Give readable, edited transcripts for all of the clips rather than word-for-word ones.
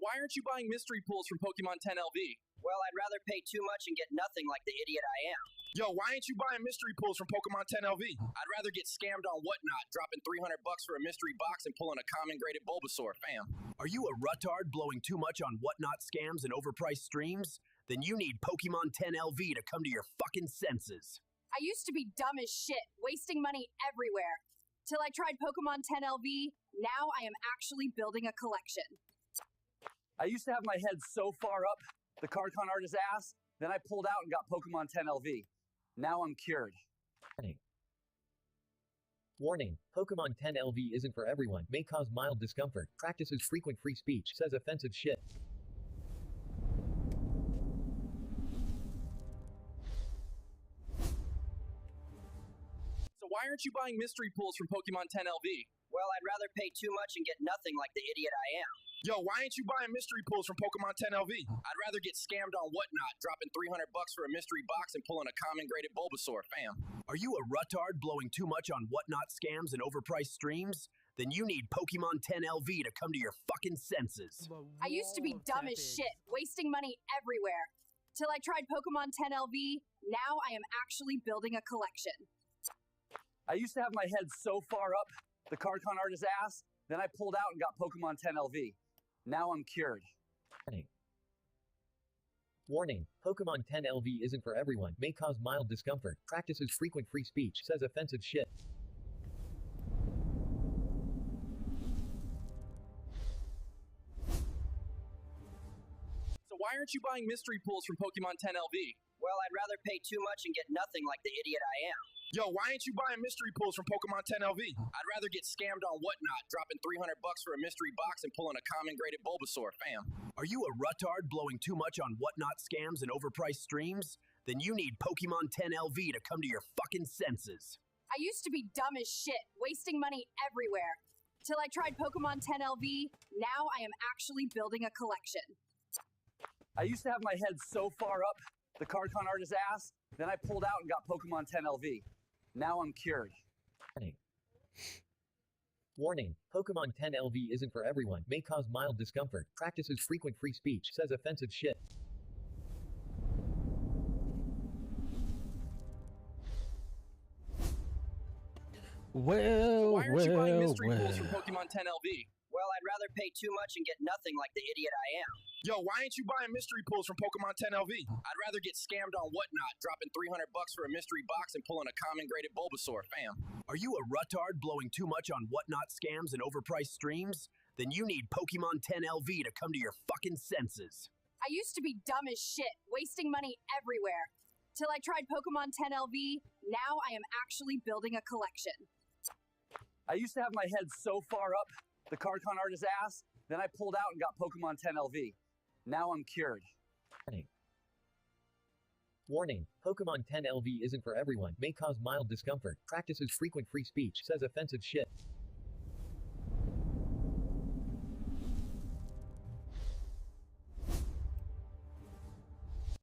why aren't you buying mystery pools from Pokémon LV? Well, I'd rather pay too much and get nothing like the idiot I am. Yo, why ain't you buying mystery pools from Pokémon LV? I'd rather get scammed on Whatnot, dropping $300 for a mystery box and pulling a common graded Bulbasaur, fam. Are you a ruttard blowing too much on Whatnot scams and overpriced streams? Then you need Pokemon LV to come to your fucking senses. I used to be dumb as shit, wasting money everywhere. Till I tried Pokémon LV, now I am actually building a collection. I used to have my head so far up the card con artist's ass, then I pulled out and got Pokemon LV. Now I'm cured. Warning. Pokemon LV isn't for everyone. May cause mild discomfort. Practices frequent free speech. Says offensive shit. So why aren't you buying mystery pools from Pokemon LV? Well, I'd rather pay too much and get nothing like the idiot I am. Yo, why ain't you buying mystery pools from Pokémon LV? I'd rather get scammed on Whatnot, dropping $300 for a mystery box and pulling a common graded Bulbasaur, fam. Are you a ruttard blowing too much on Whatnot scams and overpriced streams? Then you need Pokemon LV to come to your fucking senses. I used to be dumb as shit, wasting money everywhere. Till I tried Pokemon LV, now I am actually building a collection. I used to have my head so far up the card con artist's ass, then I pulled out and got Pokemon LV. Now I'm cured. Warning. Pokemon LV isn't for everyone. May cause mild discomfort. Practices frequent free speech. Says offensive shit. So why aren't you buying mystery pools from Pokemon LV? Well, I'd rather pay too much and get nothing like the idiot I am. Yo, why ain't you buying mystery pools from Pokémon LV? I'd rather get scammed on Whatnot, dropping $300 for a mystery box and pulling a common graded Bulbasaur, fam. Are you a ruttard blowing too much on Whatnot scams and overpriced streams? Then you need Pokemon LV to come to your fucking senses. I used to be dumb as shit, wasting money everywhere. Till I tried Pokemon LV, now I am actually building a collection. I used to have my head so far up the card con artist's ass, then I pulled out and got Pokemon LV. Now I'm cured. Warning. Pokemon LV isn't for everyone. May cause mild discomfort. Practices frequent free speech. Says offensive shit. So why aren't you buying mystery pools from Pokemon LV? Well, I'd rather pay too much and get nothing like the idiot I am. Yo, why ain't you buying mystery pools from Pokémon LV? I'd rather get scammed on Whatnot, dropping $300 for a mystery box and pulling a common graded Bulbasaur, fam. Are you a ruttard blowing too much on Whatnot scams and overpriced streams? Then you need Pokemon LV to come to your fucking senses. I used to be dumb as shit, wasting money everywhere. Till I tried Pokemon LV, now I am actually building a collection. I used to have my head so far up the card con artist's ass, then I pulled out and got Pokemon LV. Now I'm cured. Warning. Pokemon LV isn't for everyone. May cause mild discomfort. Practices frequent free speech. Says offensive shit.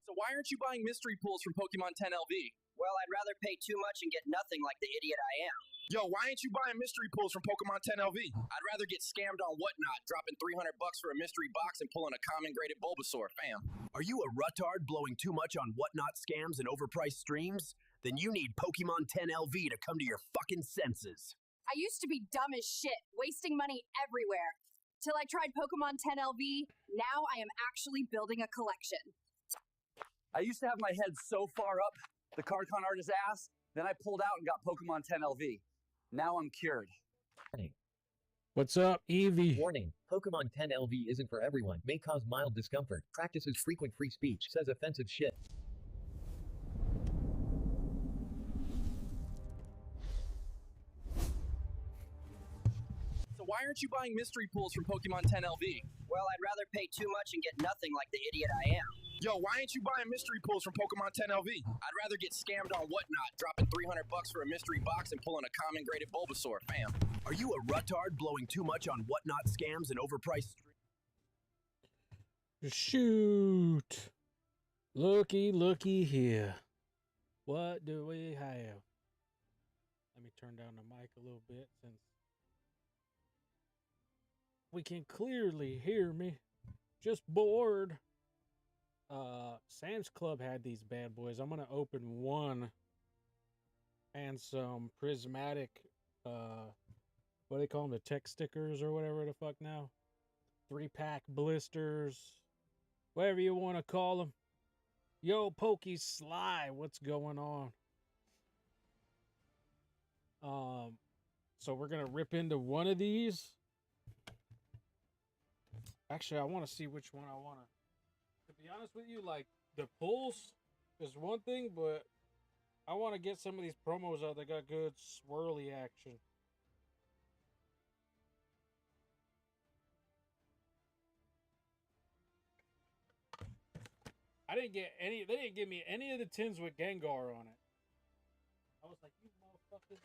So why aren't you buying mystery pools from Pokemon LV? Well, I'd rather pay too much and get nothing like the idiot I am. Yo, why ain't you buying mystery pools from Pokémon LV? I'd rather get scammed on Whatnot, dropping $300 for a mystery box and pulling a common graded Bulbasaur, fam. Are you a ruttard blowing too much on Whatnot scams and overpriced streams? Then you need Pokemon LV to come to your fucking senses. I used to be dumb as shit, wasting money everywhere. Till I tried Pokemon LV, now I am actually building a collection. I used to have my head so far up the card con artist's ass, then I pulled out and got Pokemon LV. Now I'm cured. What's up, Eevee? Warning. Pokemon LV isn't for everyone. May cause mild discomfort. Practices frequent free speech. Says offensive shit. So why aren't you buying mystery pools from Pokemon LV? Well, I'd rather pay too much and get nothing like the idiot I am. Yo, why ain't you buying mystery pools from Pokémon LV? I'd rather get scammed on Whatnot, dropping $300 for a mystery box and pulling a common graded Bulbasaur, fam. Are you a ruttard blowing too much on Whatnot scams and overpriced streams? Shoot. Looky here. What do we have? Let me turn down the mic a little bit since we can clearly hear me. Just bored. Sam's Club had these bad boys. I'm gonna open one and some prismatic, what do they call them? The tech stickers or whatever the fuck now. 3-pack blisters, whatever you want to call them. Yo, Pokey Sly, what's going on? So we're gonna rip into one of these. Actually, I want to see which one I want to be honest with you, like, the pulls is one thing, but I want to get some of these promos out that got good swirly action. I didn't get any, they didn't give me any of the tins with Gengar on it. I was like, you motherfuckers.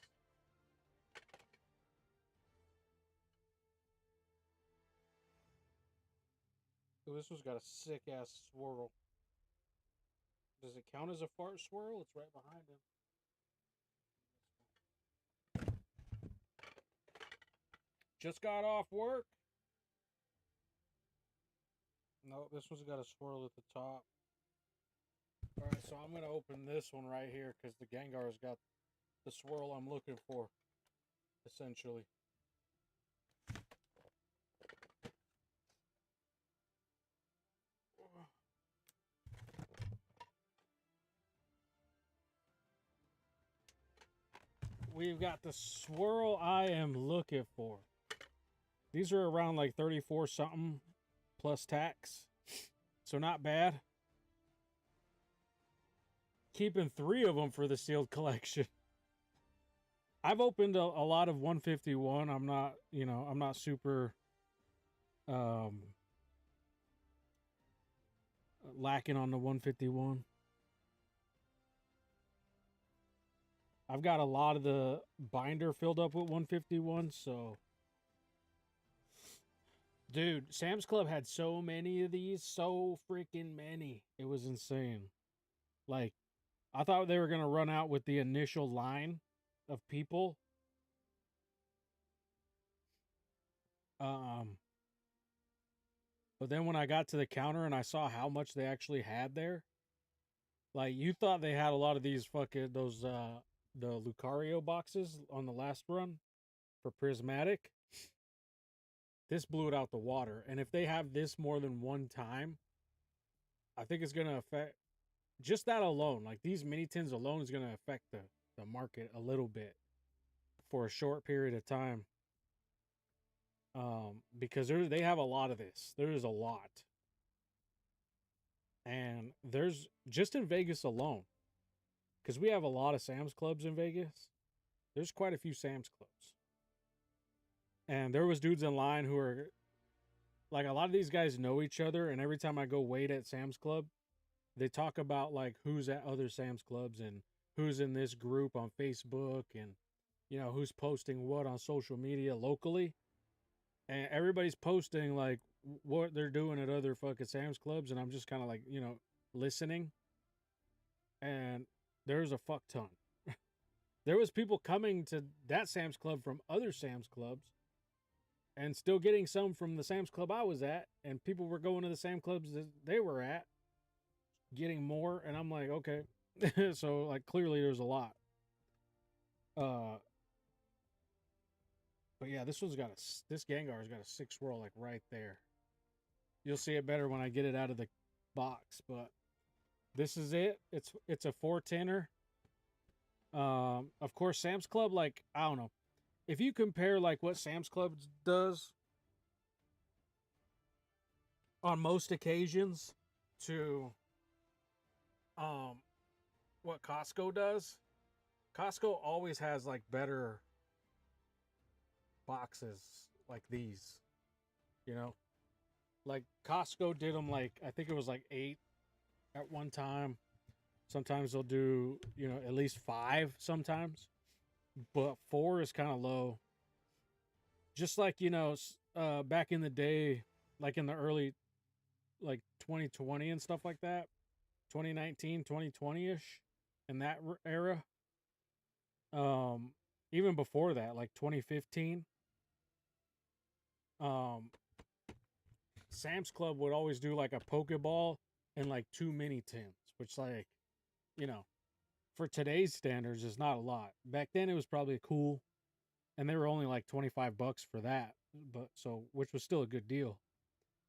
So this one's got a sick ass swirl. Does it count as a fart swirl? It's right behind him. Just got off work. No, this one's got a swirl at the top. Alright, so I'm going to open this one right here because the Gengar's got the swirl I'm looking for, essentially. We've got the swirl I am looking for. These are around like 34 something plus tax. So not bad. Keeping 3 of them for the sealed collection. I've opened a lot of 151. I'm not, you know, I'm not super lacking on the 151. I've got a lot of the binder filled up with 151, so... Dude, Sam's Club had so many of these, so freaking many. It was insane. Like, I thought they were going to run out with the initial line of people. But then when I got to the counter and I saw how much they actually had there, like, you thought they had a lot of these fucking, those, the Lucario boxes on the last run for Prismatic. This blew it out the water. And if they have this more than one time, I think it's going to affect, just that alone, like these mini tins alone is going to affect the market a little bit for a short period of time. Because they have a lot of this. There is a lot. And there's, just in Vegas alone, because we have a lot of Sam's Clubs in Vegas, there's quite a few Sam's Clubs. And there was dudes in line who are, like, a lot of these guys know each other, and every time I go wait at Sam's Club, they talk about, like, who's at other Sam's Clubs and who's in this group on Facebook and, you know, who's posting what on social media locally. And everybody's posting, like, what they're doing at other fucking Sam's Clubs, and I'm just kind of, like, you know, listening. And there's a fuck ton. There was people coming to that Sam's Club from other Sam's Clubs and still getting some from the Sam's Club I was at, and people were going to the same clubs that they were at, getting more, and I'm like, okay. So, like, clearly there's a lot. But yeah, this Gengar's got a 6 swirl, like, right there. You'll see it better when I get it out of the box, but this is it. It's a 410er. Of course, Sam's Club, like, I don't know. If you compare, like, what Sam's Club does on most occasions to what Costco does, Costco always has, like, better boxes like these, you know? Like, Costco did them, like, I think it was, like, 8 at one time. Sometimes they'll do, you know, at least 5 sometimes. But 4 is kind of low. Just like, you know, back in the day, like in the early, like 2020 and stuff like that, 2019, 2020-ish, in that era. Even before that, like 2015. Sam's Club would always do like a Pokeball and like 2 mini tins, which, like, you know, for today's standards is not a lot. Back then it was probably cool, and they were only like $25 for that, but so which was still a good deal.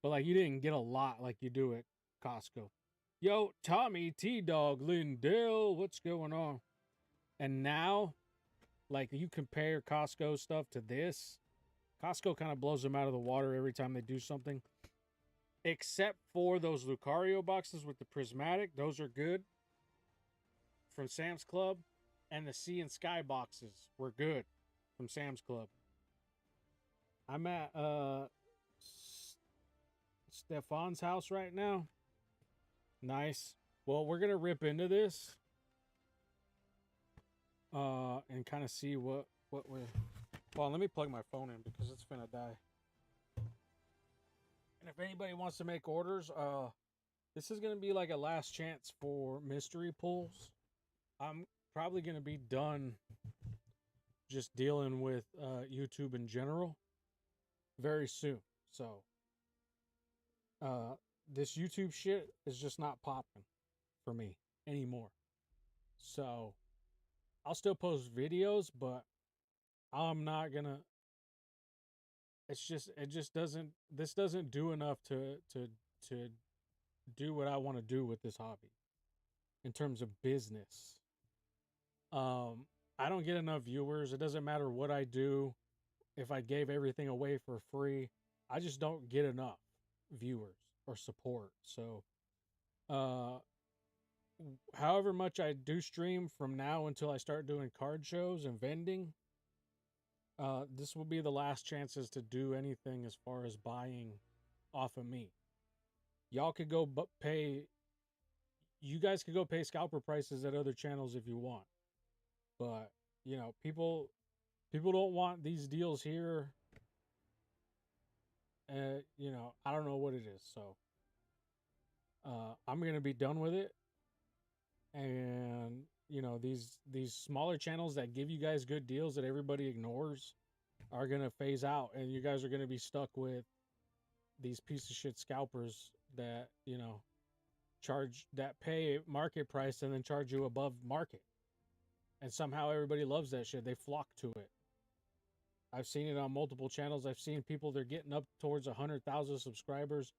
But like you didn't get a lot like you do at Costco. Yo, Tommy, T-Dog, Lindell, what's going on? And now, like, you compare Costco stuff to this, Costco kind of blows them out of the water every time they do something. Except for those Lucario boxes with the Prismatic. Those are good. From Sam's Club. And the Sea and Sky boxes were good from Sam's Club. I'm at Stefan's house right now. Nice. Well, we're going to rip into this. And kind of see what we're... Well, let me plug my phone in because it's finna die. And if anybody wants to make orders, this is going to be like a last chance for mystery pulls. I'm probably going to be done just dealing with YouTube in general very soon. So, this YouTube shit is just not popping for me anymore. So, I'll still post videos, but I'm not gonna. It just doesn't. This doesn't do enough to do what I want to do with this hobby, in terms of business. I don't get enough viewers. It doesn't matter what I do. If I gave everything away for free, I just don't get enough viewers or support. So, however much I do stream from now until I start doing card shows and vending, this will be the last chances to do anything as far as buying off of me. Y'all could go pay. You guys could go pay scalper prices at other channels if you want, but you know, people don't want these deals here. You know, I don't know what it is, so I'm gonna be done with it. And you know, these smaller channels that give you guys good deals that everybody ignores are gonna phase out, and you guys are gonna be stuck with these piece of shit scalpers that, you know, pay market price and then charge you above market. And somehow everybody loves that shit. They flock to it. I've seen it on multiple channels. I've seen people, they're getting up towards 100,000 subscribers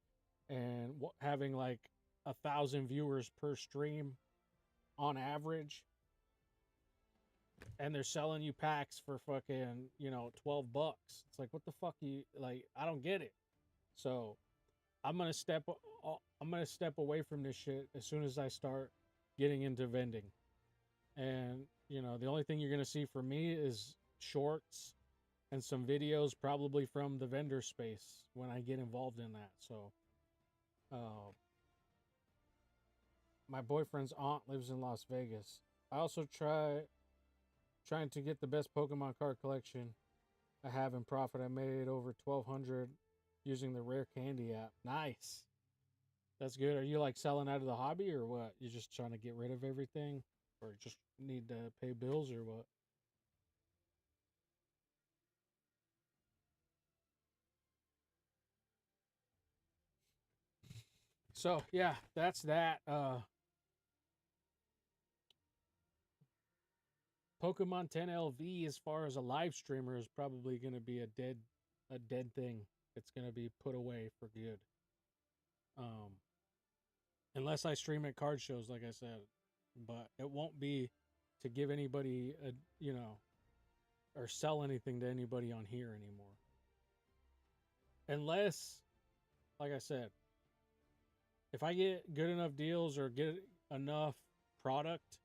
and having like 1,000 viewers per stream on average. And they're selling you packs for fucking, you know, $12. It's like, what the fuck I don't get it. So I'm going to step away from this shit as soon as I start getting into vending. And, you know, the only thing you're going to see from me is shorts and some videos, probably from the vendor space when I get involved in that. So, my boyfriend's aunt lives in Las Vegas. I also trying to get the best Pokemon card collection I have in profit. I made over 1,200 using the Rare Candy app. Nice. That's good. Are you like selling out of the hobby or what? You're just trying to get rid of everything, or just need to pay bills or what? So yeah, that's that. Pokemon 10 LV, as far as a live streamer, is probably going to be a dead thing. It's going to be put away for good. Unless I stream at card shows, like I said, but it won't be to give anybody a, you know, or sell anything to anybody on here anymore. Unless, like I said, if I get good enough deals or get enough product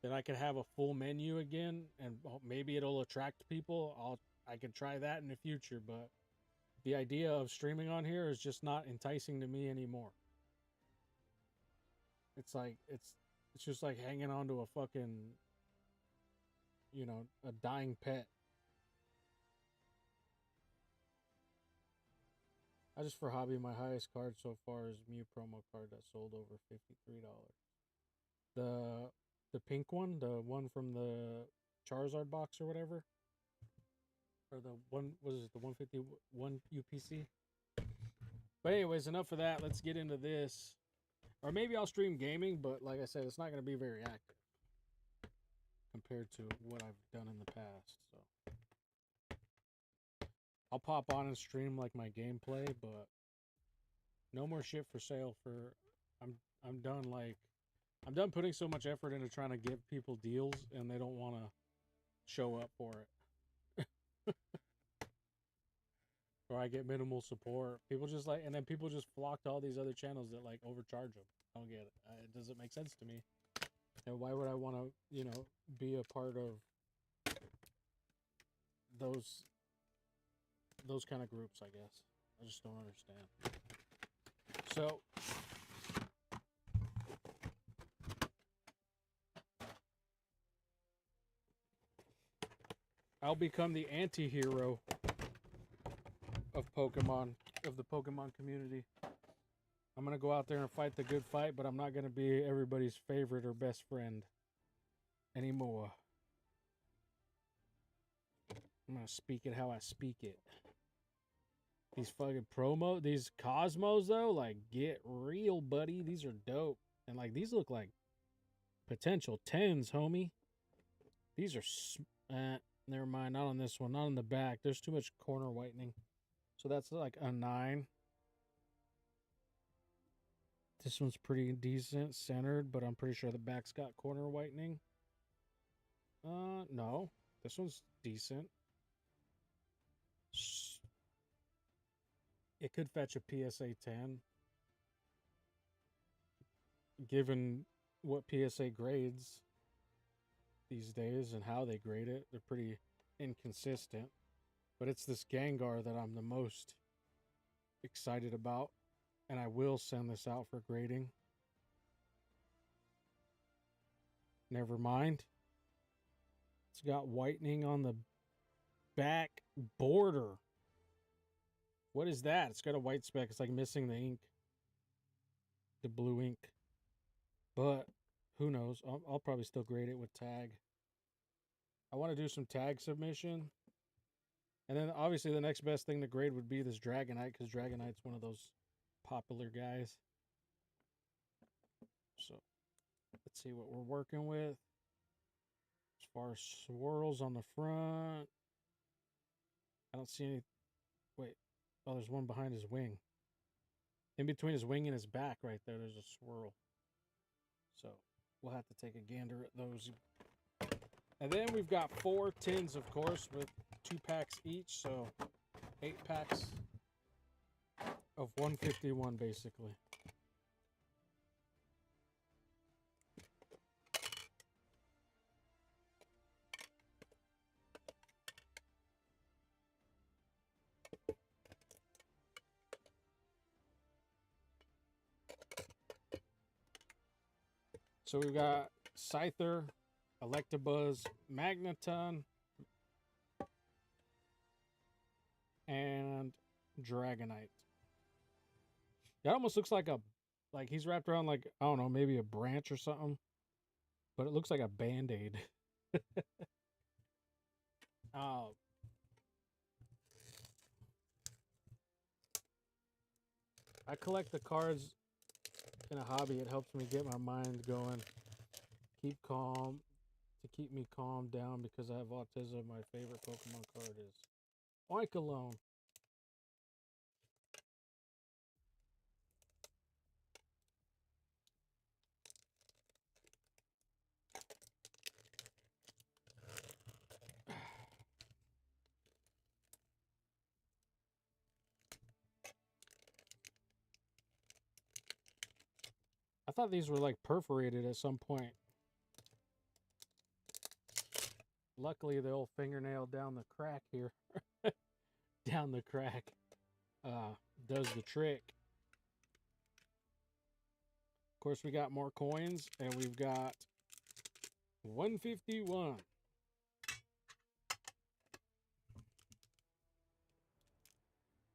that I could have a full menu again, and maybe it'll attract people, I could try that in the future. But the idea of streaming on here is just not enticing to me anymore. It's like it's just like hanging on to a fucking, you know, a dying pet. I just, for hobby, my highest card so far is Mew promo card that sold over $53. The pink one, the one from the Charizard box or whatever, or the one, was it the 151 UPC? But anyways, enough of that. Let's get into this. Or maybe I'll stream gaming, but like I said, it's not going to be very active compared to what I've done in the past. So I'll pop on and stream like my gameplay, but no more shit for sale for I'm done I'm done putting so much effort into trying to give people deals and they don't want to show up for it. Or I get minimal support. People just and then people just flock to all these other channels that like overcharge them. I don't get it. It doesn't make sense to me. And why would I want to, be a part of those kind of groups, I guess. I just don't understand. So I'll become the anti-hero of Pokemon, of the Pokemon community. I'm going to go out there and fight the good fight, but I'm not going to be everybody's favorite or best friend anymore. I'm going to speak it how I speak it. These fucking these Cosmos, though, like, get real, buddy. These are dope. And, like, these look like potential 10s, homie. These are, never mind, not on this one, not on the back. There's too much corner whitening. So that's like a 9. This one's pretty decent, centered, but I'm pretty sure the back's got corner whitening. No. This one's decent. It could fetch a PSA 10. Given what PSA grades these days and how they grade it, they're pretty inconsistent. But it's this Gengar that I'm the most excited about. And I will send this out for grading. Never mind. It's got whitening on the back border. What is that? It's got a white speck. It's like missing the ink. The blue ink. But who knows? I'll probably still grade it with tag. I want to do some tag submission. And then obviously the next best thing to grade would be this Dragonite, because Dragonite's one of those popular guys. So let's see what we're working with. As far as swirls on the front, I don't see any. Wait, oh, there's one behind his wing. In between his wing and his back right there, there's a swirl. So we'll have to take a gander at those. And then we've got 4 tins, of course, with 2 packs each, so 8 packs of 151 basically. So we've got Scyther, Electabuzz, Magneton, and Dragonite. That almost looks like he's wrapped around like, I don't know, maybe a branch or something. But it looks like a Band-Aid. I collect the cards in a hobby. It helps me get my mind going. Keep calm. To keep me calmed down because I have autism. My favorite Pokemon card is Oikalone. I thought these were like perforated at some point. Luckily, the old fingernail down the crack here, down the crack, does the trick. Of course, we got more coins, and we've got 151.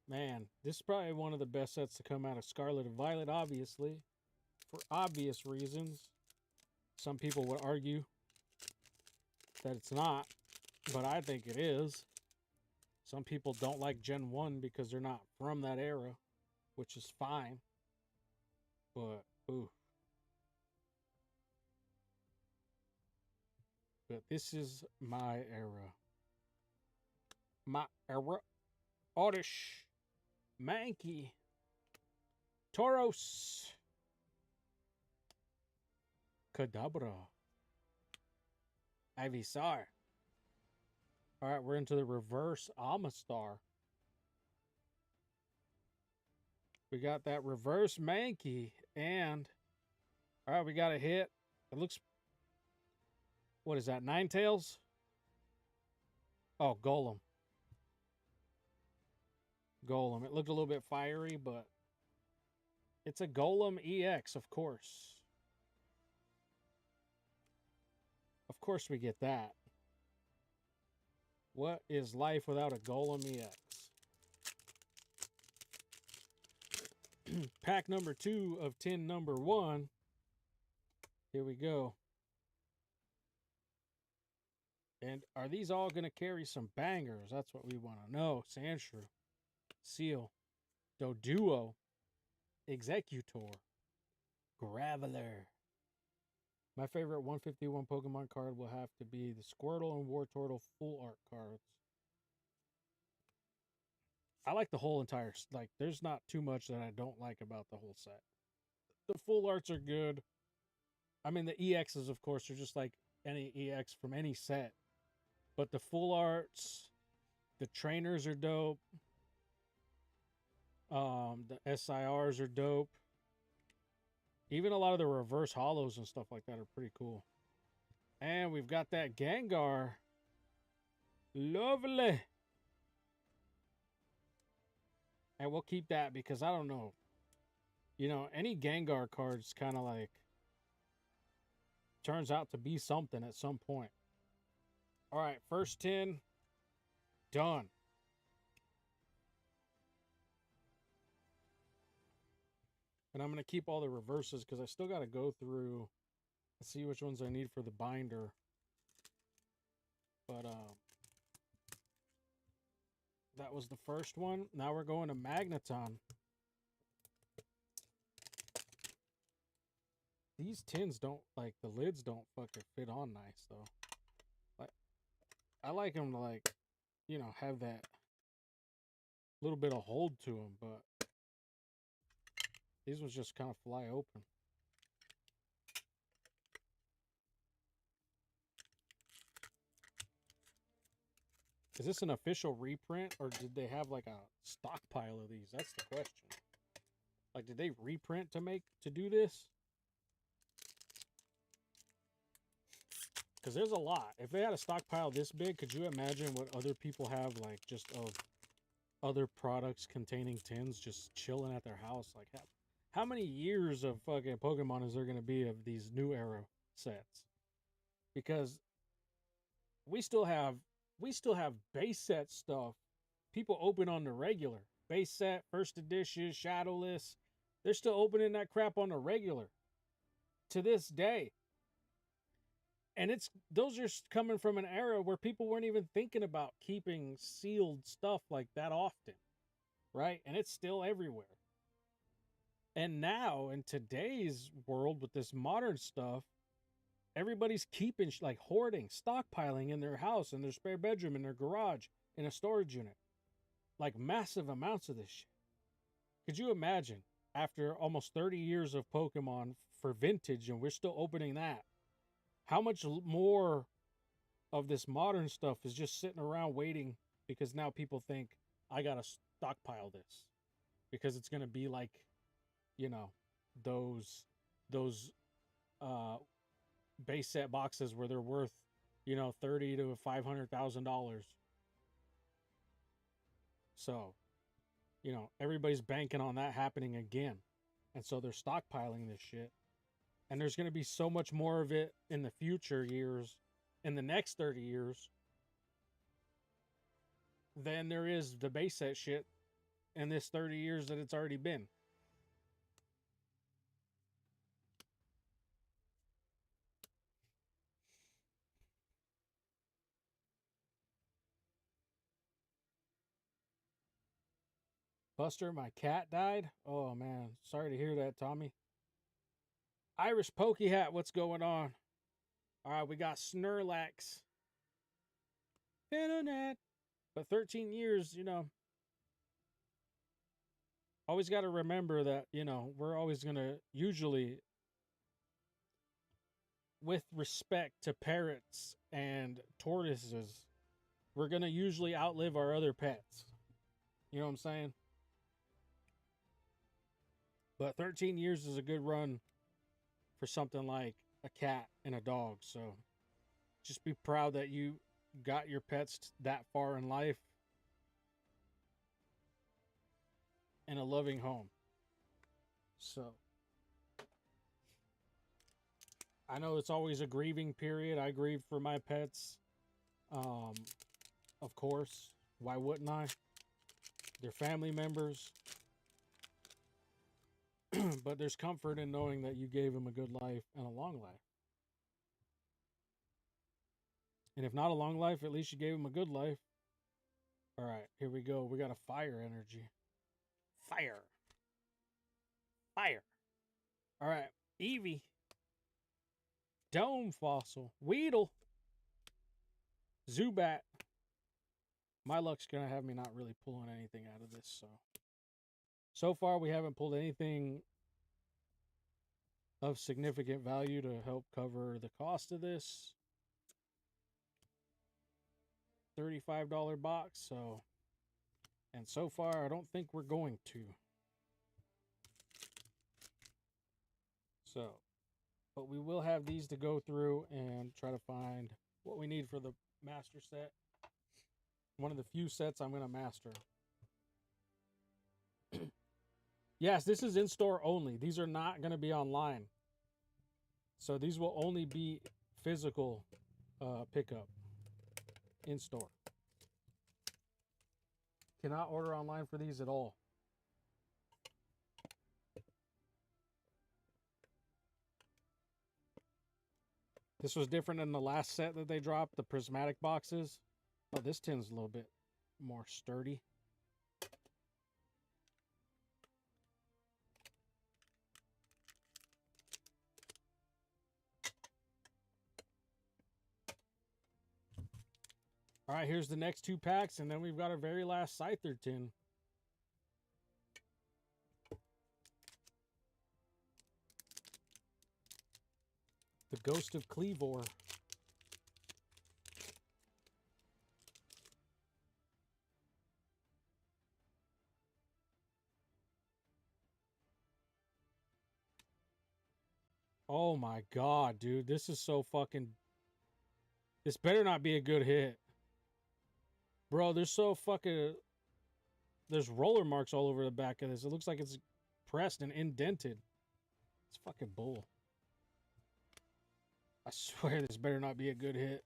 Man, this is probably one of the best sets to come out of Scarlet and Violet, obviously, for obvious reasons. Some people would argue that it's not, but I think it is. Some people don't like Gen 1 because they're not from that era. which is fine. But, ooh. But this is my era. My era. Oddish. Mankey. Tauros. Kadabra. Ivysaur. Alright, we're into the reverse Amistar. We got that reverse Mankey. And, alright, we got a hit. It looks... What is that, Ninetales? Oh, Golem. Golem. It looked a little bit fiery, but it's a Golem EX, of course. Of course we get that. What is life without a Golem EX? Pack number 2 of tin number 1. Here we go. And are these all going to carry some bangers? That's what we want to know. Sandshrew, Seal, Doduo, Executor, Graveler. My favorite 151 Pokemon card will have to be the Squirtle and Wartortle full art cards. I like the whole entire, like, there's not too much that I don't like about the whole set. The full arts are good. I mean, the EXs, of course, are just like any EX from any set. But the full arts, the trainers are dope. The SIRs are dope. Even a lot of the reverse hollows and stuff like that are pretty cool. And we've got that Gengar. Lovely. And we'll keep that because I don't know. You know, any Gengar cards kind of like turns out to be something at some point. All right, first 10 done. And I'm going to keep all the reverses because I still got to go through and see which ones I need for the binder. But that was the first one. Now we're going to Magneton. These tins don't, like, the lids don't fucking fit on nice, though. Like, I like them to, like, you know, have that little bit of hold to them, but these ones just kind of fly open. Is this an official reprint, or did they have, like, a stockpile of these? That's the question. Like, did they reprint to do this? Because there's a lot. If they had a stockpile this big, could you imagine what other people have, like, just of other products containing tins just chilling at their house? Like, how many years of fucking Pokemon is there going to be of these new era sets? Because we still have base set stuff people open on the regular. Base set, first edition, shadowless. They're still opening that crap on the regular to this day. And those are coming from an era where people weren't even thinking about keeping sealed stuff like that often, right? And it's still everywhere. And now, in today's world with this modern stuff, everybody's keeping, like, hoarding, stockpiling in their house, in their spare bedroom, in their garage, in a storage unit. Like, massive amounts of this shit. Could you imagine, after almost 30 years of Pokemon for vintage, and we're still opening that, how much more of this modern stuff is just sitting around waiting because now people think, I gotta stockpile this. Because it's gonna be like, you know, those base set boxes where they're worth, you know, $30,000 to $500,000. So, you know, everybody's banking on that happening again. And so they're stockpiling this shit. And there's going to be so much more of it in the future years, in the next 30 years, than there is the base set shit in this 30 years that it's already been. Buster, my cat died? Oh, man. Sorry to hear that, Tommy. Irish Pokey Hat, what's going on? All right, we got Snorlax. Internet. But 13 years, you know. Always got to remember that, you know, we're always going to usually, with respect to parrots and tortoises, we're going to usually outlive our other pets. You know what I'm saying? But 13 years is a good run for something like a cat and a dog. So just be proud that you got your pets that far in life in a loving home. So I know it's always a grieving period. I grieve for my pets. Of course, why wouldn't I? They're family members. But there's comfort in knowing that you gave them a good life and a long life. And if not a long life, at least you gave them a good life. All right, here we go. We got a fire energy. Fire. Fire. All right, Eevee. Dome Fossil. Weedle. Zubat. My luck's going to have me not really pulling anything out of this, so far, we haven't pulled anything of significant value to help cover the cost of this $35 box. And so far, I don't think we're going to. But we will have these to go through and try to find what we need for the master set. One of the few sets I'm going to master. Yes, this is in-store only. These are not going to be online. So these will only be physical pickup in-store. Cannot order online for these at all. This was different than the last set that they dropped, the prismatic boxes. Oh, this tin's a little bit more sturdy. All right, here's the next two packs, and then we've got our very last Scyther tin. The Ghost of Cleavor. Oh my god, dude. This is so fucking... This better not be a good hit. Bro, there's so fucking... There's roller marks all over the back of this. It looks like it's pressed and indented. It's fucking bull. I swear this better not be a good hit.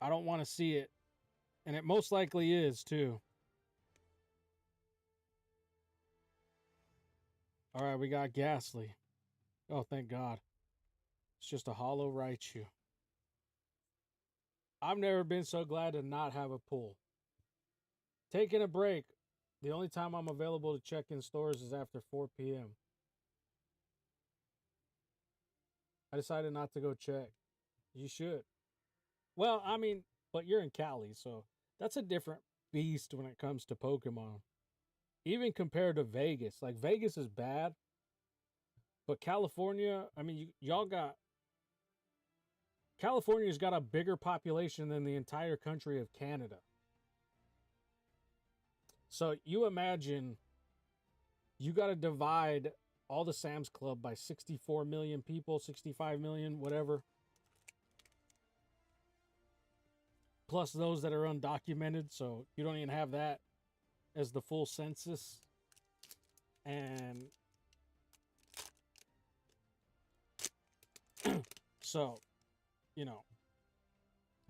I don't want to see it. And it most likely is, too. Alright, we got Ghastly. Oh, thank God. It's just a hollow Raichu. I've never been so glad to not have a pull. Taking a break. The only time I'm available to check in stores is after 4 p.m. I decided not to go check. You should. Well, I mean, but you're in Cali, so that's a different beast when it comes to Pokemon. Even compared to Vegas. Like, Vegas is bad. But California, I mean, y'all got... California's got a bigger population than the entire country of Canada. So you imagine you got to divide all the Sam's Club by 64 million people, 65 million, whatever. Plus those that are undocumented, so you don't even have that as the full census. And so, you know,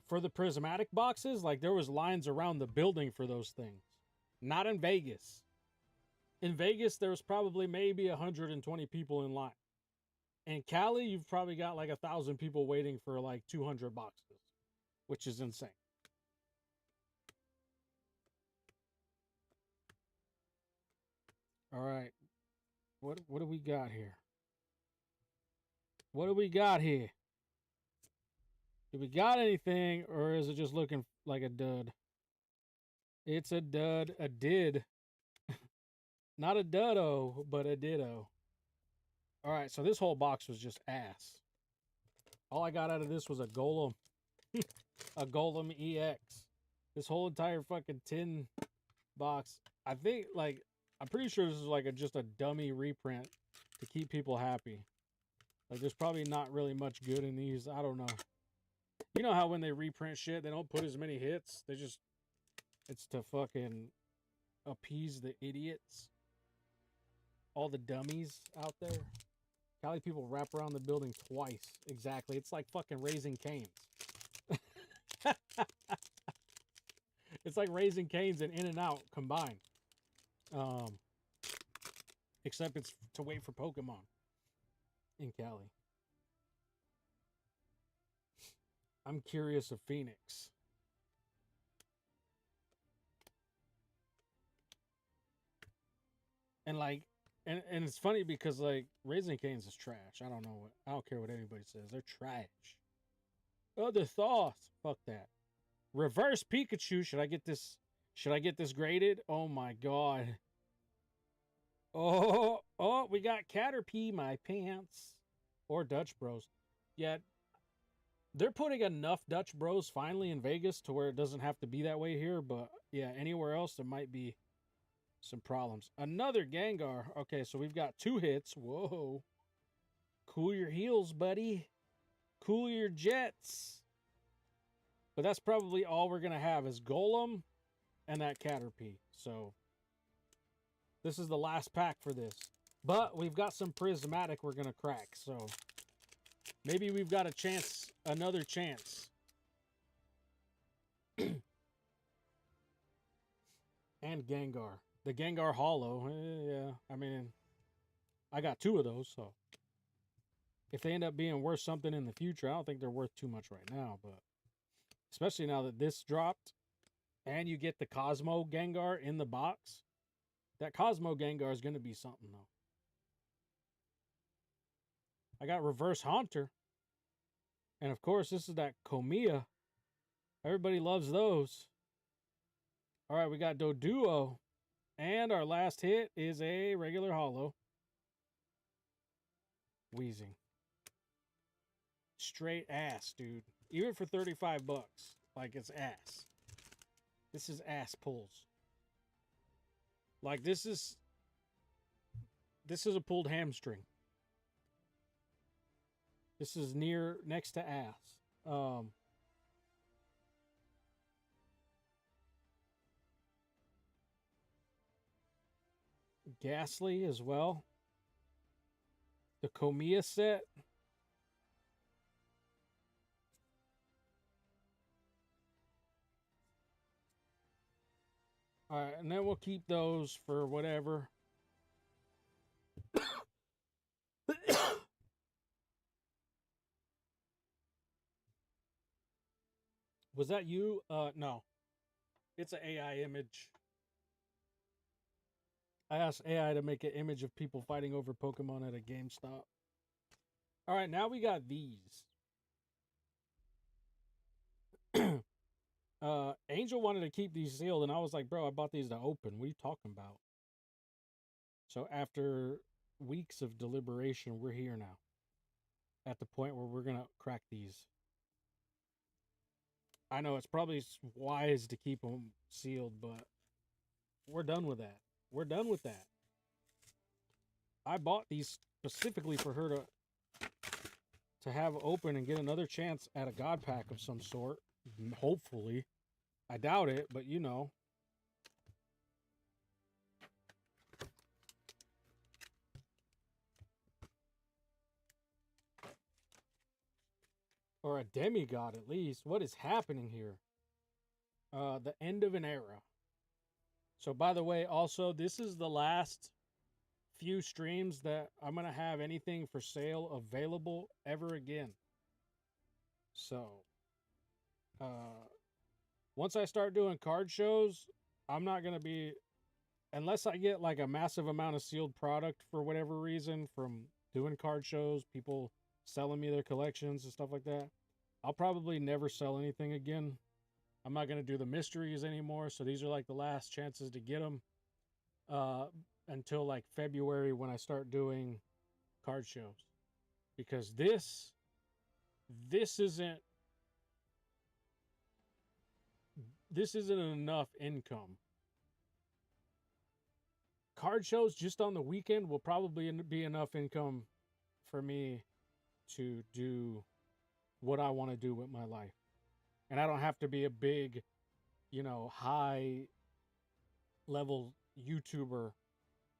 for the prismatic boxes, like there was lines around the building for those things. Not in Vegas. In Vegas, there was probably maybe 120 people in line. In Cali, you've probably got like 1,000 people waiting for like 200 boxes, which is insane. All right. What do we got here? What do we got here? Do we got anything, or is it just looking like a dud? It's a dud, a did. Not a duddo, but a ditto. All right, so this whole box was just ass. All I got out of this was a golem. A golem EX. This whole entire fucking tin box. I think, like, I'm pretty sure this is like just a dummy reprint to keep people happy. Like, there's probably not really much good in these. I don't know. You know how when they reprint shit, they don't put as many hits? They just, it's to fucking appease the idiots. All the dummies out there. Cali people wrap around the building twice. Exactly. It's like fucking Raising Cane's. It's like Raising Cane's and In-N-Out combined. Except it's to wait for Pokemon in Cali. I'm curious of Phoenix. And like, and it's funny because like Raising Cane's is trash. I don't care what anybody says. They're trash. Other thoughts. Fuck that. Reverse Pikachu. Should I get this graded? Oh my god. Oh, we got Caterpie, my pants. Or Dutch Bros. Yeah, they're putting enough Dutch Bros finally in Vegas to where it doesn't have to be that way here. But yeah, anywhere else there might be some problems. Another Gengar. Okay, so we've got 2 hits. Whoa. Cool your heels, buddy. Cool your jets. But that's probably all we're going to have is Golem and that Caterpie. So this is the last pack for this. But we've got some Prismatic we're going to crack. So maybe we've got a chance, another chance. And Gengar. The Gengar Hollow. Yeah, I mean, I got 2 of those, so if they end up being worth something in the future, I don't think they're worth too much right now, but especially now that this dropped and you get the Cosmo Gengar in the box, that Cosmo Gengar is going to be something, though. I got Reverse Haunter. And, of course, this is that Komiya. Everybody loves those. All right, we got Doduo. And our last hit is a regular holo. Wheezing. Straight ass, dude. Even for 35 bucks. Like, it's ass. This is ass pulls. Like, this is a pulled hamstring. This is next to ass. Ghastly as well. The Komiya set. All right, and then we'll keep those for whatever. Was that you? No. It's an AI image. I asked AI to make an image of people fighting over Pokemon at a GameStop. All right, now we got these. Angel wanted to keep these sealed, and I was like, bro, I bought these to open. What are you talking about? So after weeks of deliberation, we're here now. At the point where we're going to crack these. I know it's probably wise to keep them sealed, but we're done with that. We're done with that. I bought these specifically for her to have open and get another chance at a God pack of some sort. Hopefully. I doubt it, but you know. Or a demigod at least. What is happening here? The end of an era. So by the way, also, this is the last few streams that I'm going to have anything for sale available ever again. So, once I start doing card shows, I'm not going to be unless I get like a massive amount of sealed product for whatever reason from doing card shows, people selling me their collections and stuff like that, I'll probably never sell anything again. I'm not going to do the mysteries anymore, so these are like the last chances to get them until like February when I start doing card shows. Because this isn't enough income. Card shows just on the weekend will probably be enough income for me to do what I want to do with my life. And I don't have to be a big, high level YouTuber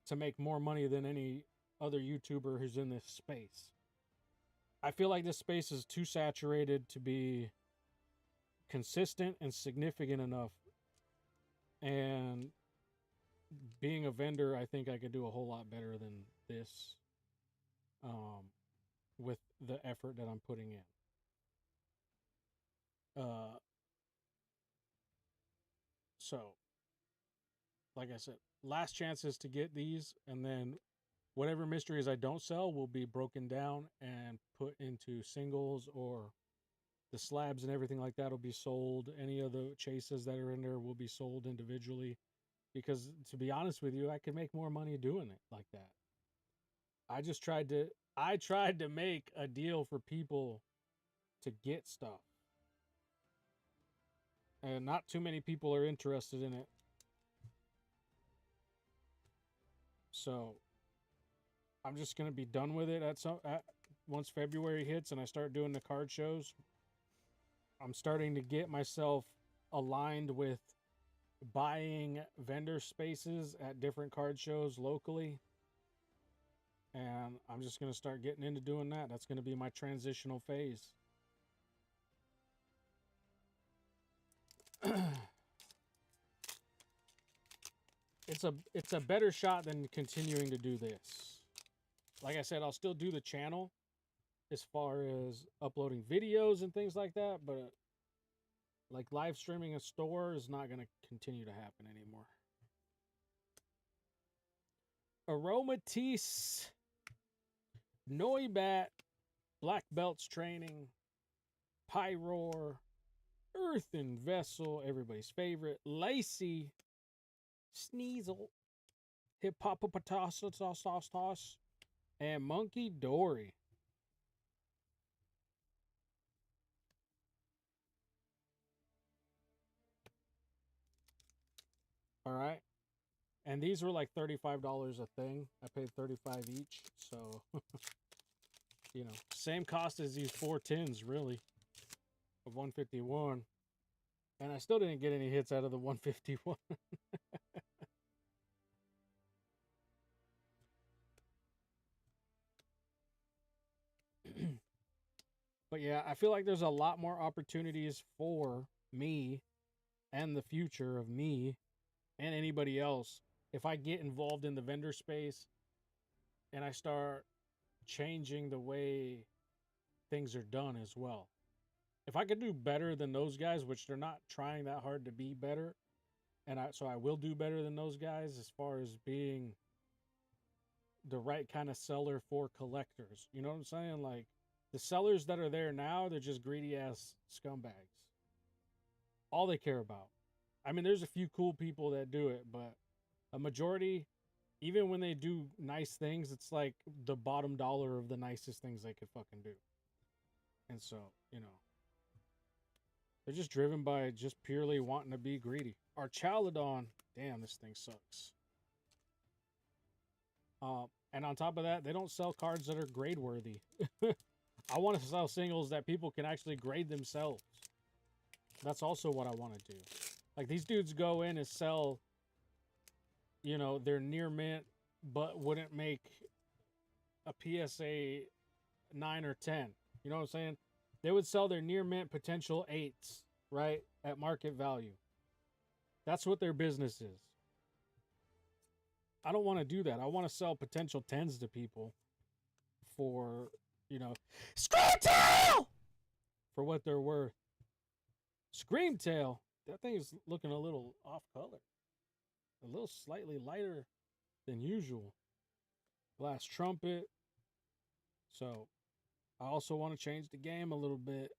to make more money than any other YouTuber who's in this space. I feel like this space is too saturated to be consistent and significant enough. And being a vendor, I think I could do a whole lot better than this with the effort that I'm putting in. So, like I said, last chances to get these, and then whatever mysteries I don't sell will be broken down and put into singles, or the slabs and everything like that will be sold. Any of the chases that are in there will be sold individually, because to be honest with you, I could make more money doing it like that. I tried to make a deal for people to get stuff, and not too many people are interested in it. So I'm just going to be done with it once February hits and I start doing the card shows. I'm starting to get myself aligned with buying vendor spaces at different card shows locally. And I'm just going to start getting into doing that. That's going to be my transitional phase. It's a better shot than continuing to do this. Like I said, I'll still do the channel as far as uploading videos and things like that, but like live streaming a store is not going to continue to happen anymore. Aromatisse, Noibat, Black Belts Training, Pyroar, Earthen Vessel, everybody's favorite, Lacey, Sneasel, Hippopotamus, and Monkey Dory. All right. And these were like $35 a thing. I paid $35 each. So, same cost as these 4 tins, really, of 151. And I still didn't get any hits out of the 151. But yeah, I feel like there's a lot more opportunities for me and the future of me and anybody else if I get involved in the vendor space and I start changing the way things are done as well. If I could do better than those guys, which they're not trying that hard to be better, so I will do better than those guys as far as being the right kind of seller for collectors. You know what I'm saying? Like, the sellers that are there now, they're just greedy ass scumbags. All they care about. I mean, there's a few cool people that do it, but a majority, even when they do nice things, it's like the bottom dollar of the nicest things they could fucking do. And so, they're just driven by just purely wanting to be greedy. Archaludon, damn, this thing sucks. And on top of that, they don't sell cards that are grade worthy. I want to sell singles that people can actually grade themselves. That's also what I want to do. Like, these dudes go in and sell, their near mint, but wouldn't make a PSA 9 or 10. You know what I'm saying? They would sell their near mint potential 8s, right? At market value. That's what their business is. I don't want to do that. I want to sell potential 10s to people for, Screamtail! For what they're worth. Screamtail. That thing is looking a little off color. a little slightly lighter than usual. Glass trumpet. So I also want to change the game a little bit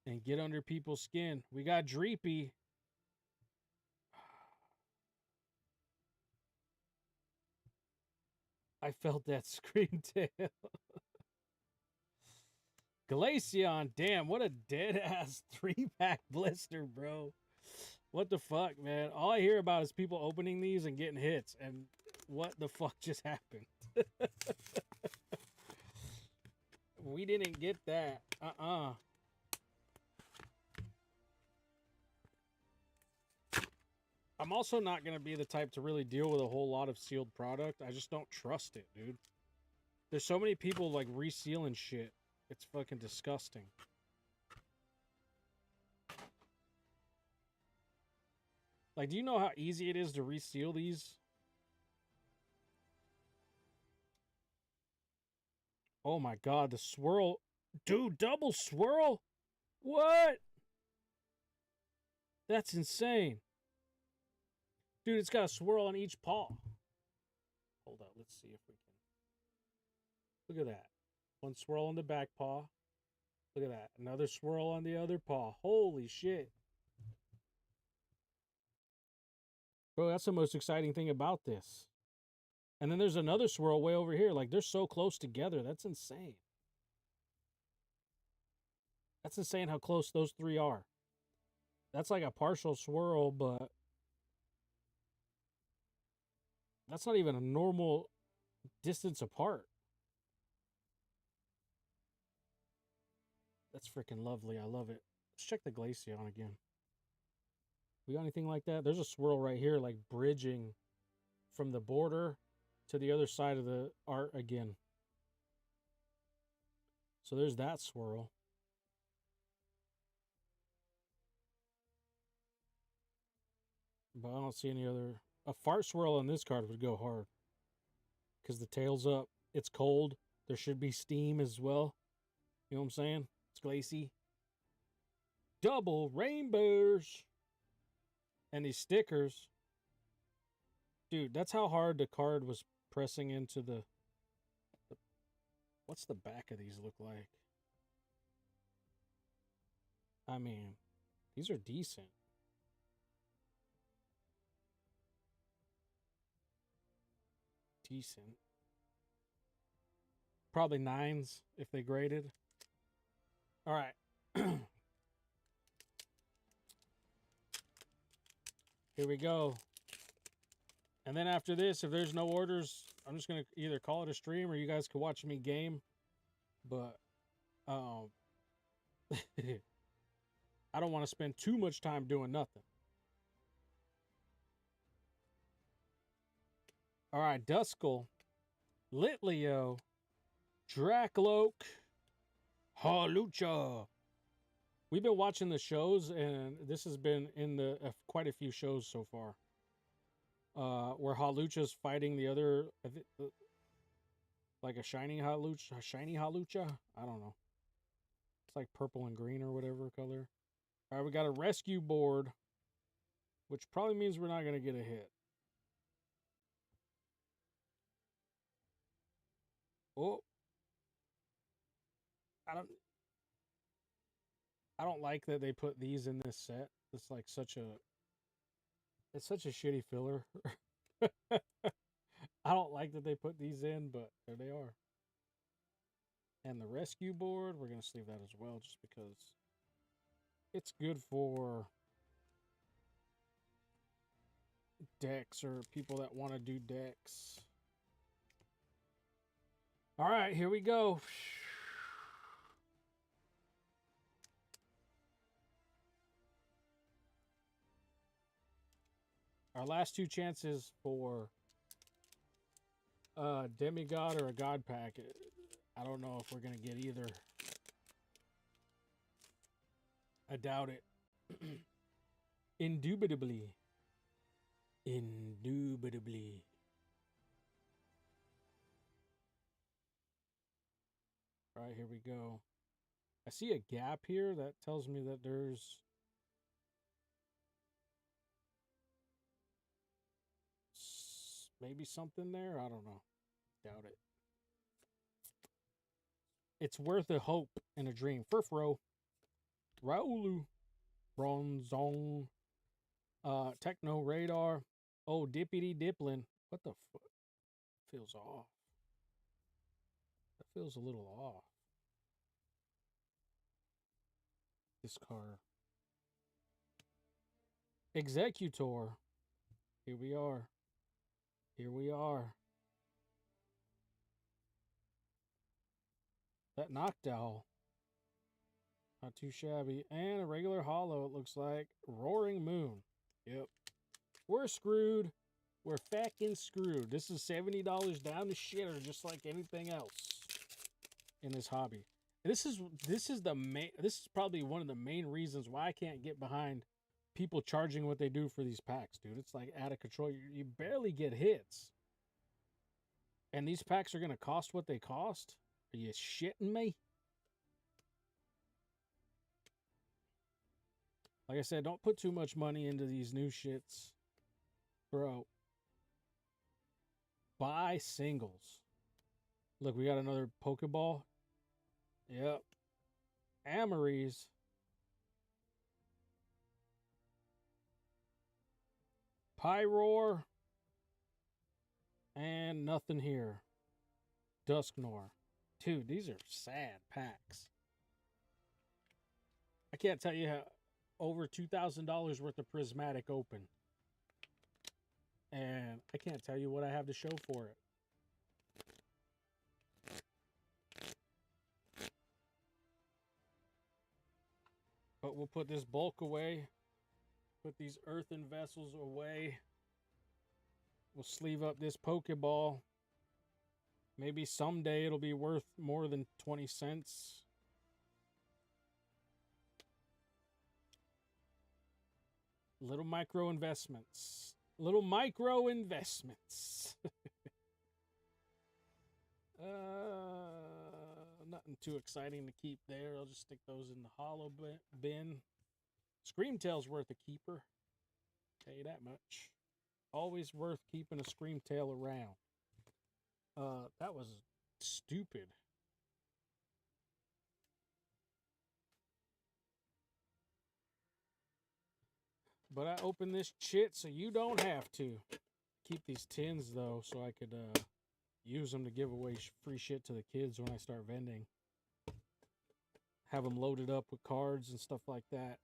and get under people's skin. We got Dreepy. I felt that scream tail. Glaceon, damn, what a dead ass 3-pack blister, bro. What the fuck, man? All I hear about is people opening these and getting hits, and what the fuck just happened? We didn't get that. I'm also not going to be the type to really deal with a whole lot of sealed product. I just don't trust it, dude. There's so many people, like, resealing shit. It's fucking disgusting. Like, do you know how easy it is to reseal these? Oh my god, the swirl. Dude, double swirl? What? That's insane. Dude, it's got a swirl on each paw. Hold up, let's see if we can. Look at that. One swirl on the back paw. Look at that. Another swirl on the other paw. Holy shit. Bro, that's the most exciting thing about this. And then there's another swirl way over here. Like, they're so close together. That's insane. That's insane how close those three are. That's like a partial swirl, but that's not even a normal distance apart. That's freaking lovely. I love it. Let's check the Glaceon again. We got anything like that? There's a swirl right here, like bridging from the border to the other side of the art again. So there's that swirl. But I don't see any other. A fart swirl on this card would go hard. Because the tail's up. It's cold. There should be steam as well. You know what I'm saying? It's glacy. Double rainbows. And these stickers. Dude, that's how hard the card was pressing into the what's the back of these look like? I mean, these are decent. Decent. Probably 9s if they graded. All right. Here we go. And then after this, if there's no orders, I'm just going to either call it a stream or you guys can watch me game. But I don't want to spend too much time doing nothing. All right, Duskull, Litleo, Dracloak, Halucha. We've been watching the shows, and this has been in the quite a few shows so far. Where Halucha's fighting the other, like a shiny Halucha. I don't know. It's like purple and green or whatever color. All right, we got a rescue board, which probably means we're not gonna get a hit. Oh, I don't like that they put these in this set. It's like such a shitty filler. I don't like that they put these in, but there they are. And the rescue board, we're going to sleeve that as well, just because it's good for decks or people that want to do decks. All right, here we go. Our last two chances for demigod or a god pack. I don't know if we're going to get either. I doubt it. Indubitably. Indubitably. All right, here we go. I see a gap here that tells me that there's maybe something there. I don't know. Doubt it. It's worth a hope and a dream. Furfro. Raulu. Bronzong. Techno Radar. Oh, Dippity Diplin. What the fuck? Feels off. That feels a little off. This car. Executor. Here we are. Here we are. That Noctowl. Not too shabby. And a regular holo, it looks like. Roaring Moon. Yep. We're screwed. We're fucking screwed. This is $70 down the shitter, just like anything else in this hobby. This is probably one of the main reasons why I can't get behind people charging what they do for these packs, dude. It's like out of control. You barely get hits. And these packs are going to cost what they cost? Are you shitting me? Like I said, don't put too much money into these new shits. Bro. Buy singles. Look, we got another Pokeball. Yep. Amories. Pyroar. And nothing here. Dusknoir. Dude, these are sad packs. I can't tell you how over $2,000 worth of Prismatic open. And I can't tell you what I have to show for it. But we'll put this bulk away. Put these earthen vessels away. We'll sleeve up this Pokeball. Maybe someday it'll be worth more than 20 cents. Little micro investments. Little micro investments. Nothing too exciting to keep there. I'll just stick those in the hollow bin. Screamtail's worth a keeper. Tell you that much. Always worth keeping a Screamtail around. That was stupid. But I opened this shit so you don't have to. Keep these tins, though, so I could use them to give away free shit to the kids when I start vending. Have them loaded up with cards and stuff like that.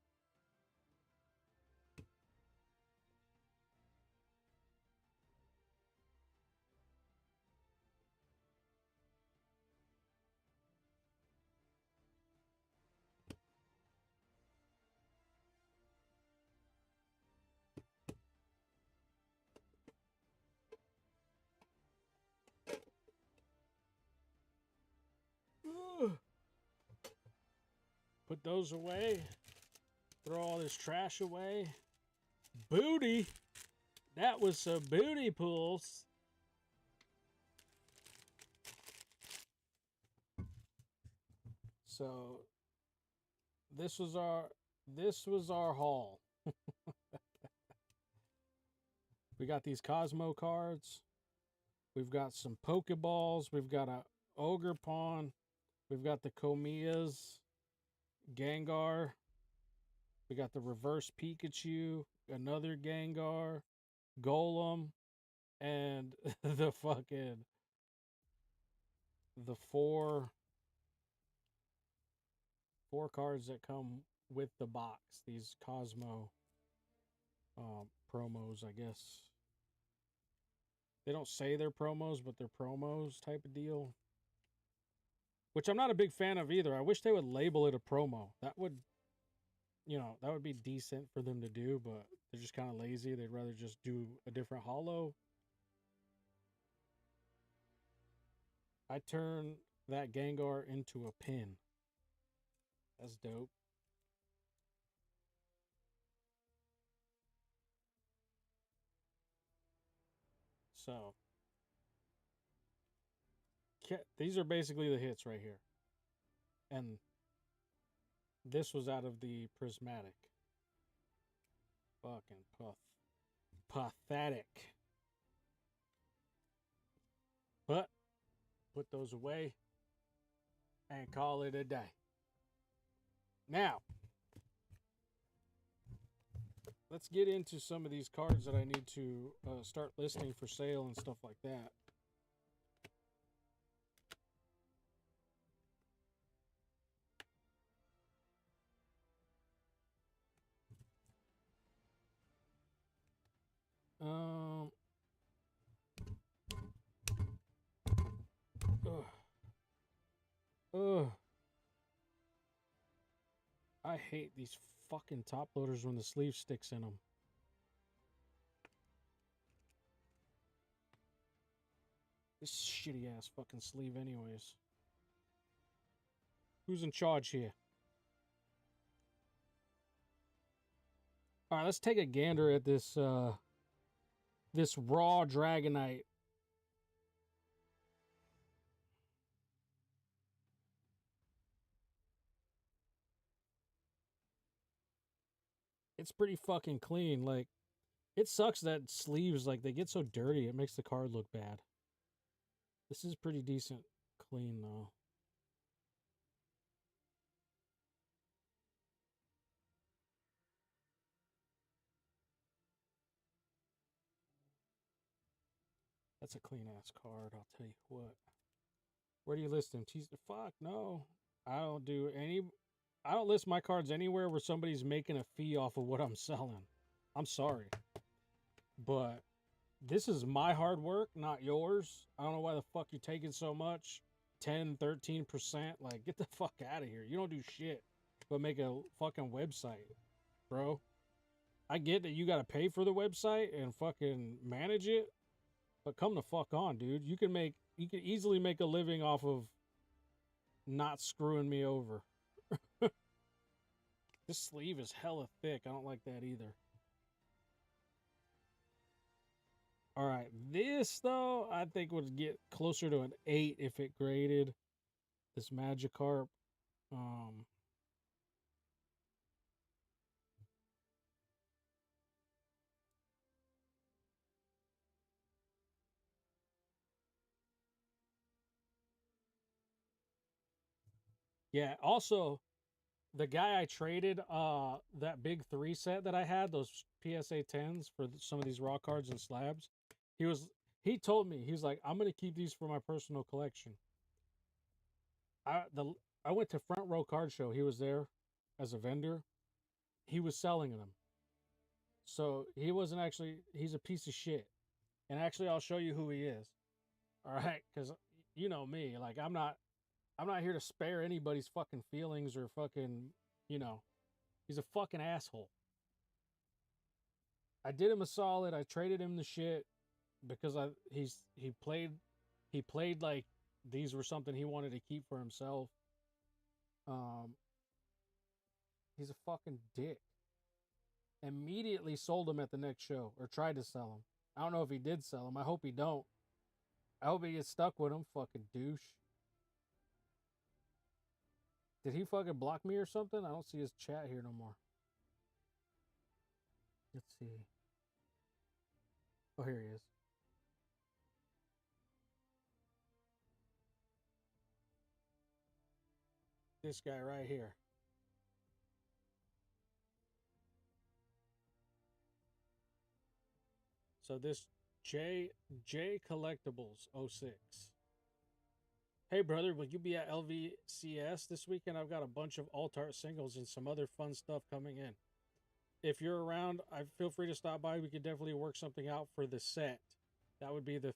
Put those away. Throw all this trash away. Booty. That was some booty pulls. So this was our haul. We got these Cosmo cards. We've got some Pokeballs. We've got a Ogre Pawn. We've got the Komiyas. Gengar. We got the reverse Pikachu. Another Gengar. Golem. And the four cards that come with the box. These Cosmo promos, I guess. They don't say they're promos, but they're promos type of deal. Which I'm not a big fan of either. I wish they would label it a promo. That would, that would be decent for them to do, but they're just kind of lazy. They'd rather just do a different holo. I turn that Gengar into a pin. That's dope. So, these are basically the hits right here. And this was out of the Prismatic. Fucking pathetic. put those away and call it a day. Now, let's get into some of these cards that I need to start listing for sale and stuff like that. Ugh. I hate these fucking top loaders when the sleeve sticks in them. This shitty ass fucking sleeve anyways. Who's in charge here? Alright, let's take a gander at this this raw Dragonite. It's pretty fucking clean. Like, it sucks that sleeves, like, they get so dirty. It makes the card look bad. This is pretty decent clean, though. That's a clean-ass card, I'll tell you what. Where do you list them? Fuck, no. I don't list my cards anywhere where somebody's making a fee off of what I'm selling. I'm sorry. But this is my hard work, not yours. I don't know why the fuck you're taking so much. 10, 13%. Like, get the fuck out of here. You don't do shit but make a fucking website, bro. I get that you gotta pay for the website and fucking manage it, but come the fuck on, dude. You can easily make a living off of not screwing me over. This sleeve is hella thick. I don't like that either. Alright, this, though, I think would get closer to an 8 if it graded. This Magikarp. Yeah, also, the guy I traded that big 3 set that I had, those PSA 10s for some of these raw cards and slabs, he told me, he's like, I'm going to keep these for my personal collection. I went to Front Row Card Show. He was there as a vendor. He was selling them. So he wasn't actually, he's a piece of shit. And actually, I'll show you who he is. All right? Because you know me. Like, I'm not here to spare anybody's fucking feelings or fucking, you know, he's a fucking asshole. I did him a solid. I traded him the shit because he played like these were something he wanted to keep for himself. He's a fucking dick. Immediately sold him at the next show, or tried to sell him. I don't know if he did sell him. I hope he don't. I hope he gets stuck with him, fucking douche. Did he fucking block me or something? I don't see his chat here no more. Let's see. Oh, here he is. This guy right here. So this J Collectibles 06. Hey brother, will you be at LVCS this weekend? I've got a bunch of alt art singles and some other fun stuff coming in. If you're around, feel free to stop by. We could definitely work something out for the set. That would be the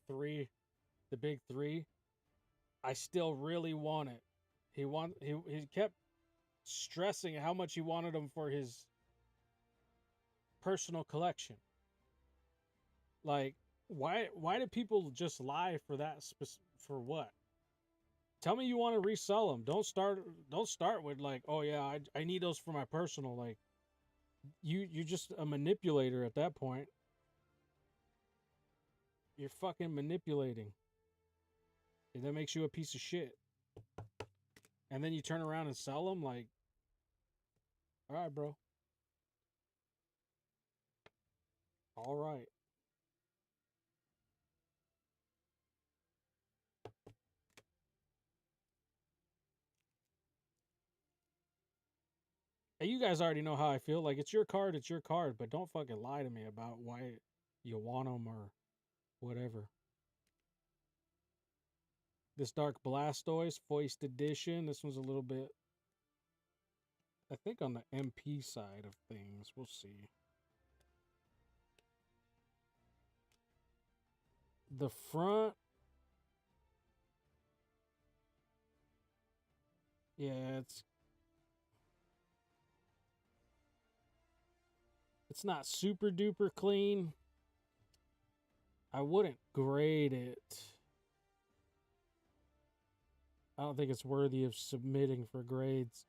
big 3. I still really want it. He kept stressing how much he wanted them for his personal collection. Like, why do people just lie for that? For what? Tell me you want to resell them. Don't start with like, oh yeah, I need those for my personal. Like, you're just a manipulator at that point. You're fucking manipulating. And that makes you a piece of shit. And then you turn around and sell them like, all right, bro. All right. You guys already know how I feel. Like, it's your card, but don't fucking lie to me about why you want them or whatever. This Dark Blastoise, Foist Edition. This one's a little bit, I think, on the MP side of things. We'll see. The front. Yeah, it's not super duper clean. I wouldn't grade it. I don't think it's worthy of submitting for grades.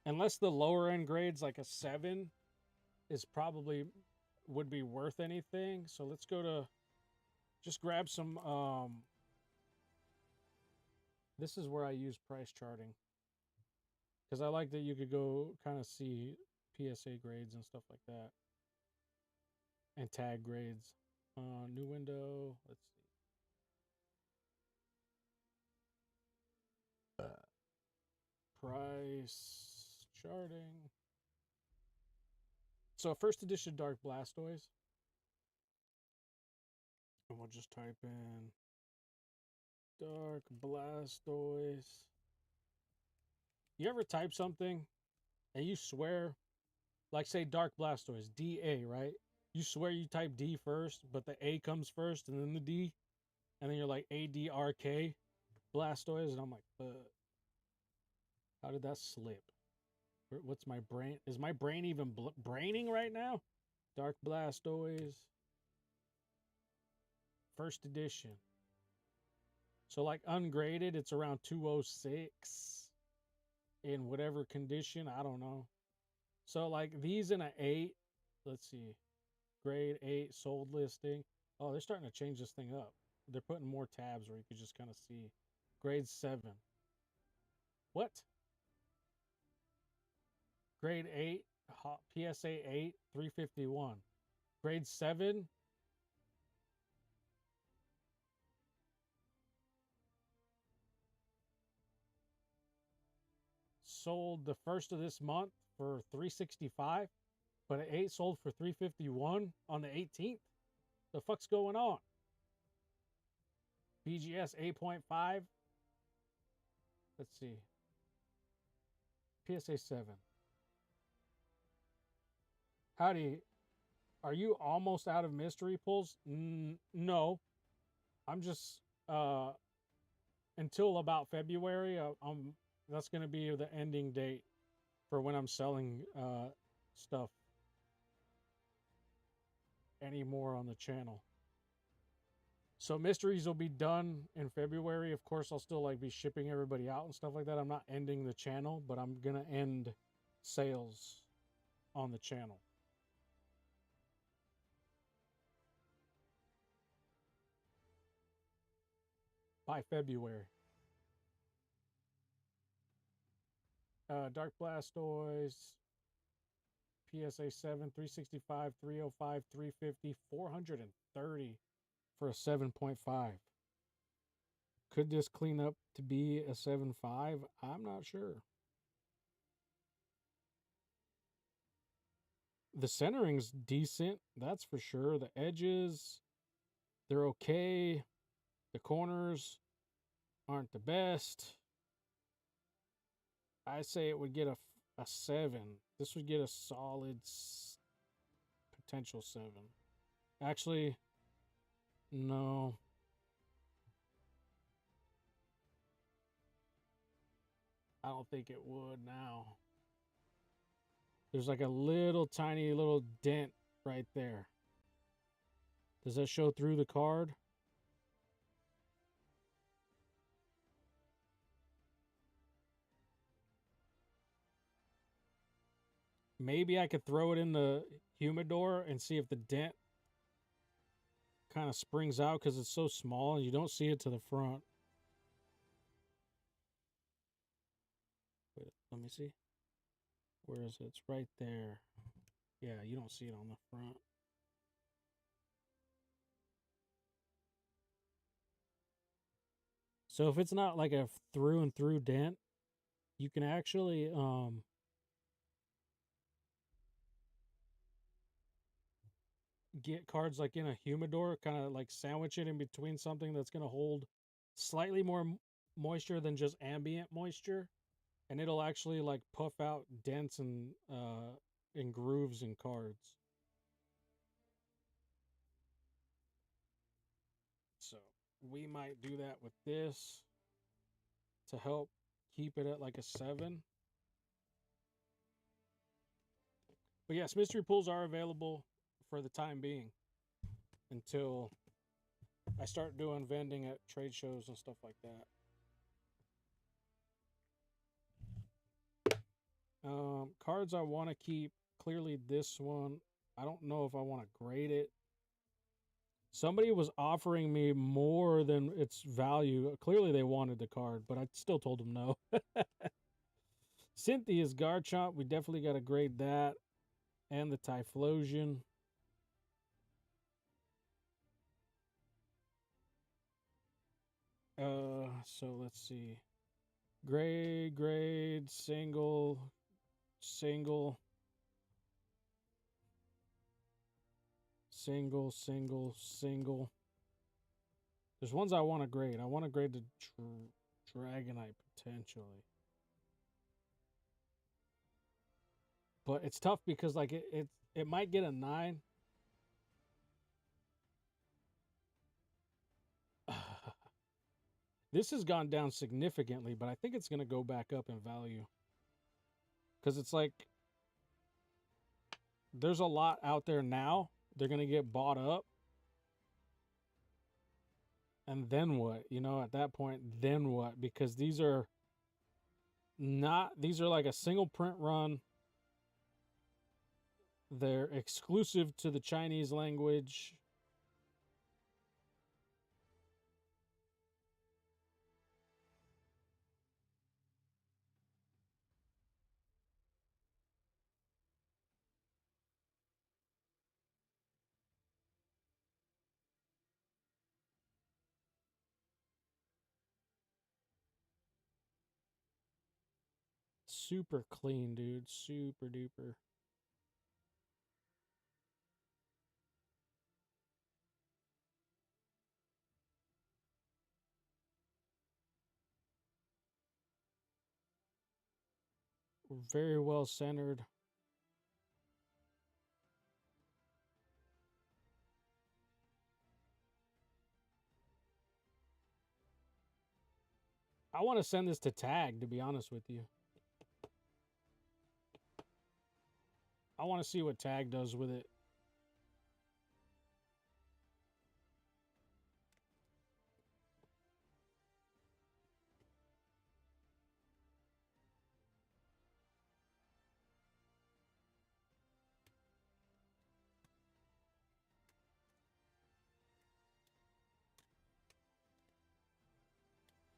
Unless the lower end grades, like a 7, is probably would be worth anything. So let's go to, just grab some, this is where I use price charting. Because I like that you could go kind of see PSA grades and stuff like that. And tag grades. New window. Let's see. Price charting. So first edition Dark Blastoise. And we'll just type in Dark Blastoise. You ever type something and you swear, like say Dark Blastoise, DA, right? You swear you type D first, but the A comes first and then the D, and then you're like ADRK Blastoise, and I'm like, how did that slip? What's my brain? Is my brain even braining right now? Dark Blastoise, first edition. So like ungraded, it's around 206 in whatever condition. I don't know. So like these in an 8, let's see. Grade 8 sold listing. Oh, they're starting to change this thing up. They're putting more tabs where you could just kind of see. Grade 7. What? Grade 8, PSA 8, 351. Grade 7. Sold the first of this month for 365. But an 8 sold for 351 on the 18th. The fuck's going on? BGS 8.5. Let's see. PSA 7. Howdy. Are you almost out of mystery pulls? No. I'm just until about February. That's going to be the ending date for when I'm selling stuff anymore on the channel. So mysteries will be done in February. Of course, I'll still like be shipping everybody out and stuff like that. I'm not ending the channel, but I'm gonna end sales on the channel. By February. Dark Blastoise, PSA 7, 365, 305, 350, 430 for a 7.5. Could this clean up to be a 7.5? I'm not sure. The centering's decent, that's for sure. The edges, they're okay. The corners aren't the best. I say it would get a 7. This would get a solid potential 7. Actually, no. I don't think it would now. There's like a little tiny little dent right there. Does that show through the card? Maybe I could throw it in the humidor and see if the dent kind of springs out because it's so small and you don't see it to the front. Wait, let me see. Where is it? It's right there. Yeah, you don't see it on the front. So if it's not like a through and through dent, you can actually get cards like in a humidor, kind of like sandwich it in between something that's going to hold slightly more moisture than just ambient moisture, and it'll actually like puff out dents and grooves in cards. So we might do that with this to help keep it at like a 7. But yes, mystery pools are available for the time being until I start doing vending at trade shows and stuff like that. Cards I want to keep. Clearly this one, I don't know if I want to grade it. Somebody was offering me more than its value. Clearly they wanted the card, but I still told them no. Cynthia's Garchomp, we definitely got to grade that. And the Typhlosion. So let's see. Grade, single. There's ones I want to grade. I want to grade the Dragonite potentially. But it's tough because like it might get a 9. This has gone down significantly, but I think it's going to go back up in value. Because it's like there's a lot out there now. They're going to get bought up. And then what? You know, at that point, then what? Because these are like a single print run. They're exclusive to the Chinese language. Super clean, dude. Super duper. Very well centered. I want to send this to Tag, to be honest with you. I want to see what Tag does with it.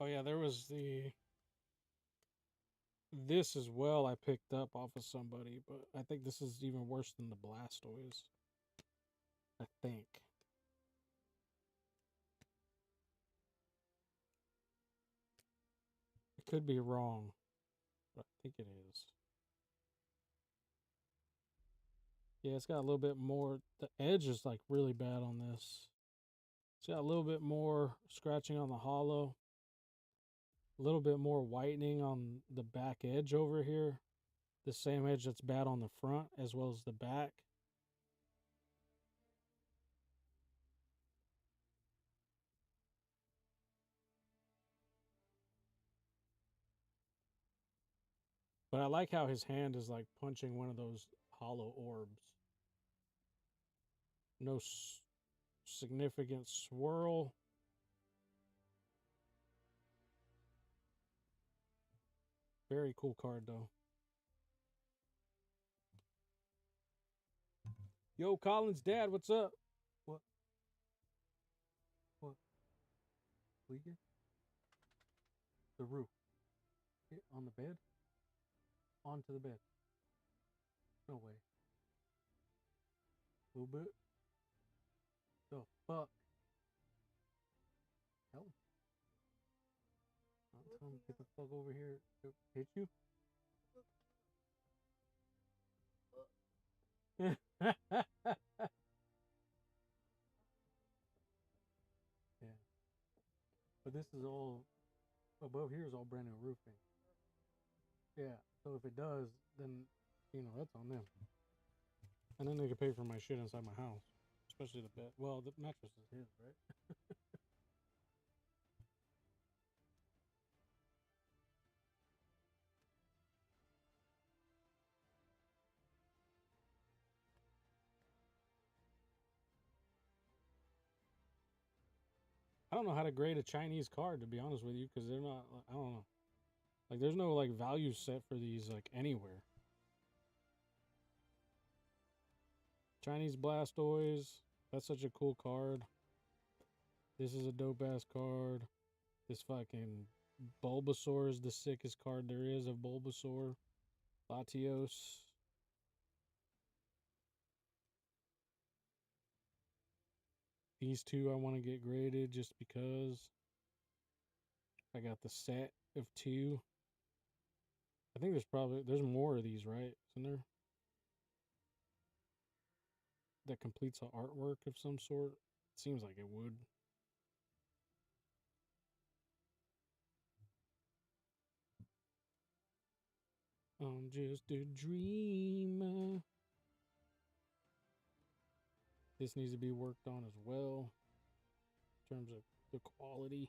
Oh yeah, there was this as well I picked up off of somebody, but I think this is even worse than the Blastoise. I think. I could be wrong, but I think it is. Yeah, it's got a little bit more. The edge is like really bad on this. It's got a little bit more scratching on the hollow. A little bit more whitening on the back edge over here. The same edge that's bad on the front as well as the back. But I like how his hand is like punching one of those hollow orbs. No significant swirl. Very cool card though. Yo, Colin's dad, what's up? What? Leaking? The roof. On the bed? Onto the bed. No way. A little bit. The fuck? Hell. I'll tell him to get the fuck over here. Hit you? this is all above here is all brand new roofing. Yeah, so if it does, then that's on them. And then they could pay for my shit inside my house, especially the bed. Well, the mattress is his, right? I don't know how to grade a Chinese card, to be honest with you, because they're not. I don't know. Like, there's no like value set for these like anywhere. Chinese Blastoise. That's such a cool card. This is a dope ass card. This fucking Bulbasaur is the sickest card there is of Bulbasaur. Latios. These two I want to get graded just because I got the set of two. I think there's more of these, right? Isn't there? That completes an artwork of some sort. It seems like it would. I'm just a dreamer. This needs to be worked on as well in terms of the quality.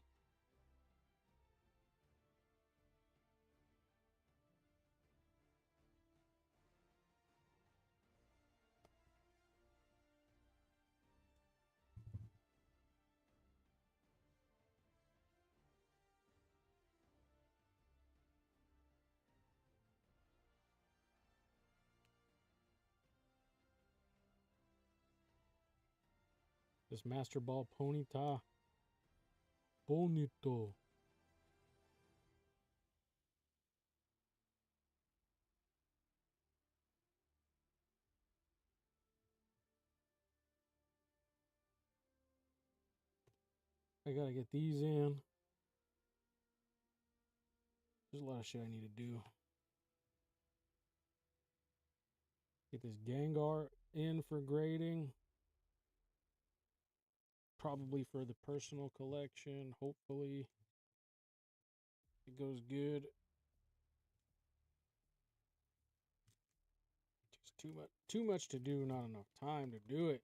This Master Ball Ponyta. Bonito. I gotta get these in. There's a lot of shit I need to do. Get this Gengar in for grading. Probably for the personal collection. Hopefully it goes good. Just too much to do, not enough time to do it.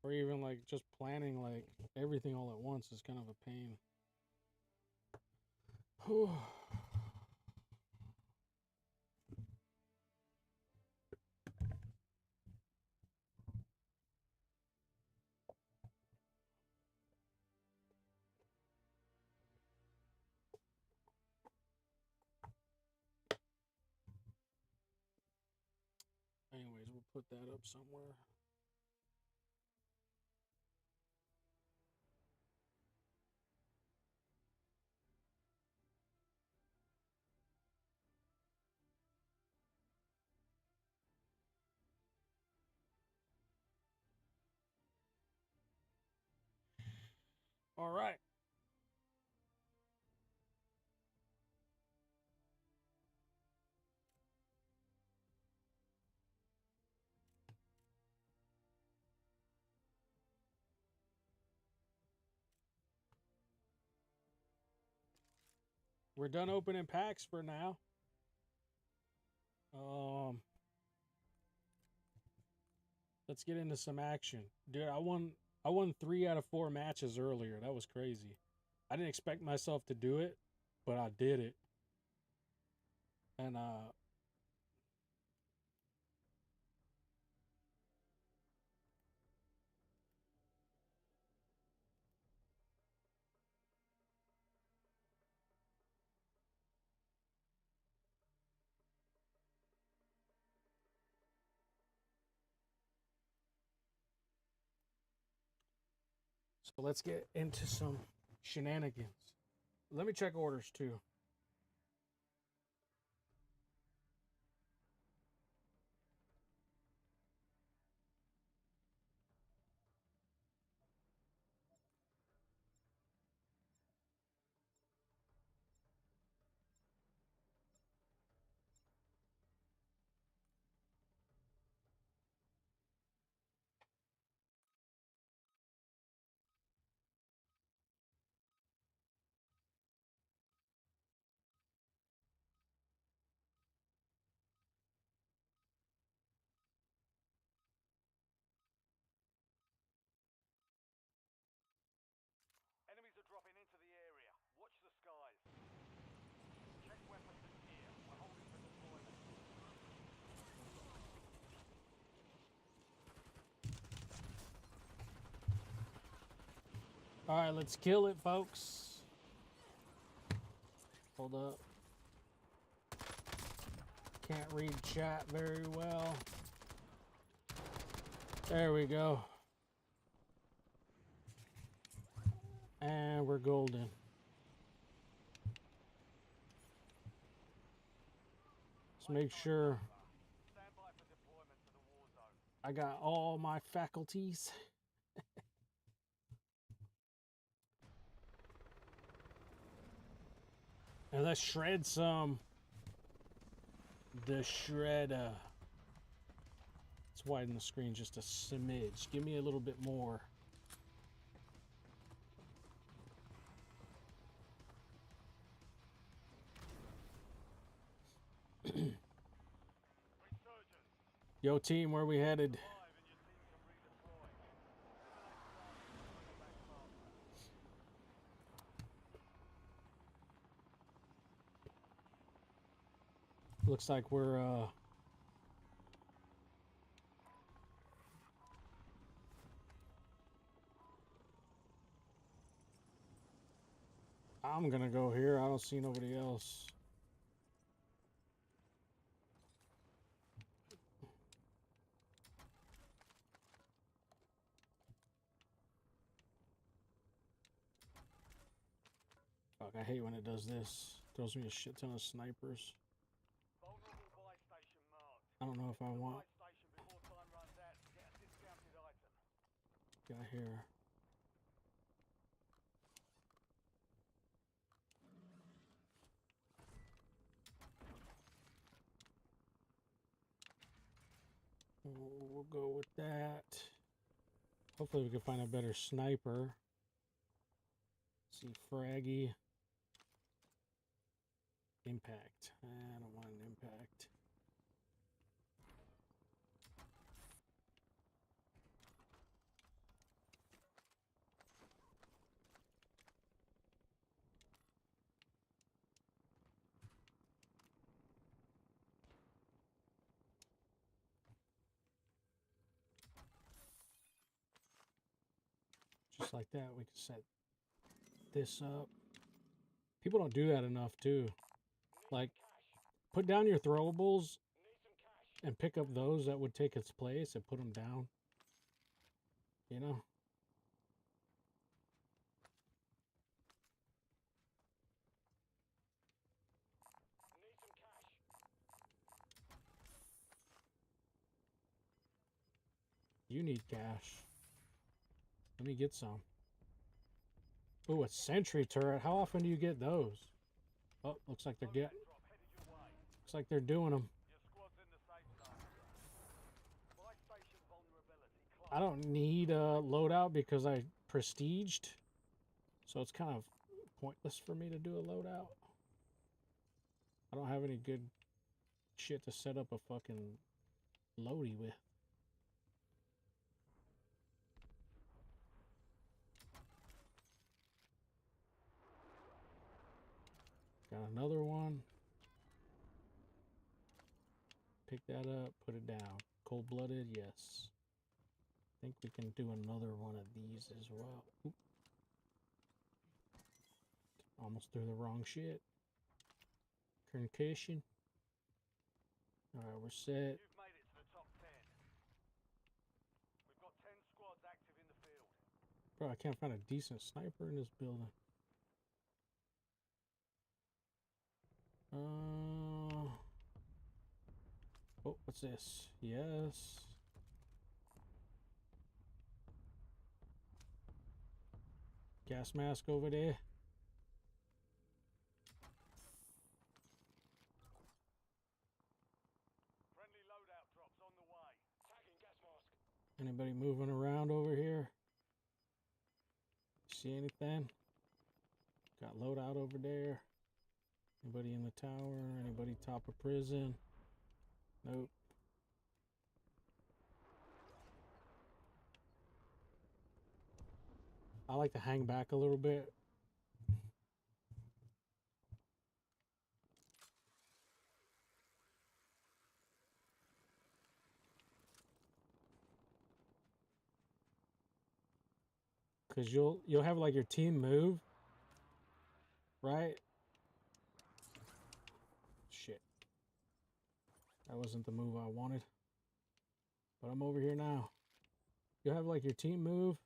Or even like just planning like everything all at once is kind of a pain. Anyways, we'll put that up somewhere. All right. We're done opening packs for now. Let's get into some action. Dude, I won 3 out of 4 matches earlier. That was crazy. I didn't expect myself to do it, but I did it. And so let's get into some shenanigans. Let me check orders too. All right, let's kill it, folks. Hold up. Can't read chat very well. There we go. And we're golden. Let's make sure I got all my faculties. And let's shred some. The shredder. Let's widen the screen just a smidge. Give me a little bit more. Yo, team, where we headed? Looks like we're I'm gonna go here. I don't see nobody else. Fuck, I hate when it does this. Throws me a shit ton of snipers. I don't know if I want. Got here. We'll go with that. Hopefully we can find a better sniper. Let's see, Fraggy. Impact. I don't want an impact. Just like that, we can set this up. People don't do that enough, too. Like, put down your throwables and pick up those that would take its place and put them down. You know? You need cash. Let me get some. Oh, a sentry turret. How often do you get those? Oh, looks like they're looks like they're doing them. I don't need a loadout because I prestiged. So it's kind of pointless for me to do a loadout. I don't have any good shit to set up a fucking loady with. Got another one. Pick that up, put it down. Cold-blooded, yes. I think we can do another one of these as well. Oop. Almost threw the wrong shit. Concussion. Alright, we're set. You've made it to the top 10. We've got 10 squads active in the field. Bro, I can't find a decent sniper in this building. Oh, what's this? Yes. Gas mask over there. Friendly loadout drops on the way. Tagging gas mask. Anybody moving around over here? See anything? Got loadout over there. Anybody in the tower? Anybody top of prison? Nope. I like to hang back a little bit. Cause you'll have like your team move, right? Shit. That wasn't the move I wanted. But I'm over here now. You'll have like your team move.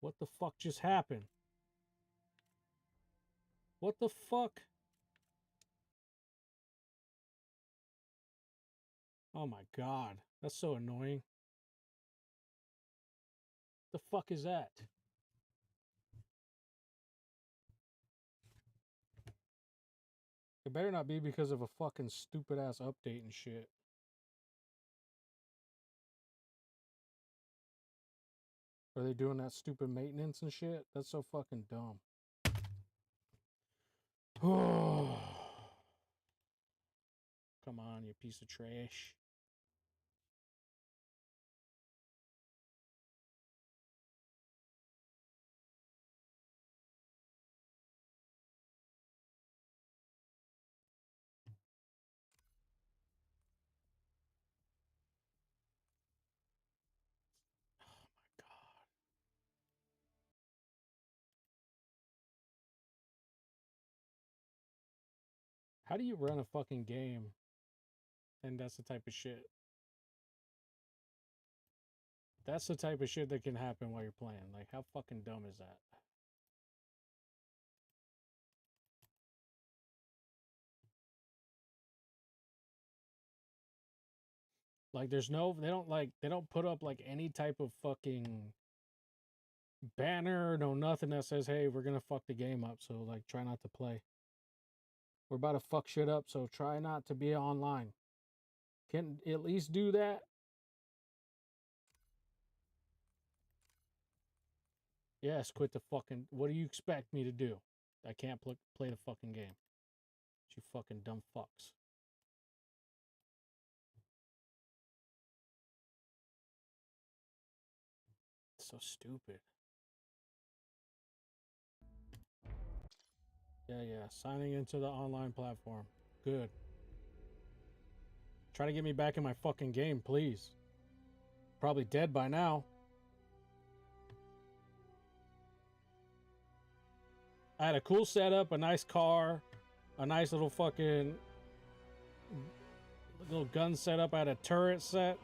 What the fuck just happened? What the fuck? Oh my god. That's so annoying. The fuck is that? It better not be because of a fucking stupid ass update and shit. Are they doing that stupid maintenance and shit? That's so fucking dumb. Come on, you piece of trash. How do you run a fucking game and that's the type of shit? That's the type of shit that can happen while you're playing. Like, how fucking dumb is that? Like, there's no, they don't put up like any type of fucking banner, no nothing that says, hey, we're gonna fuck the game up, so like, try not to play. We're about to fuck shit up, so try not to be online. Can at least do that? Yes, quit the fucking... What do you expect me to do? I can't play the fucking game. You fucking dumb fucks. It's so stupid. Yeah. Signing into the online platform. Good. Try to get me back in my fucking game, please. Probably dead by now. I had a cool setup, a nice car, a nice little fucking little gun setup. I had a turret set.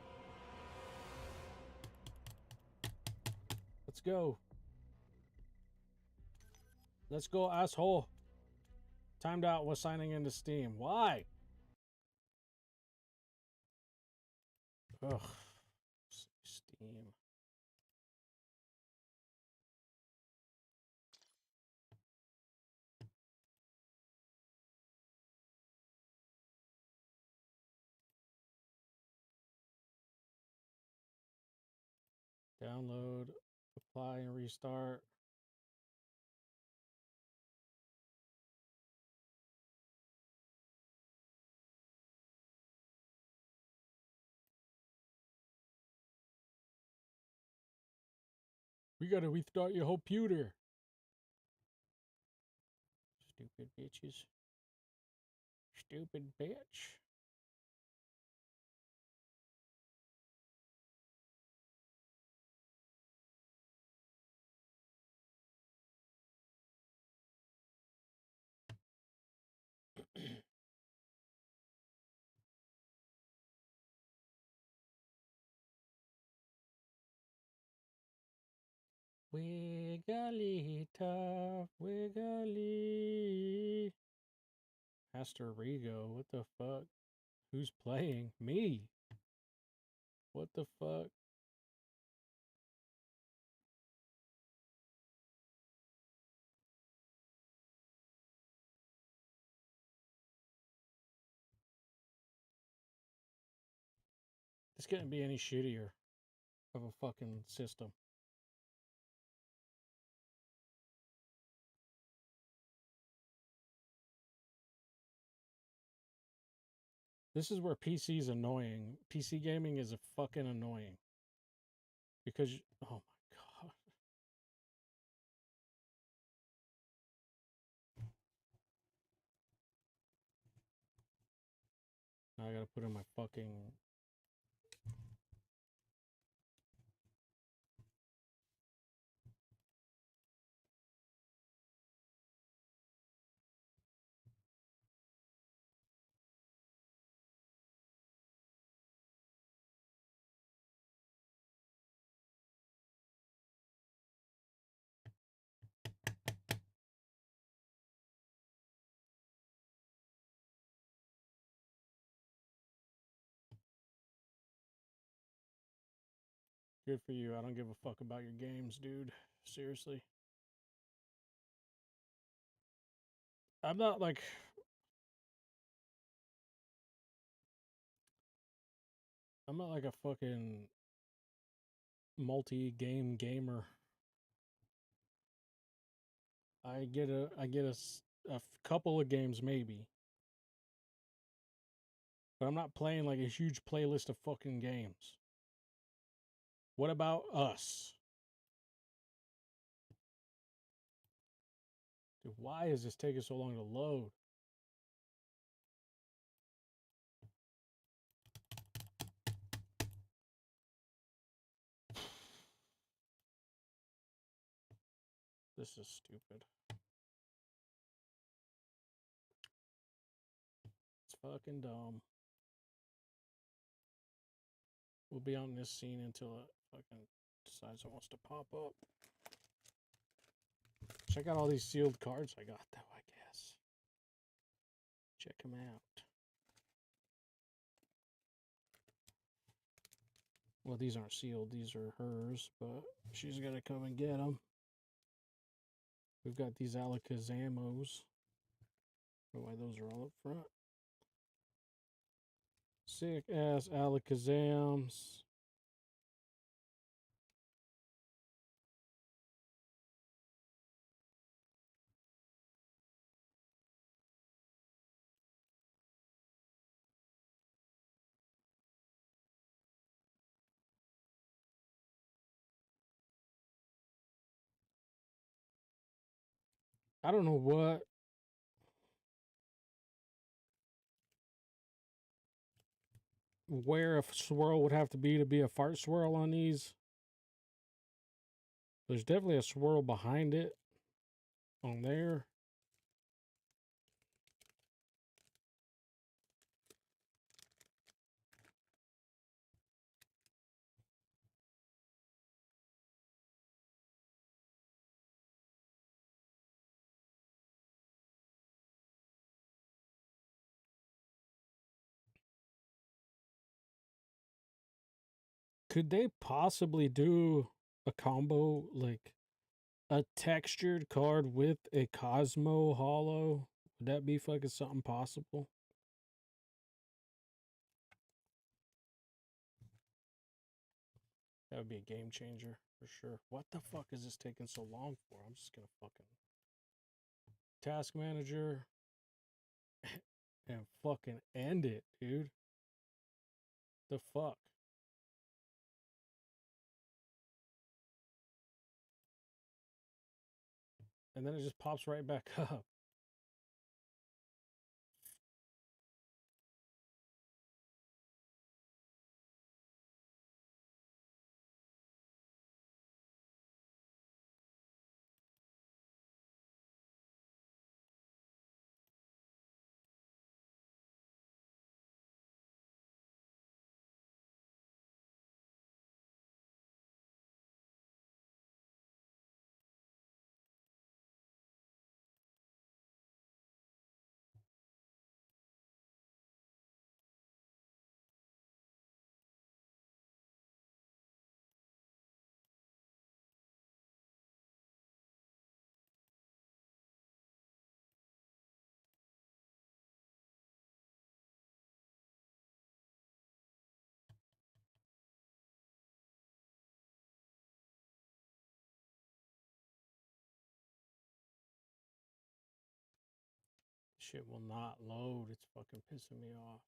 Let's go. Let's go, asshole. Timed out was signing into Steam. Why? Ugh. Steam. Download, apply, and restart. We gotta restart your whole computer. Stupid bitches. Stupid bitch. Wiggly tough, wiggly. Pastor Rigo, what the fuck? Who's playing? Me. What the fuck? This couldn't be any shittier of a fucking system. This is where PC is annoying. PC gaming is a fucking annoying. Because, oh my god. Now I gotta put in my fucking... Good for you. I don't give a fuck about your games, dude. Seriously. I'm not like... I'm not like a fucking multi-game gamer. I get a couple of games maybe. But I'm not playing like a huge playlist of fucking games. What about us? Dude, why is this taking so long to load? This is stupid. It's fucking dumb. We'll be on this scene until it fucking decides it wants to pop up. Check out all these sealed cards I got, though, I guess. Check them out. Well, these aren't sealed. These are hers, but she's got to come and get them. We've got these Alakazamos. I don't know why those are all up front. Sick ass Alakazams. I don't know where a swirl would have to be a fart swirl on these. There's definitely a swirl behind it on there. Could they possibly do a combo like a textured card with a Cosmo Hollow? Would that be fucking something possible? That would be a game changer for sure. What the fuck is this taking so long for? I'm just gonna fucking task manager and fucking end it, dude. The fuck? And then it just pops right back up. Shit will not load. It's fucking pissing me off.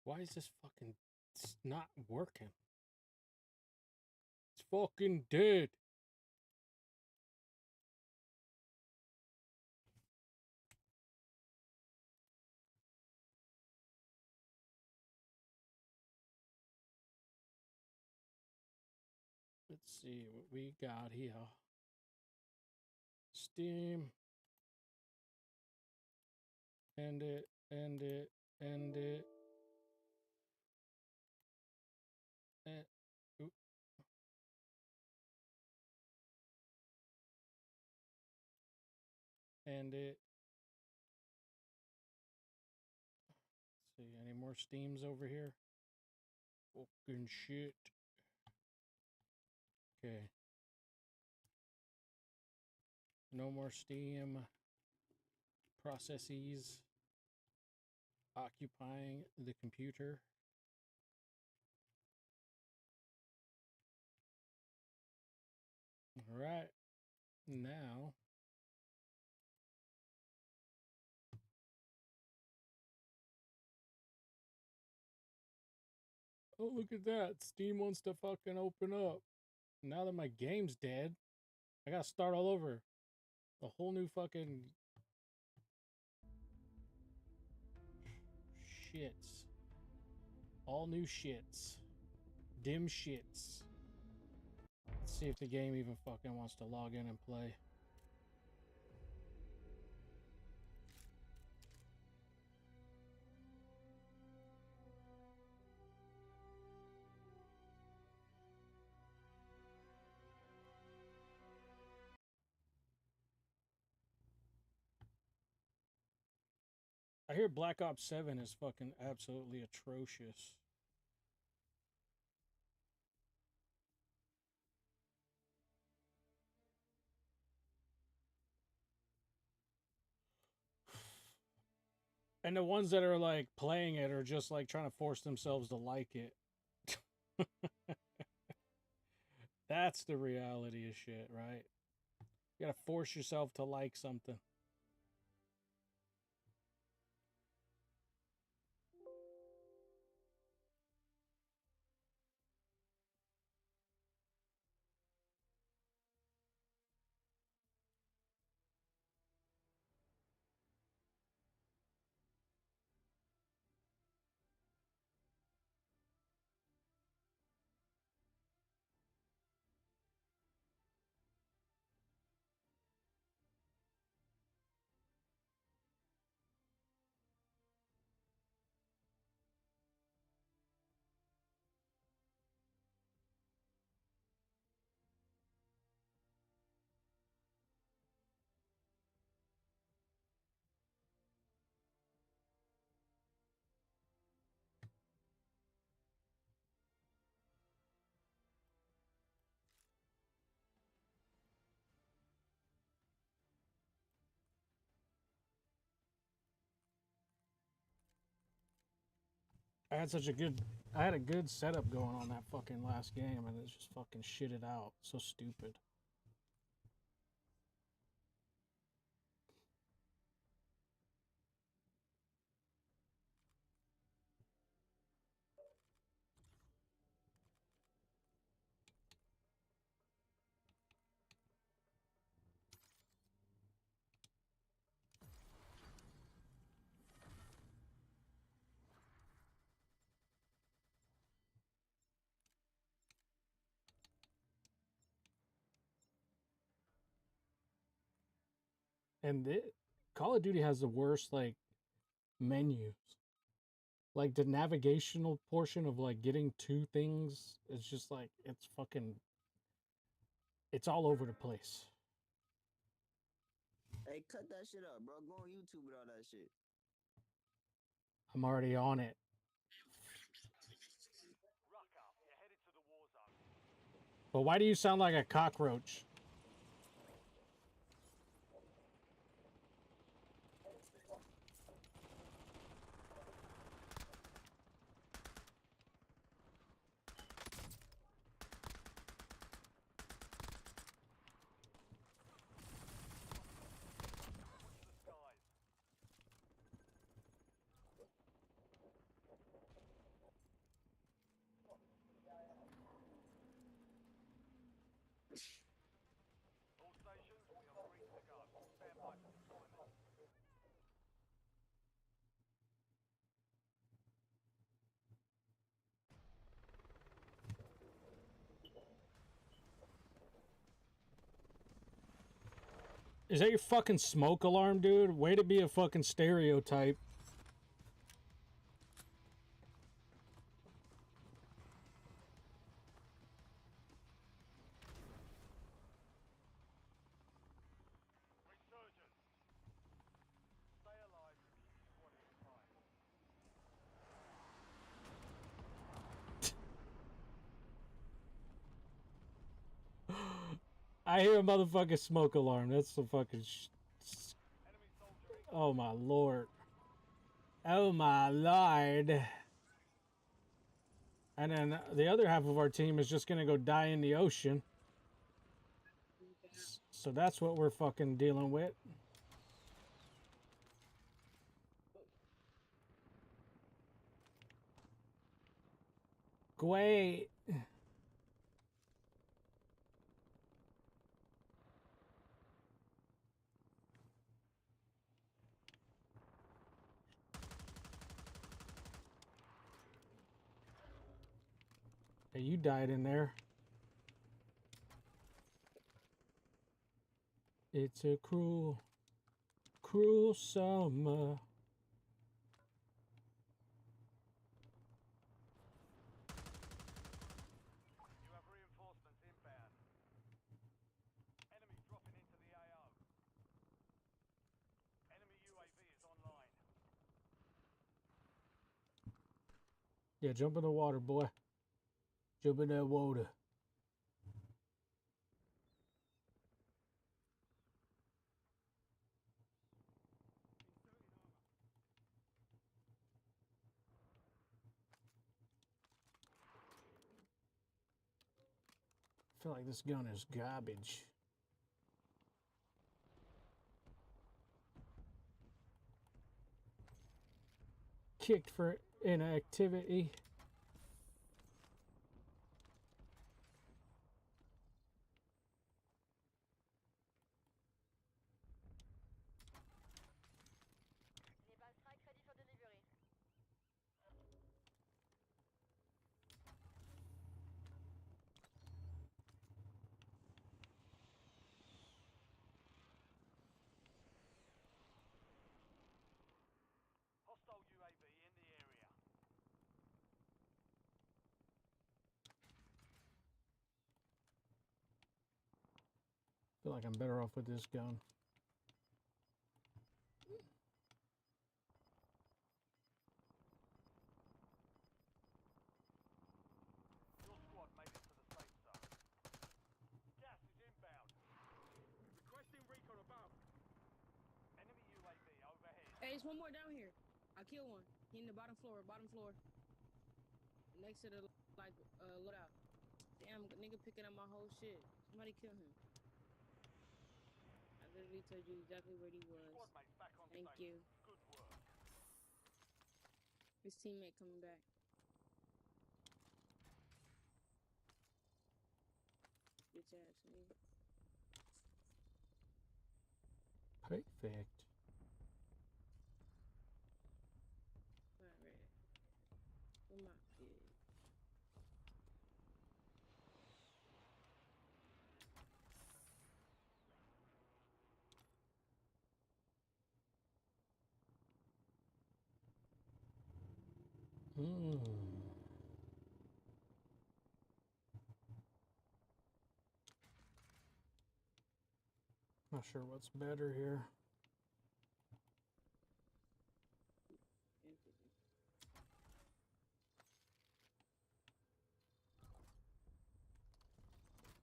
Why is this fucking... It's not working. It's fucking dead. Let's see what we got here. Steam. End it, end it, end it. Oop. End it. Let's see, any more steams over here? Fucking shit. Okay. No more steam processes occupying the computer. All right. Now, oh, look at that. Steam wants to fucking open up. Now that my game's dead, I gotta start all over. A whole new fucking shits. All new shits. Dim shits. Let's see if the game even fucking wants to log in and play. I hear Black Ops 7 is fucking absolutely atrocious. And the ones that are like playing it are just like trying to force themselves to like it. That's the reality of shit, right? You gotta force yourself to like something. I had a good setup going on that fucking last game, and it's just fucking shitted out. So stupid. And Call of Duty has the worst like menus. Like the navigational portion of like getting to things is just like it's all over the place. Hey, cut that shit up, bro. Go on YouTube with all that shit. I'm already on it. But why do you sound like a cockroach? Is that your fucking smoke alarm, dude? Way to be a fucking stereotype. Resurgence. Stay alive and keep your squad inside. I hear a motherfucking smoke alarm. That's the fucking Oh my lord. Oh my lord. And then the other half of our team is just gonna go die in the ocean. So that's what we're fucking dealing with. Great. Hey, you died in there. It's a cruel, cruel summer. You have reinforcements inbound. Enemies dropping into the AO. Enemy UAV is online. Yeah, jump in the water, boy. Jump in that water. I feel like this gun is garbage. Kicked for inactivity. Hostile UAV in the area. I feel like I'm better off with this gun. Your squad made it to the safe zone. Gas is inbound. Requesting recon above. Enemy UAV overhead. Hey, there's one more down here. I killed one. He in the bottom floor, next to the like loadout. Damn, nigga picking up my whole shit. Somebody kill him. I literally told you exactly where he was. Squad mates back on Thank station. you. Good work. His teammate coming back. Bitch ass nigga. Perfect. Alright. Come on, kid. Not sure what's better here.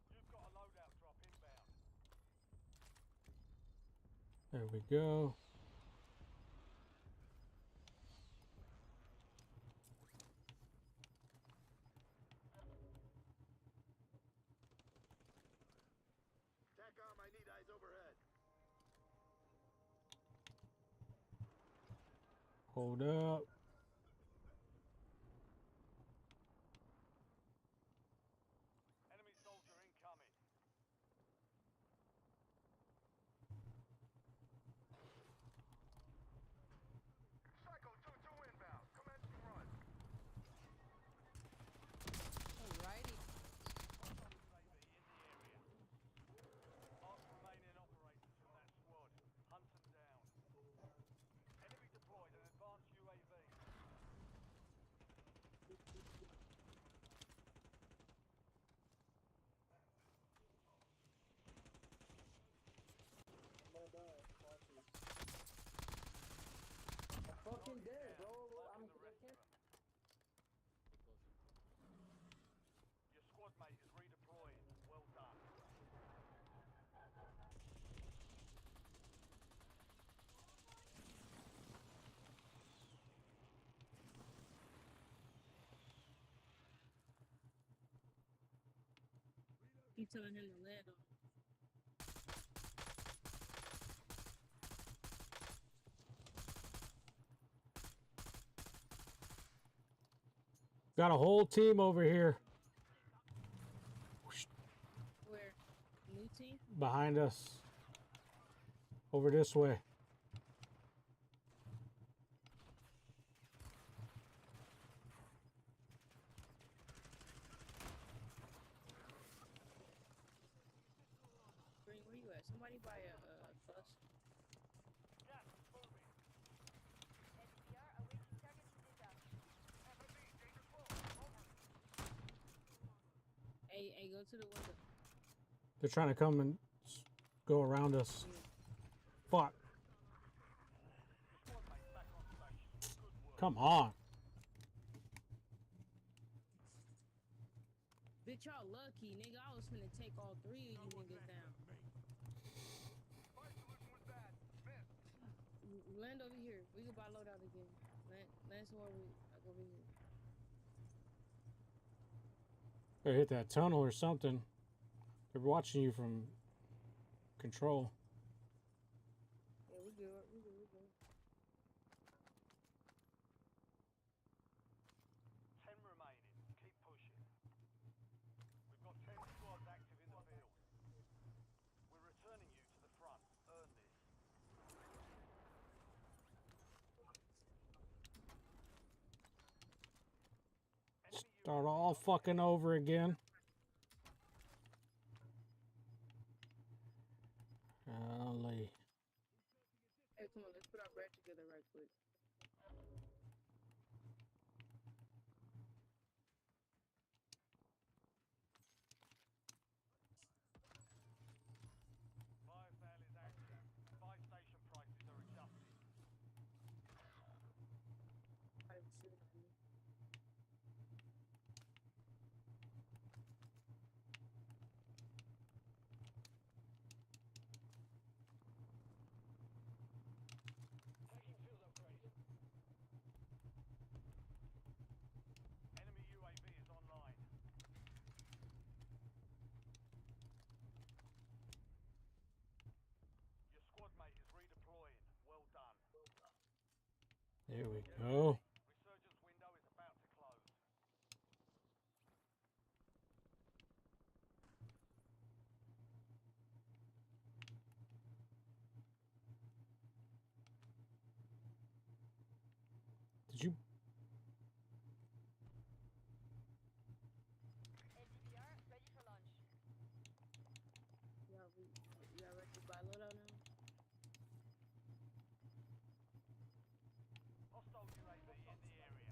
You've got a loadout drop inbound. There we go. TACOM, I need eyes overhead. Hold up. Enemy soldier incoming. Psycho 2-2 inbound. Commence the run. Alrighty. UAV in the area. Last remaining operators from that mate is redeploying. Well done. You telling him to land on. Got a whole team over here Where? New team? behind us. Over this way. Green, where you at? Somebody buy a bus. Gas is moving. Hey, go to the window. They're trying to come and go around us. Fuck. Squad mate back on station. Good work. Come on. Bitch, y'all lucky, nigga. I was finna take all three of you niggas down. Fire solution was bad. Missed. Land over here. We can buy loadout again. Land somewhere like over here. Better hit that tunnel or something. They're watching you from control. Yeah, we good. We good. 10 remaining. Keep pushing. We've got 10 squads active in the field. We're returning you to the front. Earn this. Start all fucking over again. Golly. Hey, come on, let's put our bread together right quick. Buy sale is active. Buy station prices are adjusted. I'm shooting at me. Enemy UAV is online. Your squad mate is redeploying. Well done. There we go. Resurgence window is about to close. Did you? Y'all ready to buy loadout now? Hostile UAV in the area.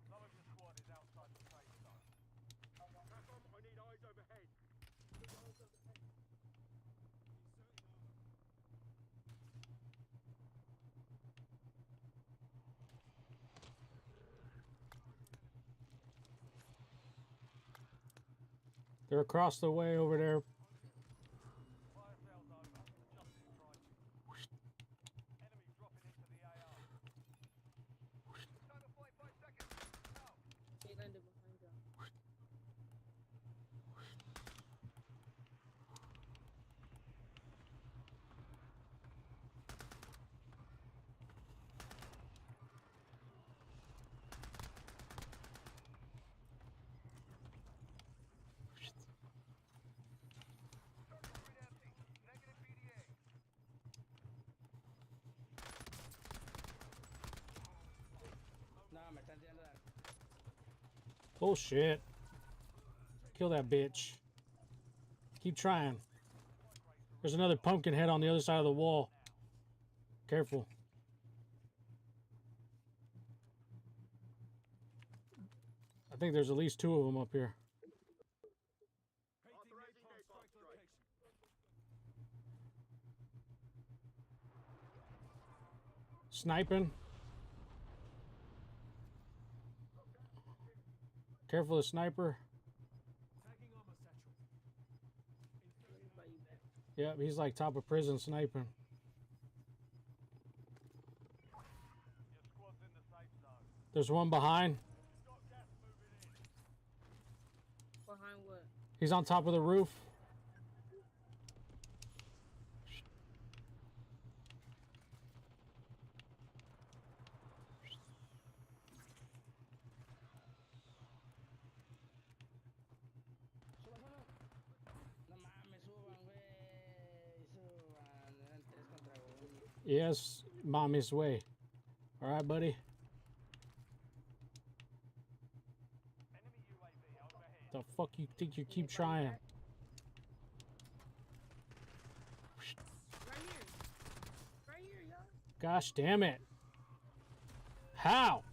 Some of your squad is outside the safe zone. I need eyes overhead. They're across the way over there. Fire sales over. Adjusting prices. Enemy dropping into the AR. Time to fly 5 seconds. Now. They landed behind y'all. Negative PDA. Bullshit. Kill that bitch. Keep trying. There's another pumpkin head on the other side of the wall. Careful. I think there's at least 2 of them up here. Sniping. Careful, the sniper. Yep, he's like top of prison sniping. Your squad's in the safe zone. There's one behind. Got gas moving in. Behind what? He's on top of the roof. Yes, mommy's way. All right, buddy. Enemy UAV overhead. The fuck you think you keep trying? Right here. Right here, y'all. Gosh damn it. How?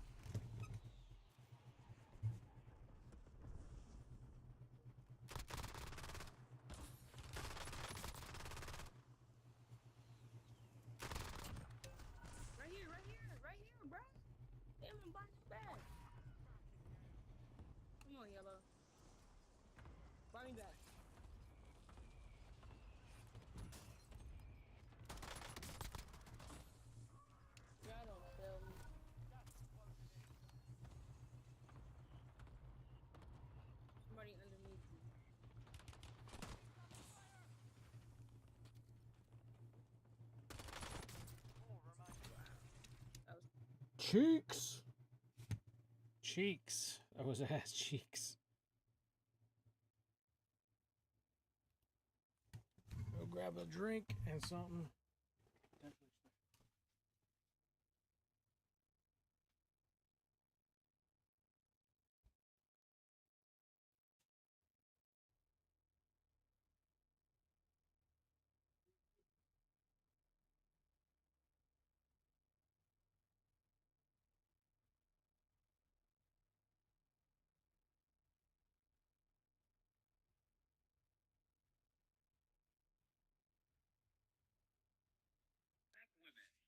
Right here, bro. Damn, I'm behind your back. Come on, yellow. Buy me back. Y'all don't fail me. Somebody underneath you. Cheeks. Cheeks. That was ass cheeks. Go grab a drink and something.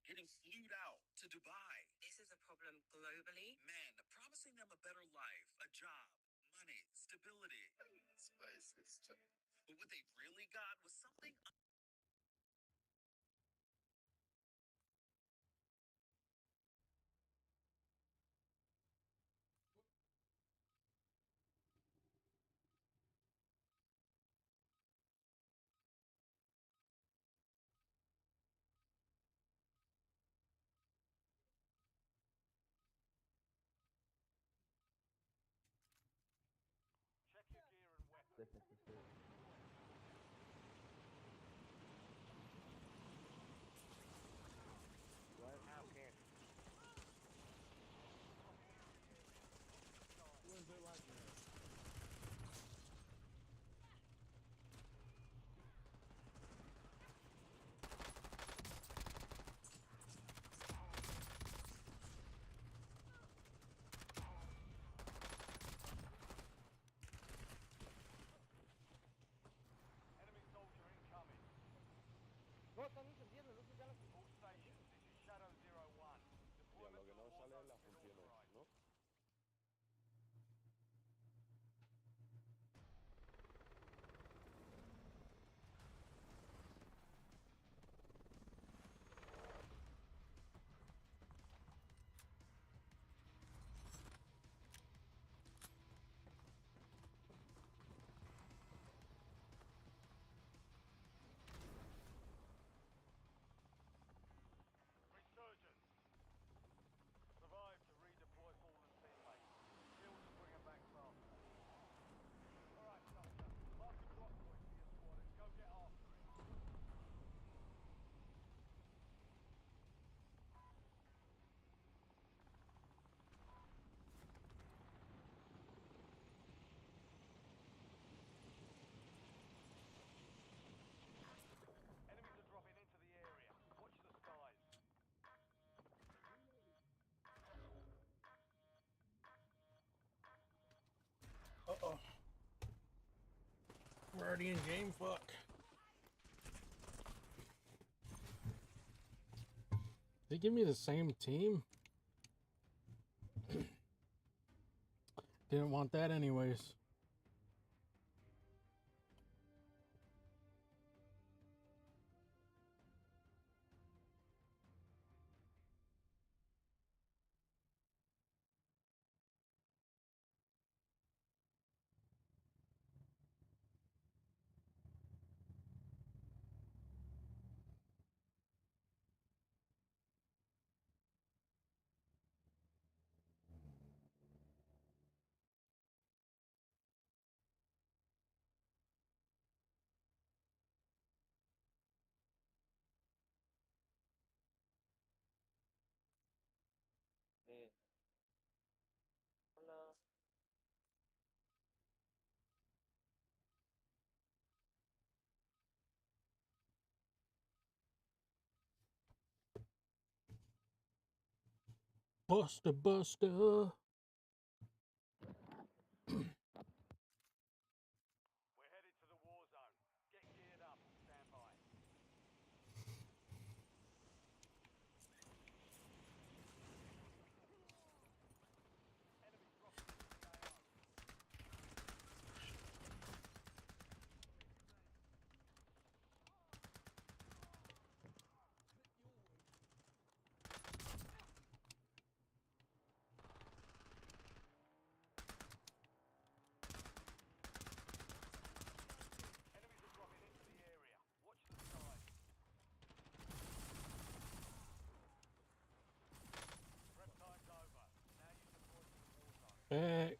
Getting flued out to Dubai. This is a problem globally. Man, promising them a better life, a job, money, stability. But what they really got was something. Check your gear and weapons. Enemy soldier incoming. All stations, this is Shadow 01. Deployment to the war zone has been authorized. Resurgence. Survive to redeploy fallen teammates. Shields will bring them back faster. Alright, soldier. Mark the drop point for your squad and go get after it. Enemies are dropping into the area. Watch the skies. Uh-oh. We're already in game, fuck. They give me the same team? Didn't want that anyways. Buster, Buster. We're headed to the war zone. Get geared up and stand by. Enemy dropping into the AO. Enemies are dropping into the area. Watch the skies. Prep time's over. Now you deploy to the war zone. Back.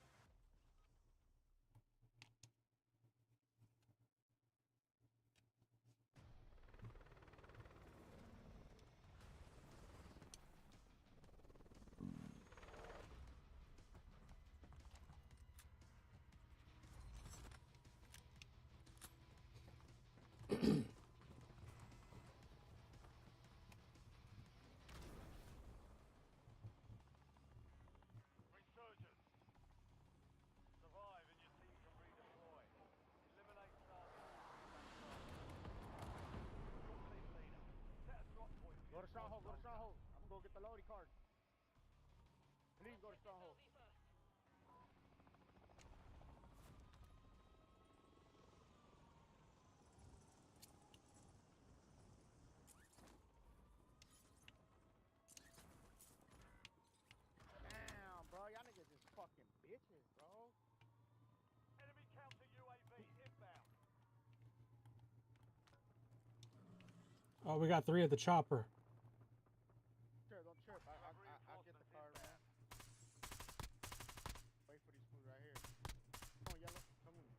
Resurgence. Survive and your team can redeploy. Eliminate targets. Your team leader. Set a drop point. Go to Stronghold, go to Stronghold. I'm gonna go get the loading card. Please go to Stronghold. Damn, bro. Y'all niggas is fucking bitches, bro. Enemy counter UAV inbound. Oh, we got 3 at the chopper. Sure, don't trip. I'll get the card, man. Wait for these fools right here. Come on, Yellow. Come with me.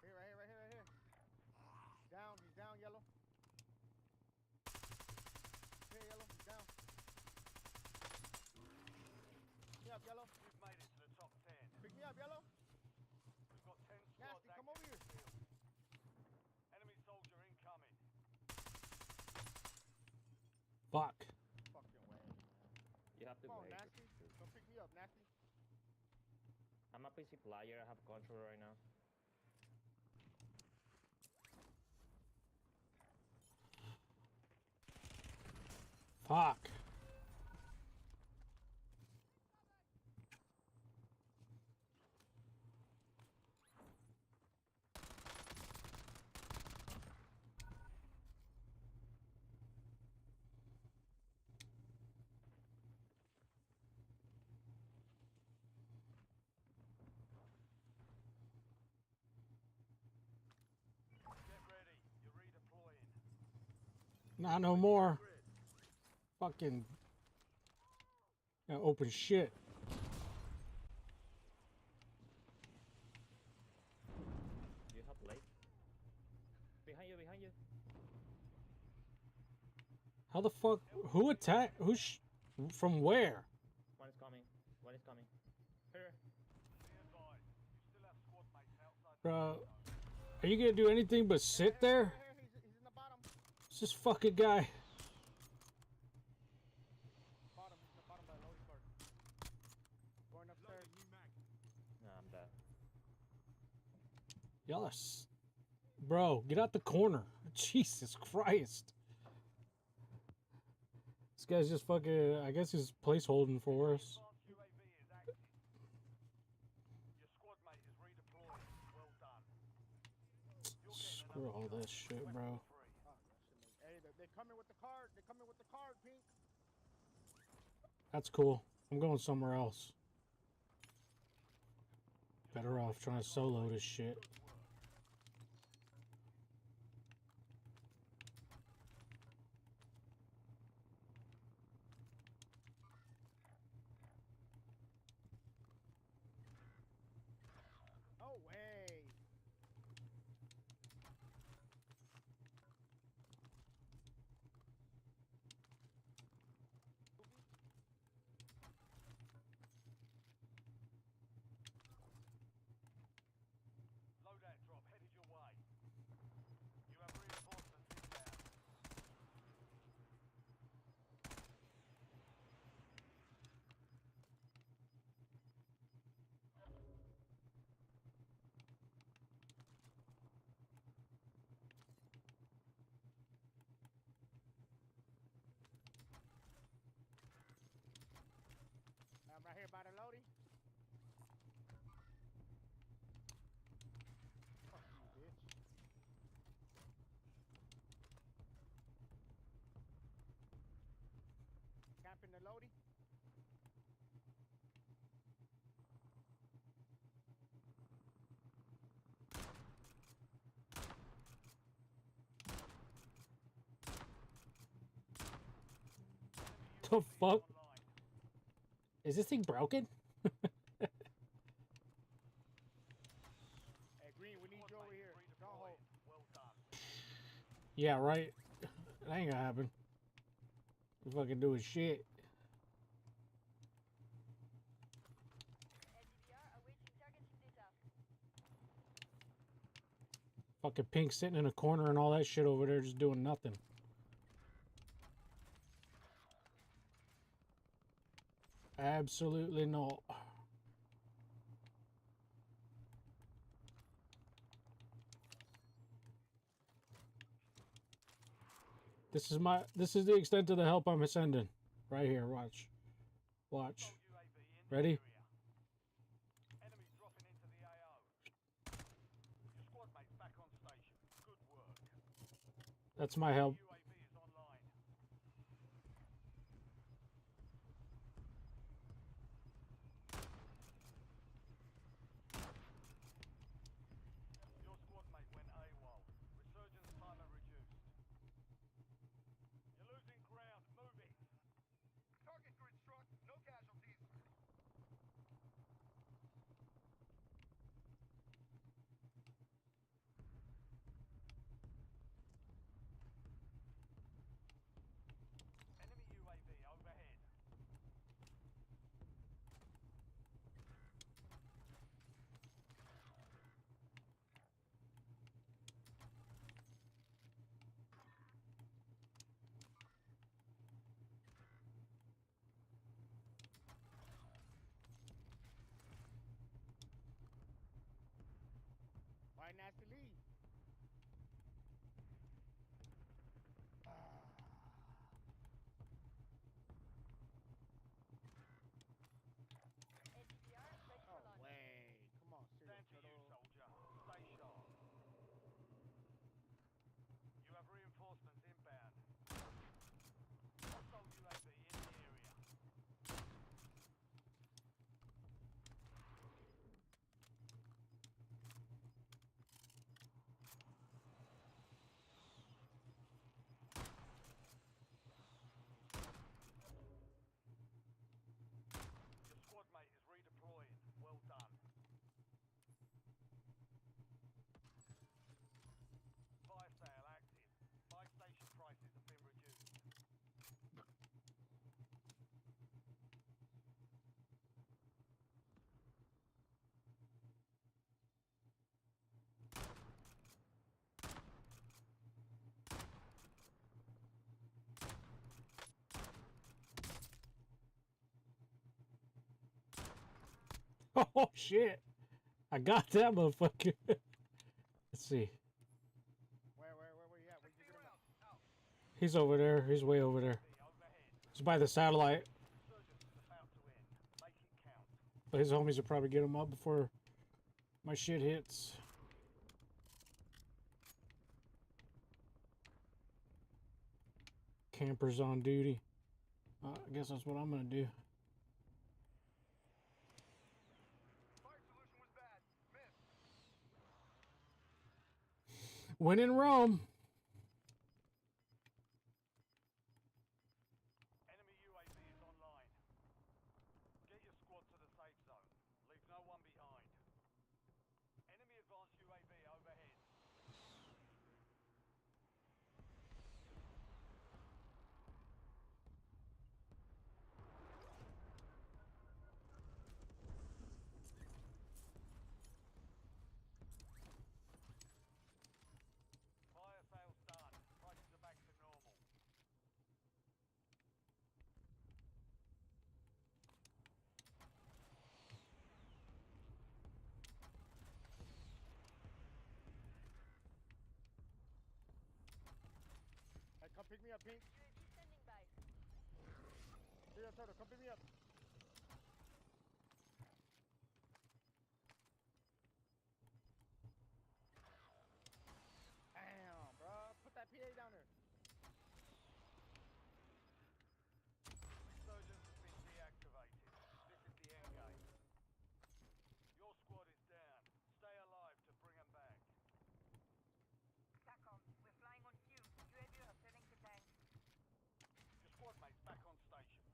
Here, right here, right here, right here. He's down, Yellow. Here, Yellow, he's down. Pick me up, Yellow. You've made it to the top 10. Pick me up, Yellow. We've got 10 squads Nasty, come over active in here. the field. Enemy soldier incoming. Fuck. Fucking way, man. You have to Come on, wait. Nasty. Come pick me up, Nasty. I'm a PC player. I have control right now. Fuck. Get ready. You're redeploying. Not no more. Fucking. Open shit. You have late. Behind you, behind you. How the fuck? Who attacked? From where? One is coming. One is coming. Here. Be advised. You still have squad mates outside. Bro. Are you gonna do anything but sit there? He's in the bottom. It's this fucking guy. Bottom, he's in the bottom by the loading card. Going upstairs. No, I'm dead. Y'all are. Bro, get out the corner. Jesus Christ. This guy's just fucking. I guess he's placeholding for us. Advanced UAV is active. Your squad mate is redeployed. Well done. You're getting Screw another all shot. this shit, Weapon bro. free. Hey, they're coming with the card. They're coming with the card, Pink. That's cool. I'm going somewhere else. Better off trying to solo this shit. No way. The fuck? Is this thing broken? Hey, Green, we need you over here. Stronghold. Well done. Yeah, right. That ain't gonna happen. You fucking doing shit. Fucking Pink sitting in a corner and all that shit over there just doing nothing. Absolutely not. This is the extent of the help I'm sending. Right here, watch. Watch. Ready? Enemy dropping into the AO. Your squad mates back on station. Good work. That's my help. UAV is online. Your squad mate went AWOL. Resurgence timer reduced. You're losing ground. Move it. Target grid struck. No casualties. Enemy UAV overhead. Why nasty leave? Oh, way. Come on, serious Stand to you, turtle. soldier. Stay sharp. You have reinforcements inbound. Hostile UAV in the area. Your squad mate is redeploying. Well done. Fire sale active. Buy station prices have been reduced. Oh shit. I got that motherfucker. Let's see. Where you at? Where'd you get him at? He's over there. He's way over there. He's by the satellite. Resurgence is about to end. Make it count. But his homies will probably get him up before my shit hits. Campers on duty. I guess that's what I'm gonna do. Fire solution was bad. Missed. When in Rome. Enemy UAV is online. Get your squad to the safe zone. Leave no one behind. Enemy advanced UAV overhead. Fire sales done. Prices are back to normal. Hey, come pick me up, Pink. Serious turtle, come pick me up. Damn, bro. Put that PA down there. Resurgence has been deactivated. This is the end game. Your squad is down. Stay alive to bring them back. SATCOM, we're flying on cue. UAV returning to tank. Your squad mate's back on station.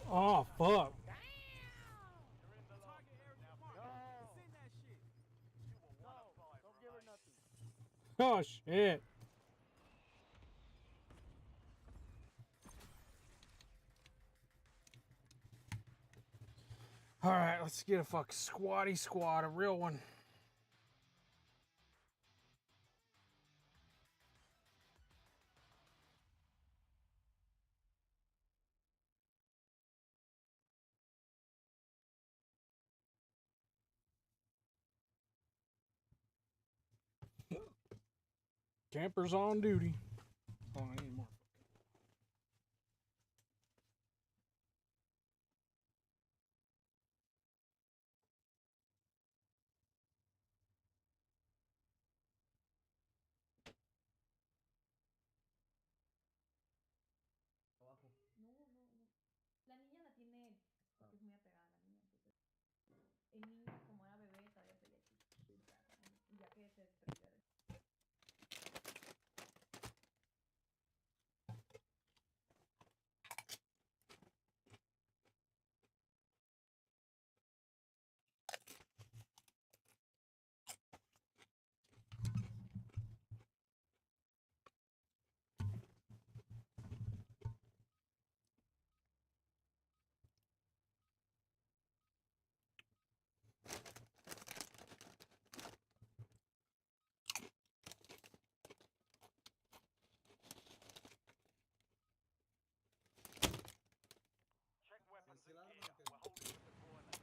Oh, fuck. Don't give her nothing. Oh, shit. All right, let's get a fuck squatty squad, a real one. Campers on duty. Oh, I need more. No, no, no. La niña la tiene él, porque es muy apegada a la niña. Entonces, el niño, como era bebé, todavía seguía chiquito. Y ya que se trigger. Check weapons and gear. We're holding for deployment.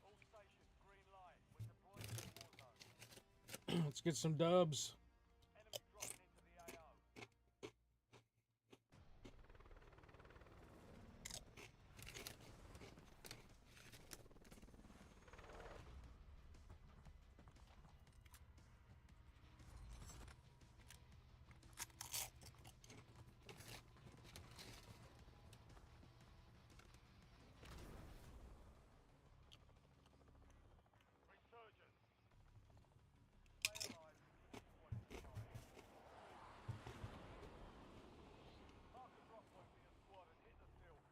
All stations, green light. We're deploying to the war zone. Let's get some dubs. Enemy dropping into the AO. Resurgence. Stay alive. This is what it's about. Mark the drop point for your squad and hit the field.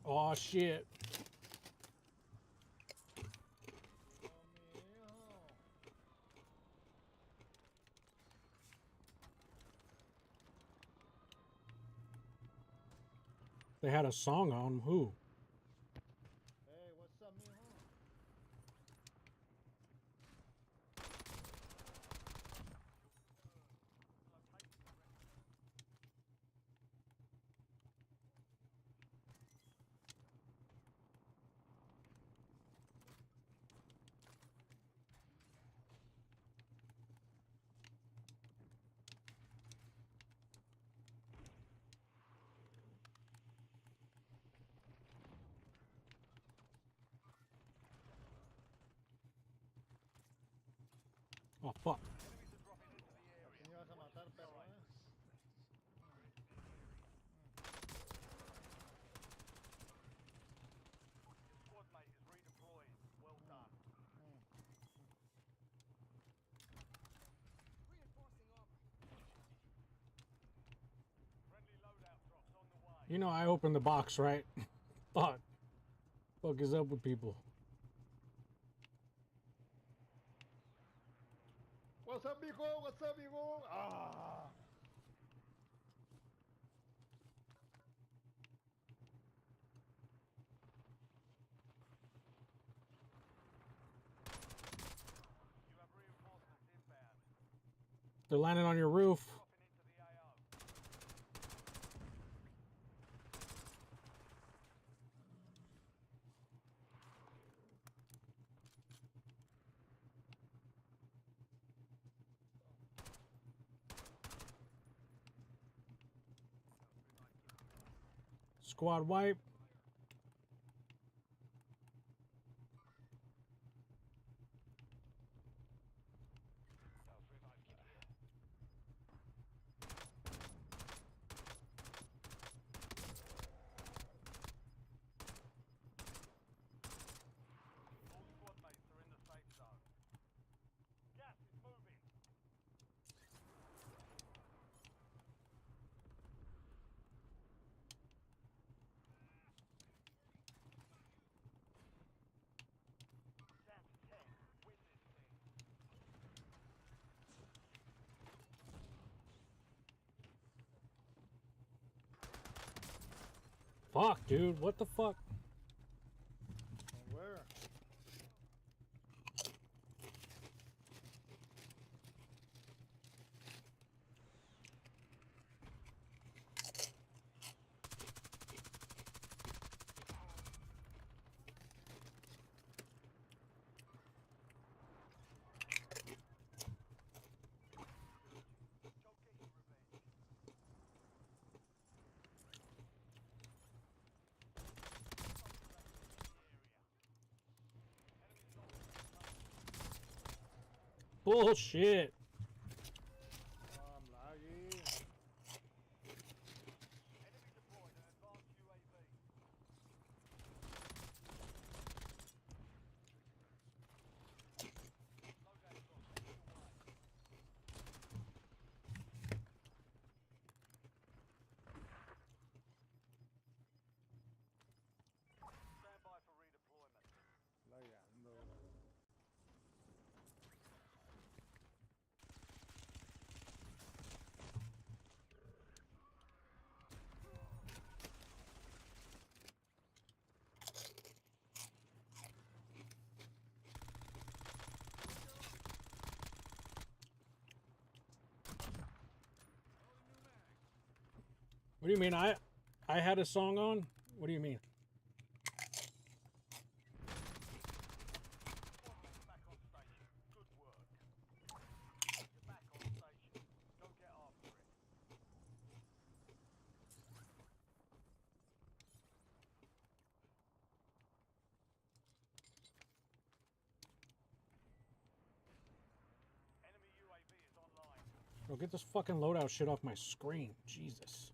Oh, shit. They had a song on. Who? Hey, what's up, mijo? Oh, fuck. ¿Quién ibas a matar, perro, Your squad mate is redeploying. Well done. Friendly loadout drops on the way. You know I opened the box, right? Fuck. Fuck is up with people? What's up, mijo? What's up, mijo? Ah. You have reinforcements inbound. They're landing on your roof. Dropping into the AO. Squad wipe. All squad mates are in the safe zone. Gas is moving. Down to 10. Win this thing. Fuck, dude. What the fuck? Where? Bullshit. I'm laggy. Enemy deployed an advanced UAV. Loadout drop heading your way. Stand by for redeployment. Laggando. What do you mean? I had a song on? What do you mean? Squad mates back on station. Good work. You're back on station. Go get after it. Enemy UAV is online. Bro, get this fucking loadout shit off my screen. Jesus.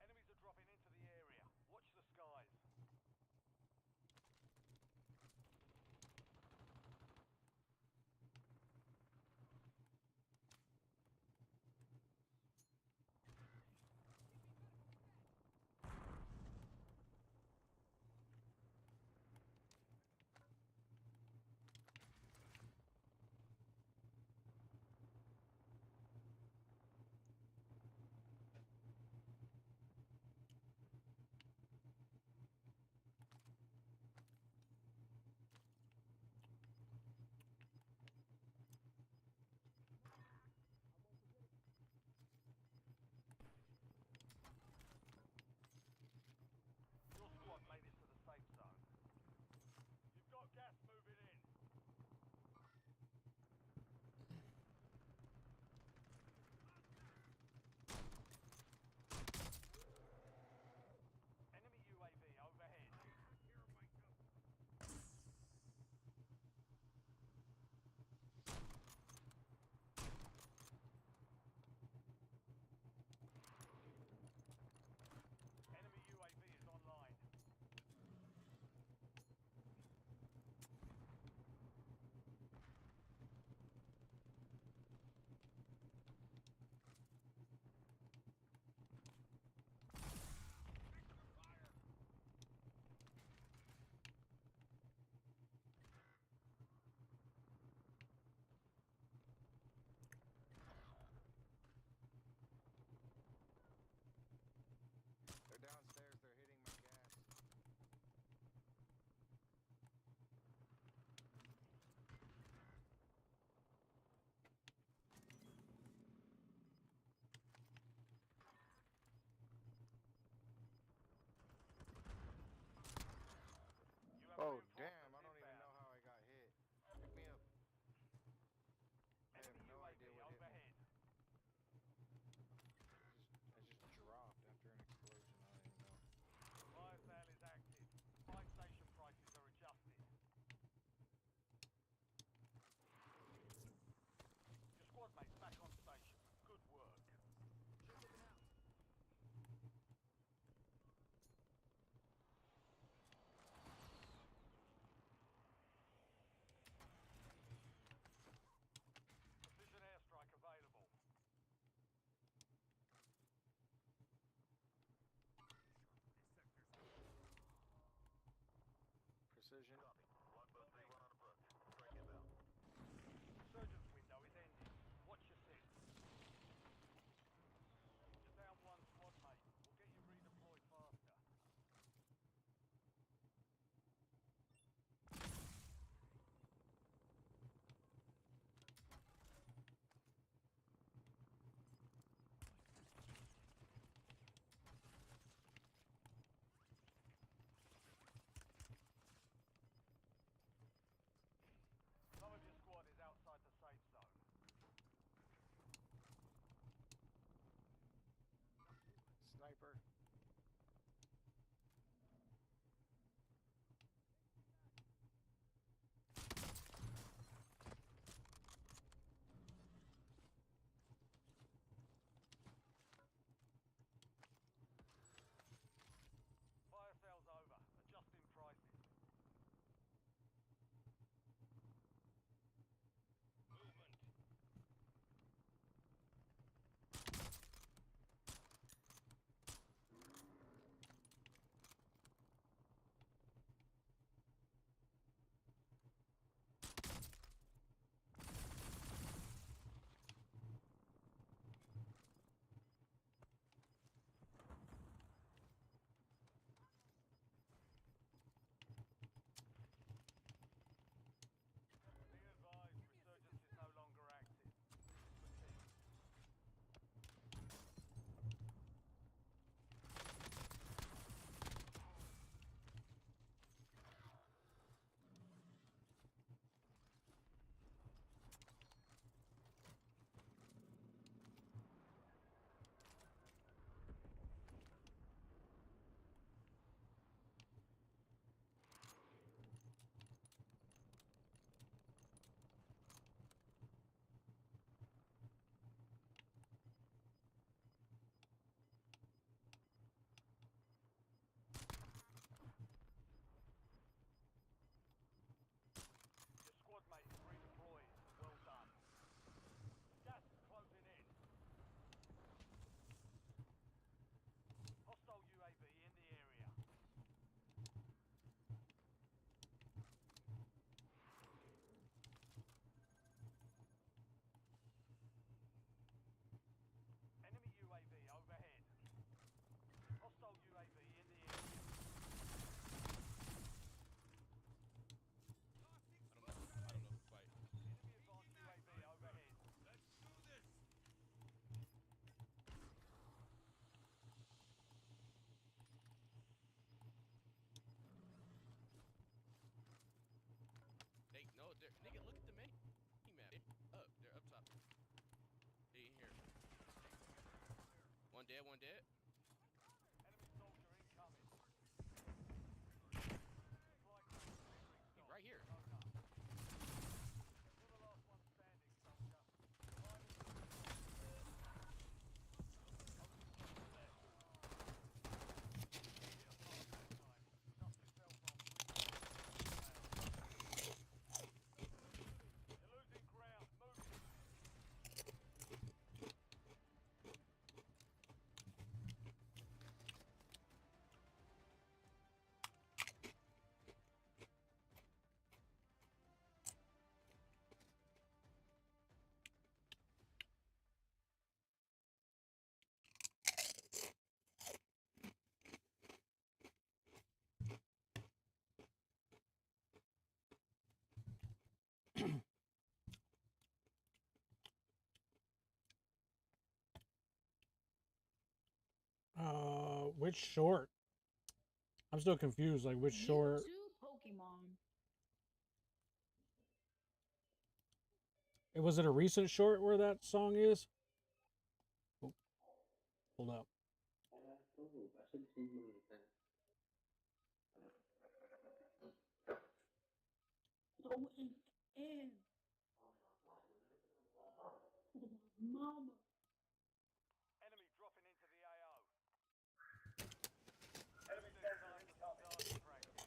Enemies are dropping into the area. Watch the skies. precision. Resurgence window is ending. Watch your six. You're down one squad, mate. We'll get you redeployed faster. Some of your squad is outside the safe zone. Sniper. Fire sale's over. Adjusting prices. Movement. Be advised, resurgence is no longer active. Proceed. Your squad mate is redeployed. Well done. Gas is closing in. Hostile UAV in the area. Enemy UAV overhead. Hostile UAV in the area. I don't know who fight. Enemy advanced UAV overhead. Let's do this. They no, they're nigga. Look at the mini map. They're up top. They in here. One dead. One dead. Enemy soldier incoming. Flight He's right here. You're the last one standing, soldier. You're losing ground. Move. Which short? I'm still confused. Like which short? Pokemon. Was it a recent short where that song is? Oh, hold up. Mama. Enemy dropping into the AO. Enemy time for some dodge practice.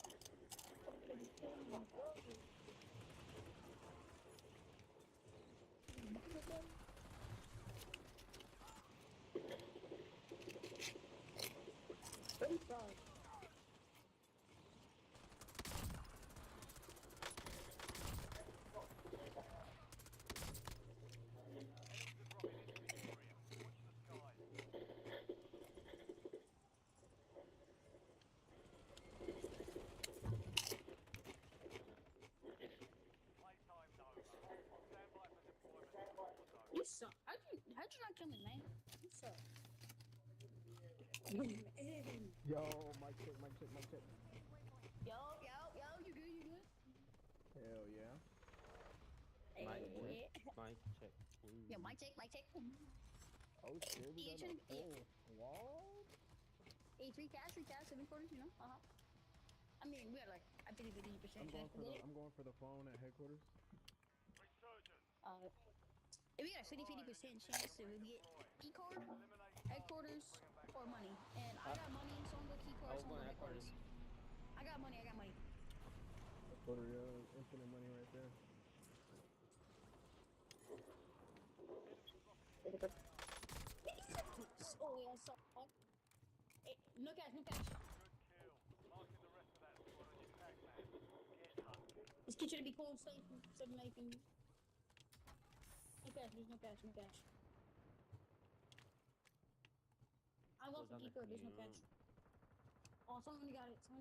Why'd you not come in, man? What's up? Yo, mic check, mic check, mic check. Yo, you good? Hell yeah. Hey. Mic check, please. Yo, mic check. Oh shit, we got a full wall. Hey, three cash, 7 quarters, you know? I mean, we got like a 50% chance to get it. I'm going for the phone at headquarters. We got a 50% chance to get key card, headquarters, or money. And I got money, so I'm going to key card, so I'm going to headquarters. I got money. Headquarters, yeah, infinite money right there. Oh, yeah, so. Hey, no cash. This kid should be cold safe instead of making. No cash. I lost the key card, there's no cash. Oh, someone got it. No,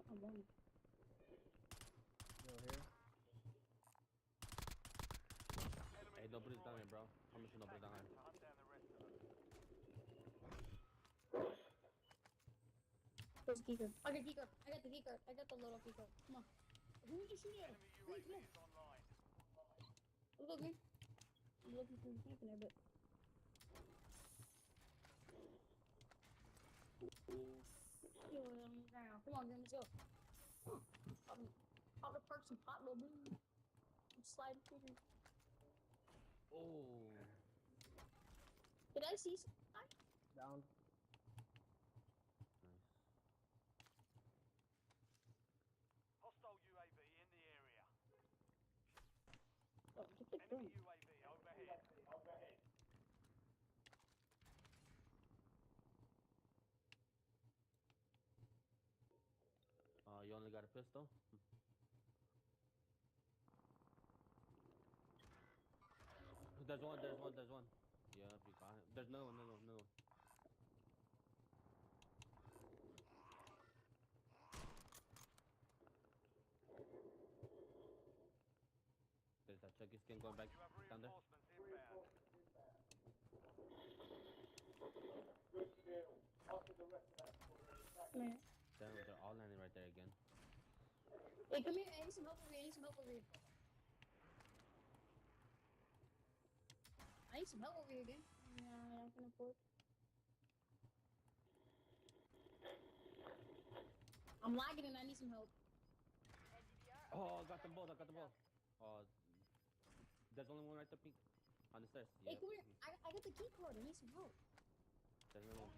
I won. Yo, here. Hey, nobody's down here, bro. I'm just nobody down here. Where's the key card? I got the key card. I got the little key card. Come on. Who are you shooting at? Come on. Look at me. I'm looking for the camp in there, but. Yo, now. Come on, let's go. I'll park some hot little boom. I'm sliding through here. Oh. Did I see some? Down. Nice. Hostile UAV in the area. Oh, get the gun. Enemy UAV overhead. You only got a pistol? There's one. Yeah, you got him. There's no one. There's that Chucky skin going back down there. Man. Damn, they're all landing right there again. Hey, come here. I need some help over here. I need some help over here again. No, I can afford. I'm lagging and I need some help. Oh, I got them both. Oh, there's only one right there, pink. On the stairs. Hey, Yeah. come here. I got the key card. I need some help. There's no one.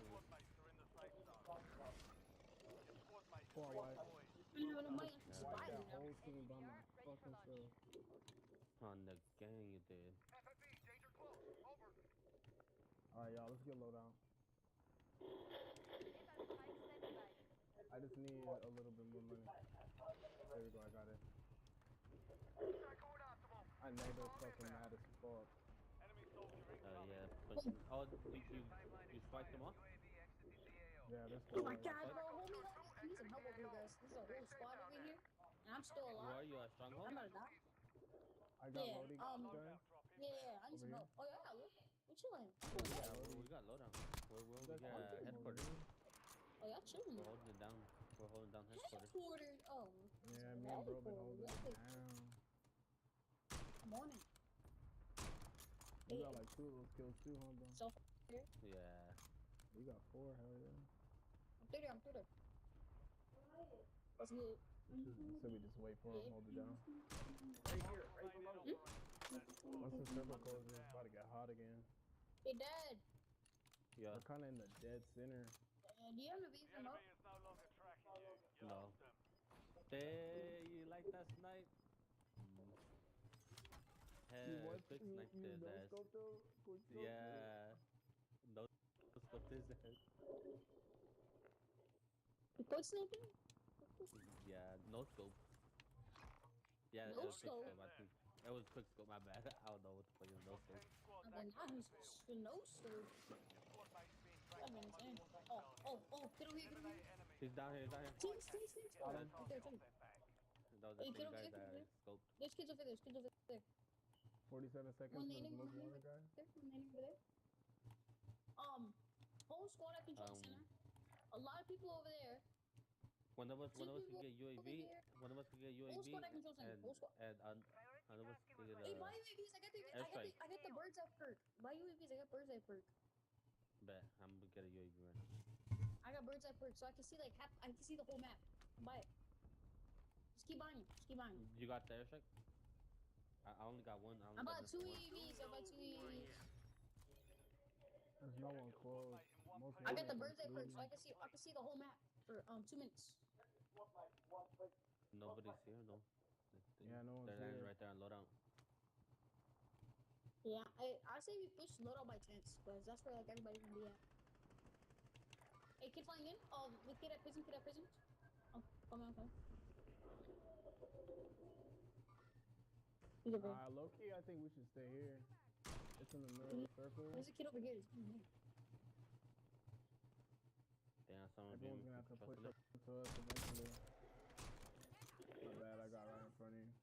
Poor white. I don't have no money. I'm White that surviving now. whole team by my fucking self. On the gang, you did. Alright, y'all, let's get low down. I just need a little bit more money. There we go, I got it. I know they're fucking mad as fuck. Yeah. But, oh, you swiped them off? Yeah, they're Oh still my like, god, bro, hold me. I need some help over here, guys. There's a whole squad over here, and I'm still alive. Where are you at, Stronghold? I'm about to die. I got Yeah, loading gun. yeah, I need some help. Oh yeah, look. We're chilling. We got loadout. We're over here at headquarters. Oh, y'all chilling. We're holding it down. We're holding down headquarters. Headquarters. Oh. Yeah, me and bro been holding it down. Morning. You got like 2 of those kills too, huh, bro? So here. Yeah. You got 4, hell yeah. I'm through there. Let's get it. So we just wait for him, hold it down. Right here, right below. Once the circle closes, it's about to get hot again. Hey, Dad. Yeah. We're kind of in the dead center. Do you have a V from up? No. Hey, you like that snipe? Hey, quick snipe his ass. Yeah. No scope his ass. You quick sniping? Yeah, no scope. Yeah, No it was quick scope? scope, I think. It was quick scope, my bad. I don't know what the fuck is no scope. I'm like, nah, he's no scope. I'm insane. Oh, get over here. He's down here. Teams. Oh, Right there, that was the hey, same get over guy there, that scoped. There's kids over there. 47 seconds One for landing this over water there. guy. One landing over there. Whole squad at control center. A lot of people over there. One of us Two could people get over UAV. here. One of us could get Whole UAV, squad at control center. Whole squad. and one of us could get Hey, buy UAVs. airstrike. I got the bird's eye perk. Buy UAVs. I got bird's eye perk. Bet I'm gonna get a UAV right now. I got bird's eye perk, so I can see like I can see the whole map. Buy it. Just keep buying it. Just keep buying it. You got the airstrike? I only got one. I bought 2 UAVs. I bought 2 UAVs. There's no one close. I got the bird's eye perk, so I can see the whole map for 2 minutes. Nobody's here though. Yeah, no one's They're landing here. right there on loadout. Yeah, I say we push loadout by tents, because that's where like everybody can be at. Hey, kid flying in? Oh, the kid at prison, Oh, come on. Low key, I think we should stay here. It's in the middle of the circle. There's a kid over here. Damn, someone Everyone's gonna have to push up to us eventually. My bad, I got right in front of you.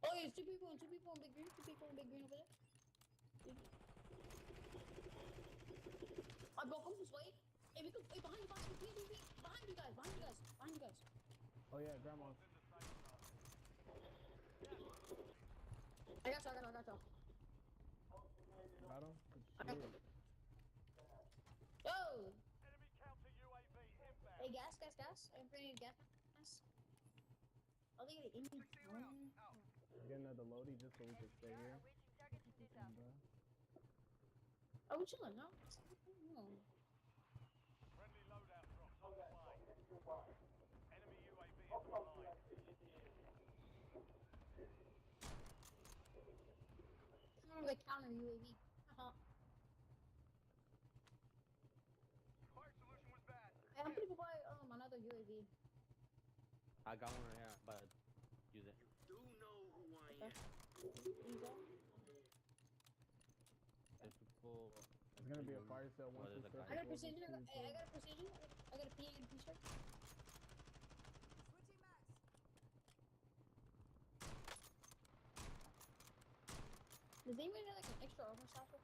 Oh, there's two people in big green. Two people in big green over there. I broke him this way. Hey, behind you guys. Behind you guys. Oh yeah, grandma. I got you. Got him? Okay. Yo! Hey, gas. I'm bringing gas. I'll leave it in me. Get another loadie just so we can stay here. Are we chilling now? No. Friendly loadout drops on the way. Enemy UAV is online. I'm gonna counter UAV. Fire solution was bad. Hey, I'm gonna go buy another UAV. I got one right here, but use it. You do know who I am. There's people. It's gonna be a fire sale once we start. I got a precision. I got a precision. I got a PA and a P-shirt. Does anybody have like an extra armor satchel?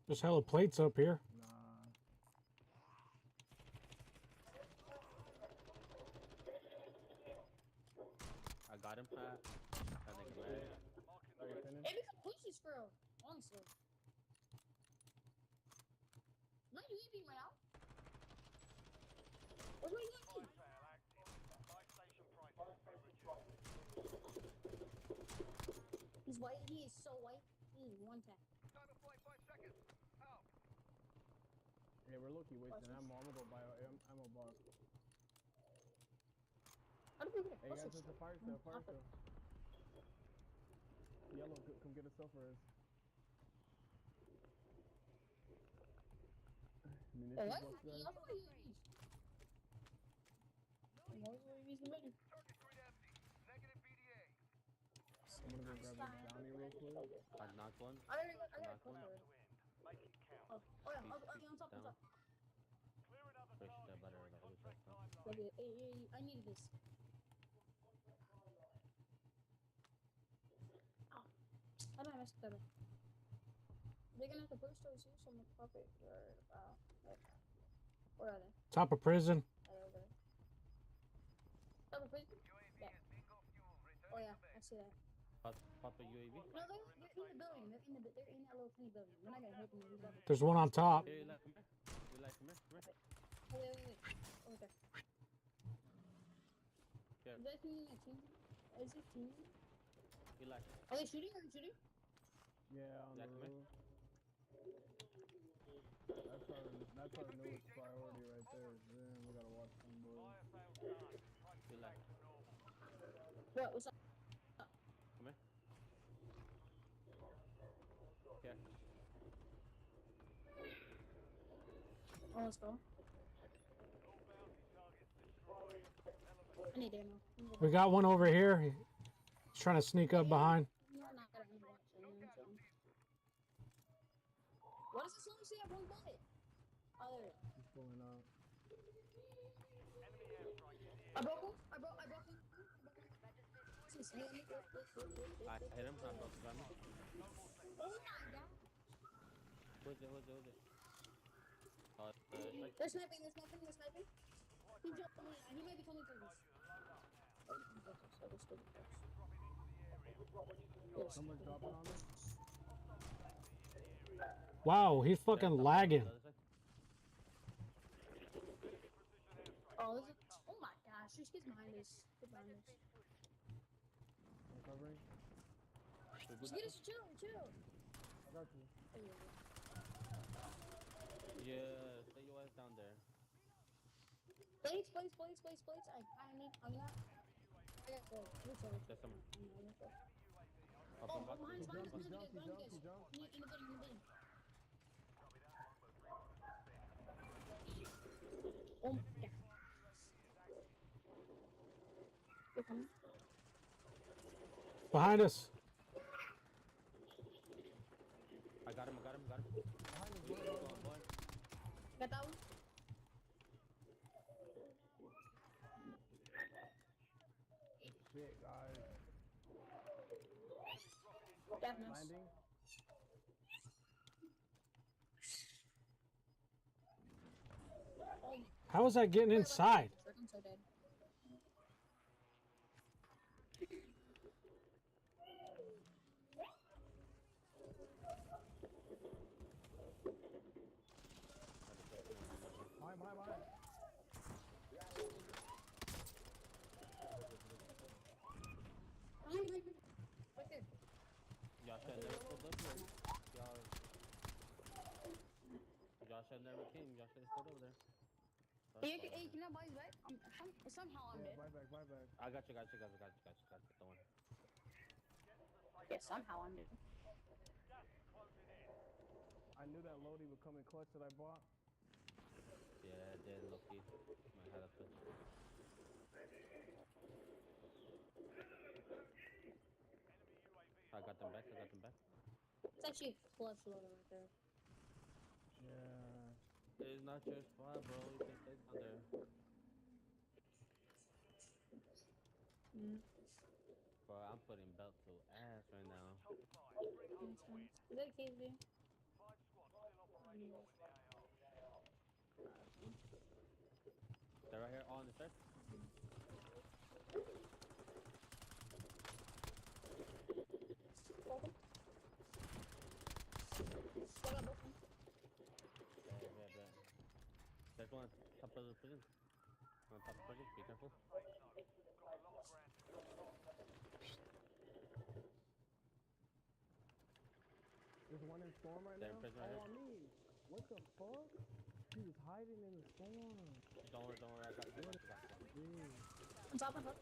There's hella plates up here. Nah. I got him, Pat. I think I'm ready. Hey, we can push this girl. Honestly. Not UAV right now. Where's my UAV? He's white. He is so white. He is one tap. Time to fly 5 seconds. Out. Yeah, we're low-key wasting ammo. I'm gonna go buy an ammo box. How do we get Hey guys, it's a fire sale, Yellow, come get a cell for us. Munitions box, guys. I love UAVs. More UAVs than better. Target grid empty. Negative BDA. I'm gonna go grab this bounty real quick. I knocked one. I gotta close it. Make it count. Oh yeah, on top. Clear another Push that target better during than contract timeline. Okay, hey, I needed this. Oh, I don't mess with them. They're gonna have to push those here, so I'm gonna pop it. Where are they? Top of prison. Oh, they're over there. Top of prison? Yeah. Oh yeah, I see that. Pop a UAV. No, they're in the building. They're in that little tiny building. We're not gonna hit them. There's one on top. Here, come here. Come here. Oh, wait. Over there. Here. Is that team? Is it team? Eli. Are they shooting? Are they shooting? Yeah, on the roof. That's our newest priority right there. Then we gotta watch them boys. Eli. What's up? Come here. Here. Oh, let's go. I need ammo. We got one over here. He's trying to sneak up behind. What does this only say? I have one bullet. Oh, there. He's pulling out. I broke him. I broke him. I hit him. I'm about to grab him. Oh my god. Who's it? They're sniping. He jumped me. He might be coming through this. Someone's dropping on me. Wow, he's fucking lagging. Oh, oh my gosh, there's kids behind us. I'm covering. Just get us chill. I got you. Yeah, stay your ass down there. Plates. I'm not. I got four. There's some. Oh, behind us. He jumped. In the building. Oh my god. You're coming? Behind us. I got him. Got that one? Shit, guys. Definitely. Landing. How was I getting inside? I'm so dead. Behind. Right there. Y'all should never stood up here. Y'all should never came. Y'all should have stood over there. Hey, can I buy his back? Somehow I'm dead. Buy back. I got you. Don't worry. Yeah, somehow I'm dead. I knew that Lodi would come in clutch that I bought. Yeah, I did, lucky. Might have a switch. I got them back. It's actually a clutch loader right there. Yeah. It's not your spot, bro. You can stay down there. Bro, I'm putting belt to ass right now. Is that a cave view? They're right here on the stairs. Yeah. There's one on top of the prison. Be careful. There's one in storm right now. Right on me. What the fuck? He was hiding in the storm. Don't worry. I got you. On top of her.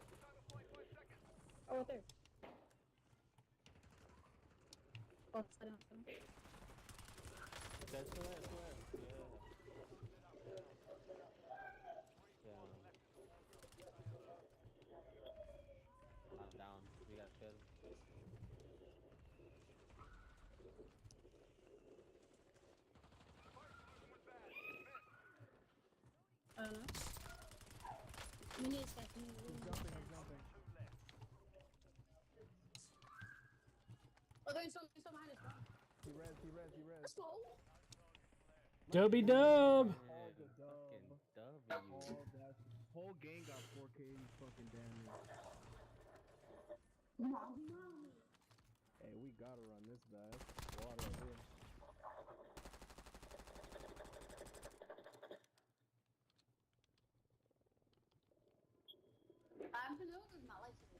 Oh, right there. Oh, it's down. That's correct. Yeah. I'm down. We got killed. I don't know. We need a second. He's jumping. Oh, there's some behind us, bro. He res. Let's go. Dubby dub. All the dub. All that whole gang got 4K fucking damage. Hey, we gotta run this back. Water over here. I'm gonna lose my license.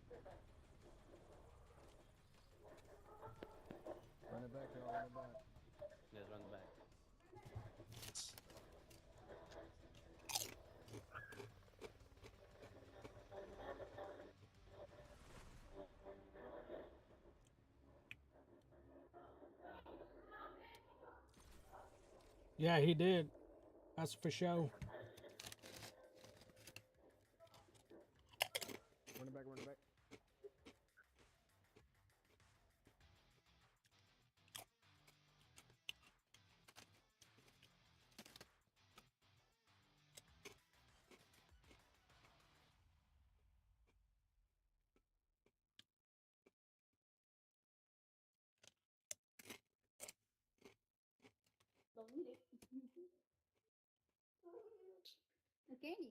Run it back, y'all. Run it back. Let's run back. Yeah, he did. That's for sure. Run it back. Don't eat it. The candy.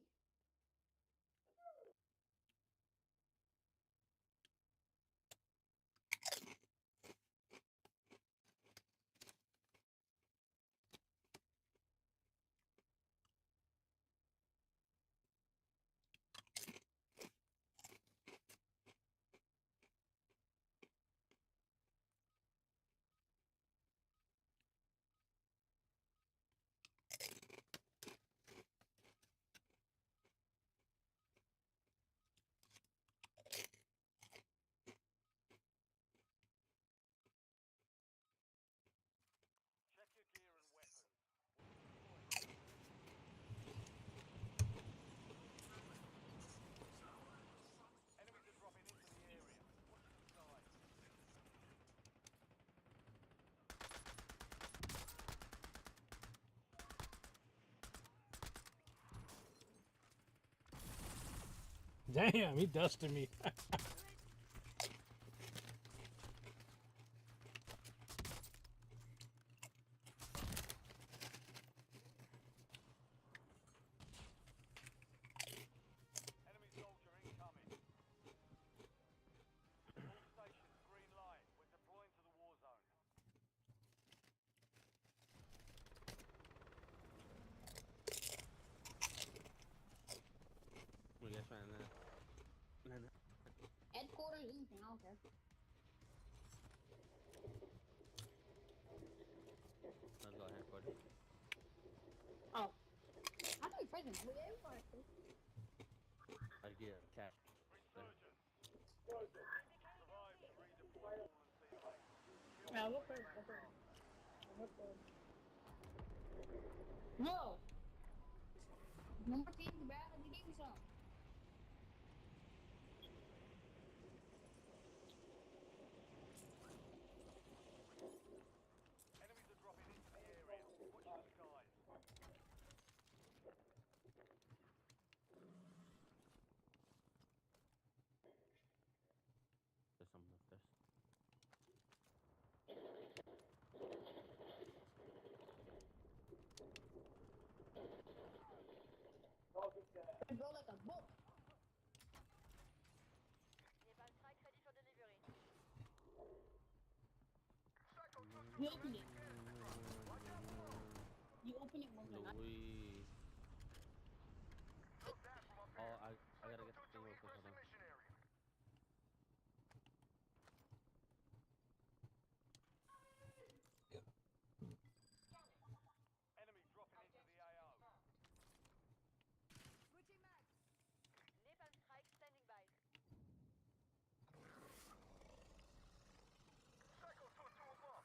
Check your gear and weapons. Enemies are dropping into the area. Watch the side. Damn, he dusted me. Enemy soldier incoming. All stations, green light. We're deploying to the war zone. What are you guys trying to Headquarters, anything, I don't care. Let's go headquarters. Oh. I know you're present. We everywhere. I'd get a cat. Resurgence. Survive to redeploy fallen teammates. Yeah, look first. Look first. No! No more teams, bro. Let me give you some. Enemies are dropping into the area. Watch the skies. There's some lifters. I go like a book. You open it. You open it one time. Louis. Oh, I gotta get the thing real quick. Hold on. Enemy dropping into the AO.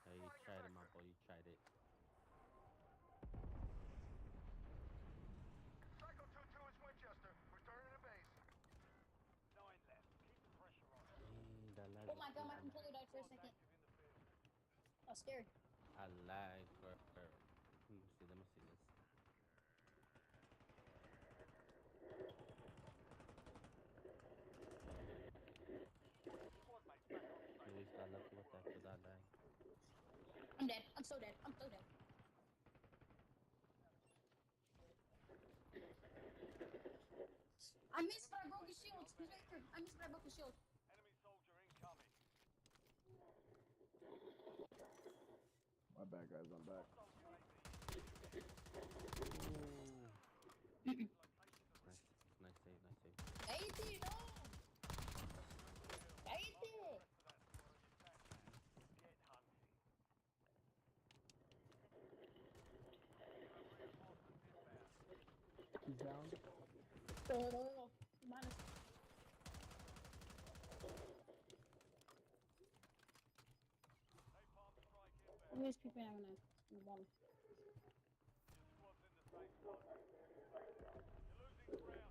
Hey, you tried it, my boy. You tried it. Psycho 2-2 is Winchester. Returning to base. 9 left. Keep the pressure on. That lag Oh is my god, my crazy. controller died for a second. Active in the field. I was scared. I lag for. Let me see this. Squad mates back on station. Louis got lucky with that for that lag. I'm dead. I'm so dead. I'm so dead. I missed, but I broke his shield. He's right there. I missed, but I broke his shield. Enemy soldier incoming. My bad, guys. I'm back. Nice save. Cállate, no. Cállate. Get hunting. He's down. No. Minus. I'm just peeping out now. In the bottom. Squad's in the safe zone. You're losing ground.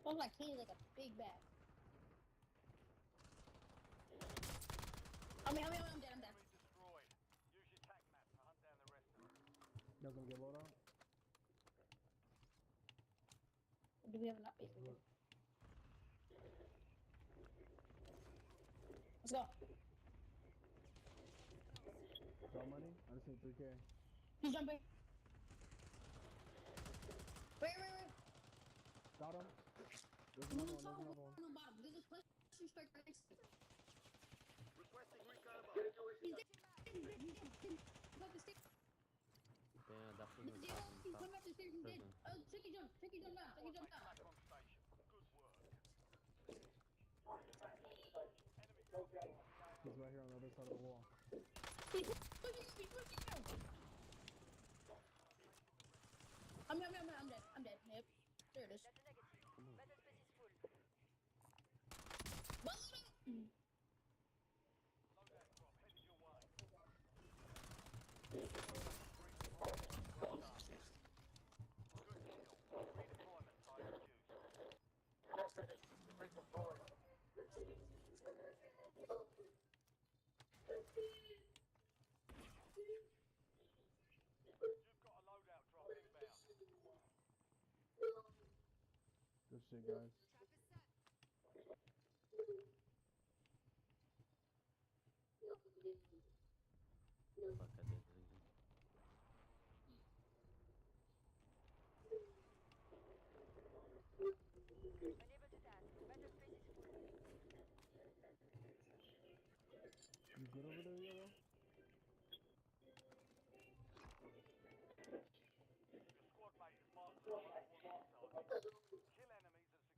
Oh, my key is like a big bag. I'm dead. Enemy destroyed. Use your tac map to hunt down the rest of them. You guys gonna get load out? Do we have an update? Let's go. Draw money? I just need 3K. He's jumping. Wait. Got him. There's another one. On the bottom. There's a question strike right next to him. Requesting recon above. He's dead. Above the stairs. Damn, that He's freaking dead. top. He's coming up the stairs. He's dead. Prison. Oh, tricky jump now. Tricky jump now. Back on station. Good work. He's right here on the other side of the wall. He's pushing you. I'm dead. Yep. There it is. Good shit, guys. Fuck, I did it again. You good over there, Yellow? Squad mate is marked for one target.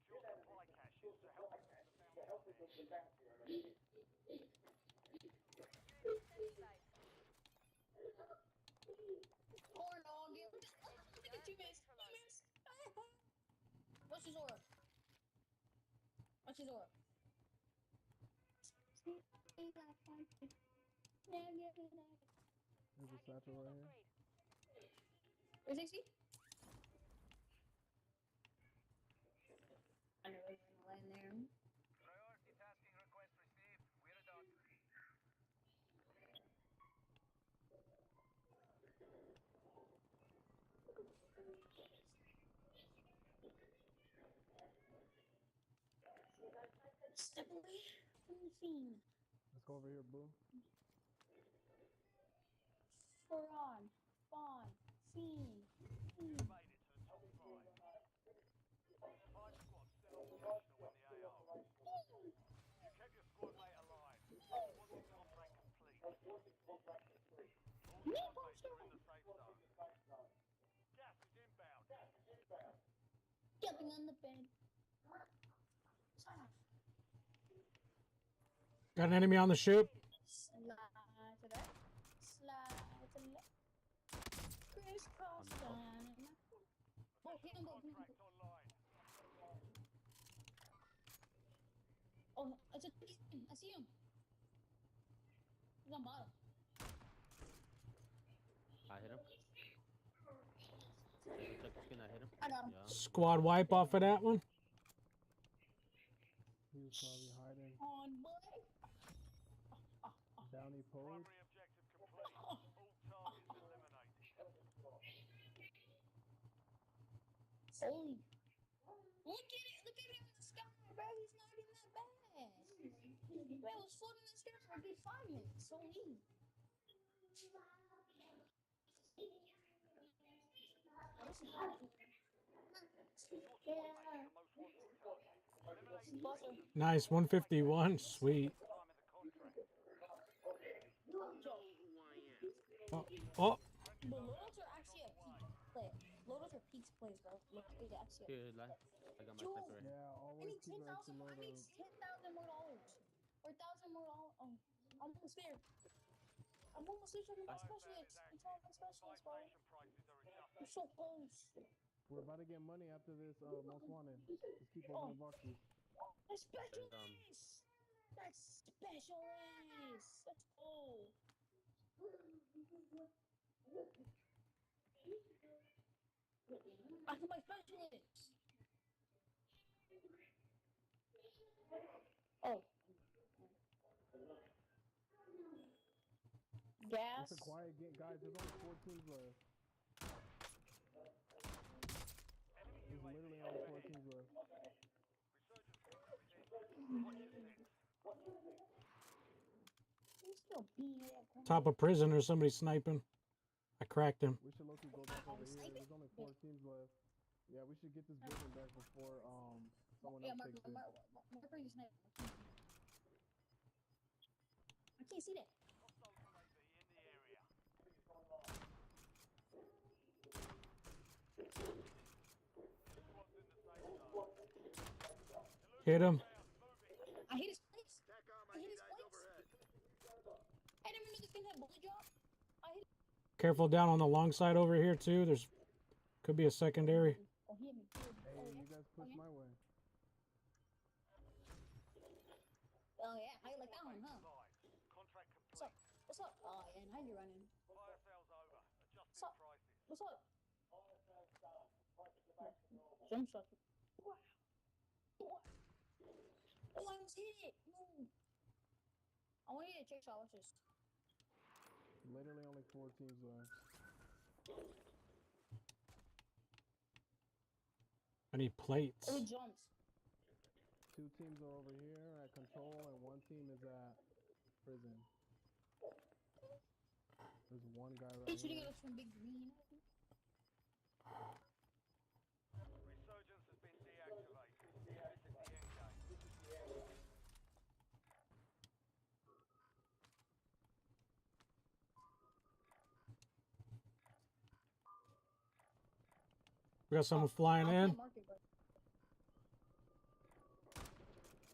Kill enemies and secure supply caches to help the bounty. Corn dog, dude. Look at you, miss. What's his aura? There's a satchel right here. Where's AC? I know we're gonna land there. Priority tasking request received. We're done. Step away from the fiend. Let's go over here, Boo. Fawn, fiend. Made it to the top 5. 5 squads still operational in the AR. You kept your squad mate alive. Wanted contract complete. All squad mates are in the safe zone. Gas is inbound. Jumping on the bed. Got an enemy on the ship. Slide to that. Slide to the left. Crisscross down. Oh, hit him. Contract online. Oh, it's a I see him. He's on bottom. I hit him. Check the skin, I hit him. I got him. Yeah. Squad wipe off of that one. He was probably hiding. On boy. Bounty post. Primary objective complete. All targets eliminated. Holy. Look at it. Look at him in the sky, bro. He's not even that bad. Man was floating in the sky for a good 5 minutes. So easy. Nice, 151. Sweet. Oh. But Lodos are actually a peak play. Lodos are peak plays, bro. Look, they actually. Dude, I got my Yo, sniper right here. Yeah, I always need keep 10,000 more. I need Lodos. 10,000 more dollars. Or 1,000 more dollars. Oh, I'm almost there. I'm almost there talking about specialists. I'm talking about specialists, bro. I'm so close. We're about to get money after this most wanted. Just keep opening boxes. That's specialists. That's specialists. Let's go. I can buy specialists. Oh. Gas. It's a quiet game, guys. There's only 4 teams left. There's literally only 4 teams left. Top of prison or somebody sniping. I cracked him. We should low-key go back over here. There's only 4 teams left. Yeah, we should get this building back before someone else takes it. I can't see that. Hit him. I hit his place. I hit his place. I didn't even know this thing had bullet drop. I hit. Careful down on the long side over here too. There's could be a secondary. Oh, he hit me. Hey, you guys push my way. Oh yeah, how you like that one, huh? What's up? What's up? Oh yeah, now you're running. What's up? What's up? Jump shot. Oh, I almost hit it. No. I want you to check shot. Watch this. Literally only 4 teams left. I need plates. Oh, it jumps. 2 teams are over here at control, and 1 team is at prison. There's 1 guy right He's shooting here. at us from big green. Resurgence has been deactivated. This is the end game. We got someone flying in.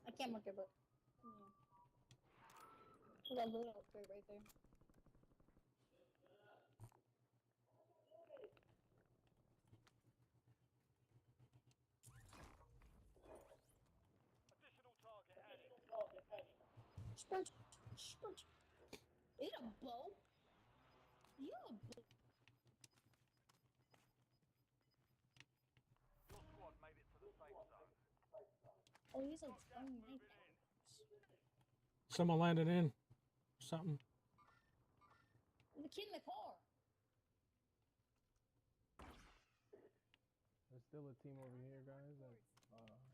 I can't mark it, but yeah. That little upgrade right there. Sprint. Sprint. Is it a bow? You a bow? Your squad made it to the safe zone. Oh, he's a knife. Someone landed in. Something. The kid in the car. There's still a team over here, guys.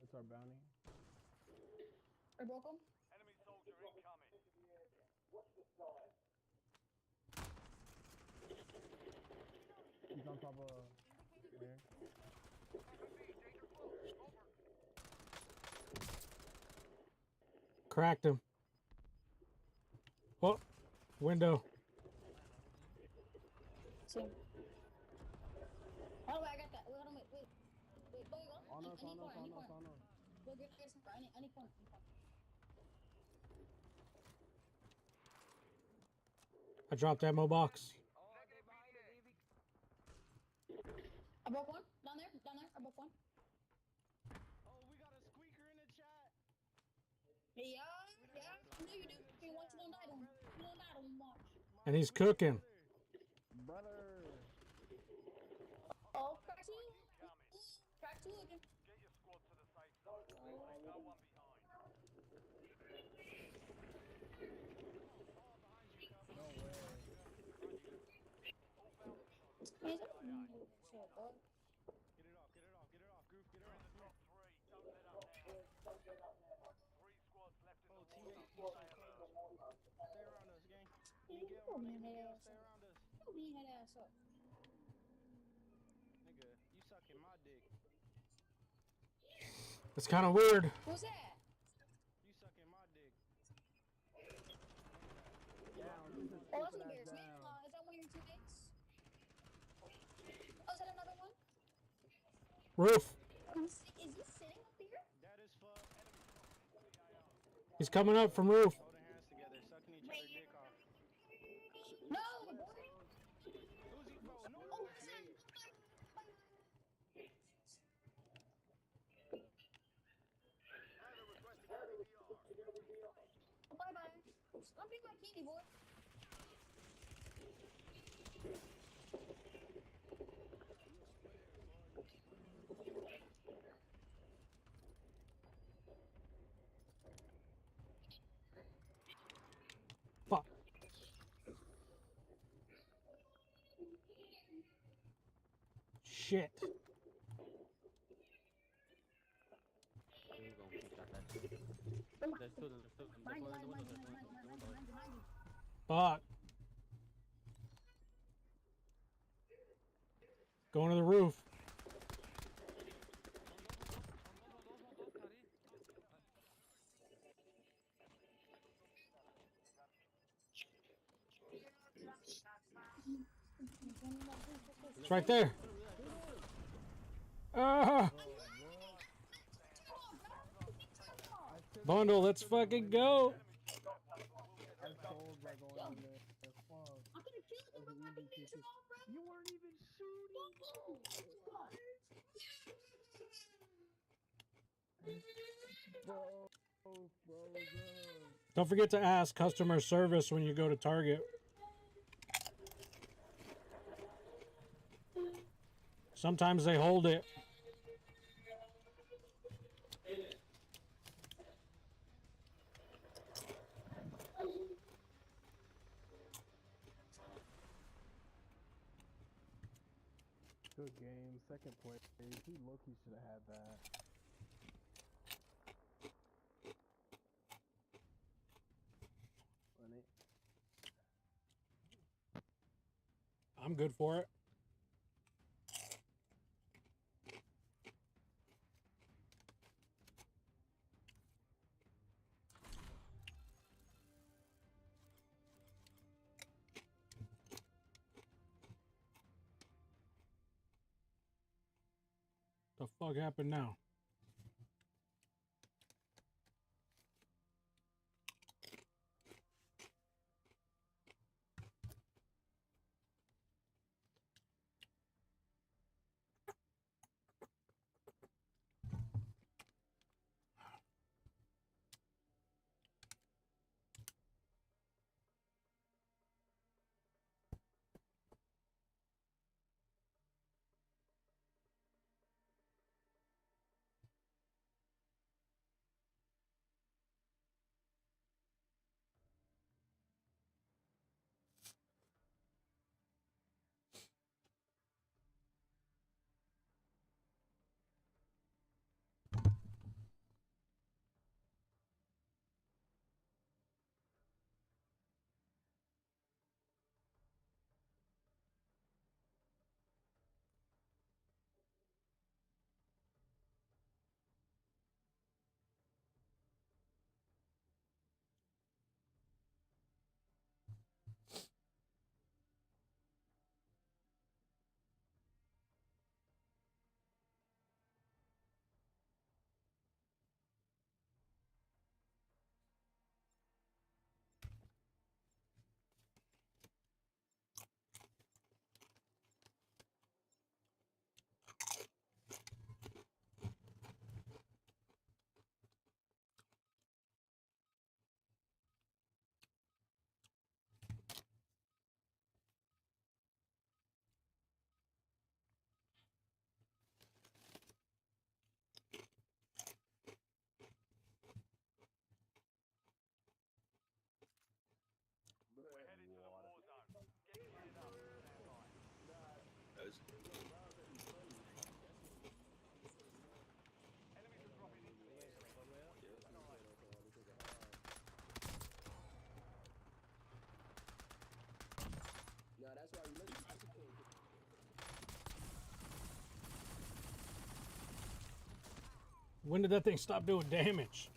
It's our bounty. I broke him. Enemy soldier incoming. He's on top of here. Cracked him. Oh, window. See. Oh, wait, I got that. Wait, hold on, wait. Wait, go. On us. Go get some for any corner. I dropped ammo box. I broke one. Down there. I broke one. Oh, we got a squeaker in the chat. Yeah. I know you do. You want to don't die to him. You don't die to him much. And he's cooking. Brother. Oh, crack 2. Crack 2 again. Get your squad to the safe zone. Leave no one behind. No way. He's a shit, bro. Get it off, Goof, get it off. Top 3, don't let up now. 3 squads left in the Teammate, water. stay around us, gang. You Get go on, being stay that ass around us. up. Go being that ass up. Nigga, you sucking my dick. It's kind of weird. Who's that? You sucking my dick. Oh, that's embarrassment. Is that one of your teammates? Oh, is that another one? Roof. Is he sitting up here? That is fuck. He's coming up from roof. Holding hands together, sucking each other's dick off. No, boy. Who's he, bro? No. Oh, what's that? Bye-bye. Stop being my kitty, boy. Fuck. Shit. There's two of them. Behind you. Fuck. Going to the roof. It's right there. Ah! Bundle, let's fucking go. I told by going in there. Fuck. I'm gonna kill him with my fucking asshole, bro. You weren't even shooting. Bro, frozen. Don't forget to ask customer service when you go to Target. Sometimes they hold it. Good game, second place. He low-key should have had that. Run it. I'm good for it. The fuck happened now? When did that thing stop doing damage?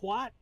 What?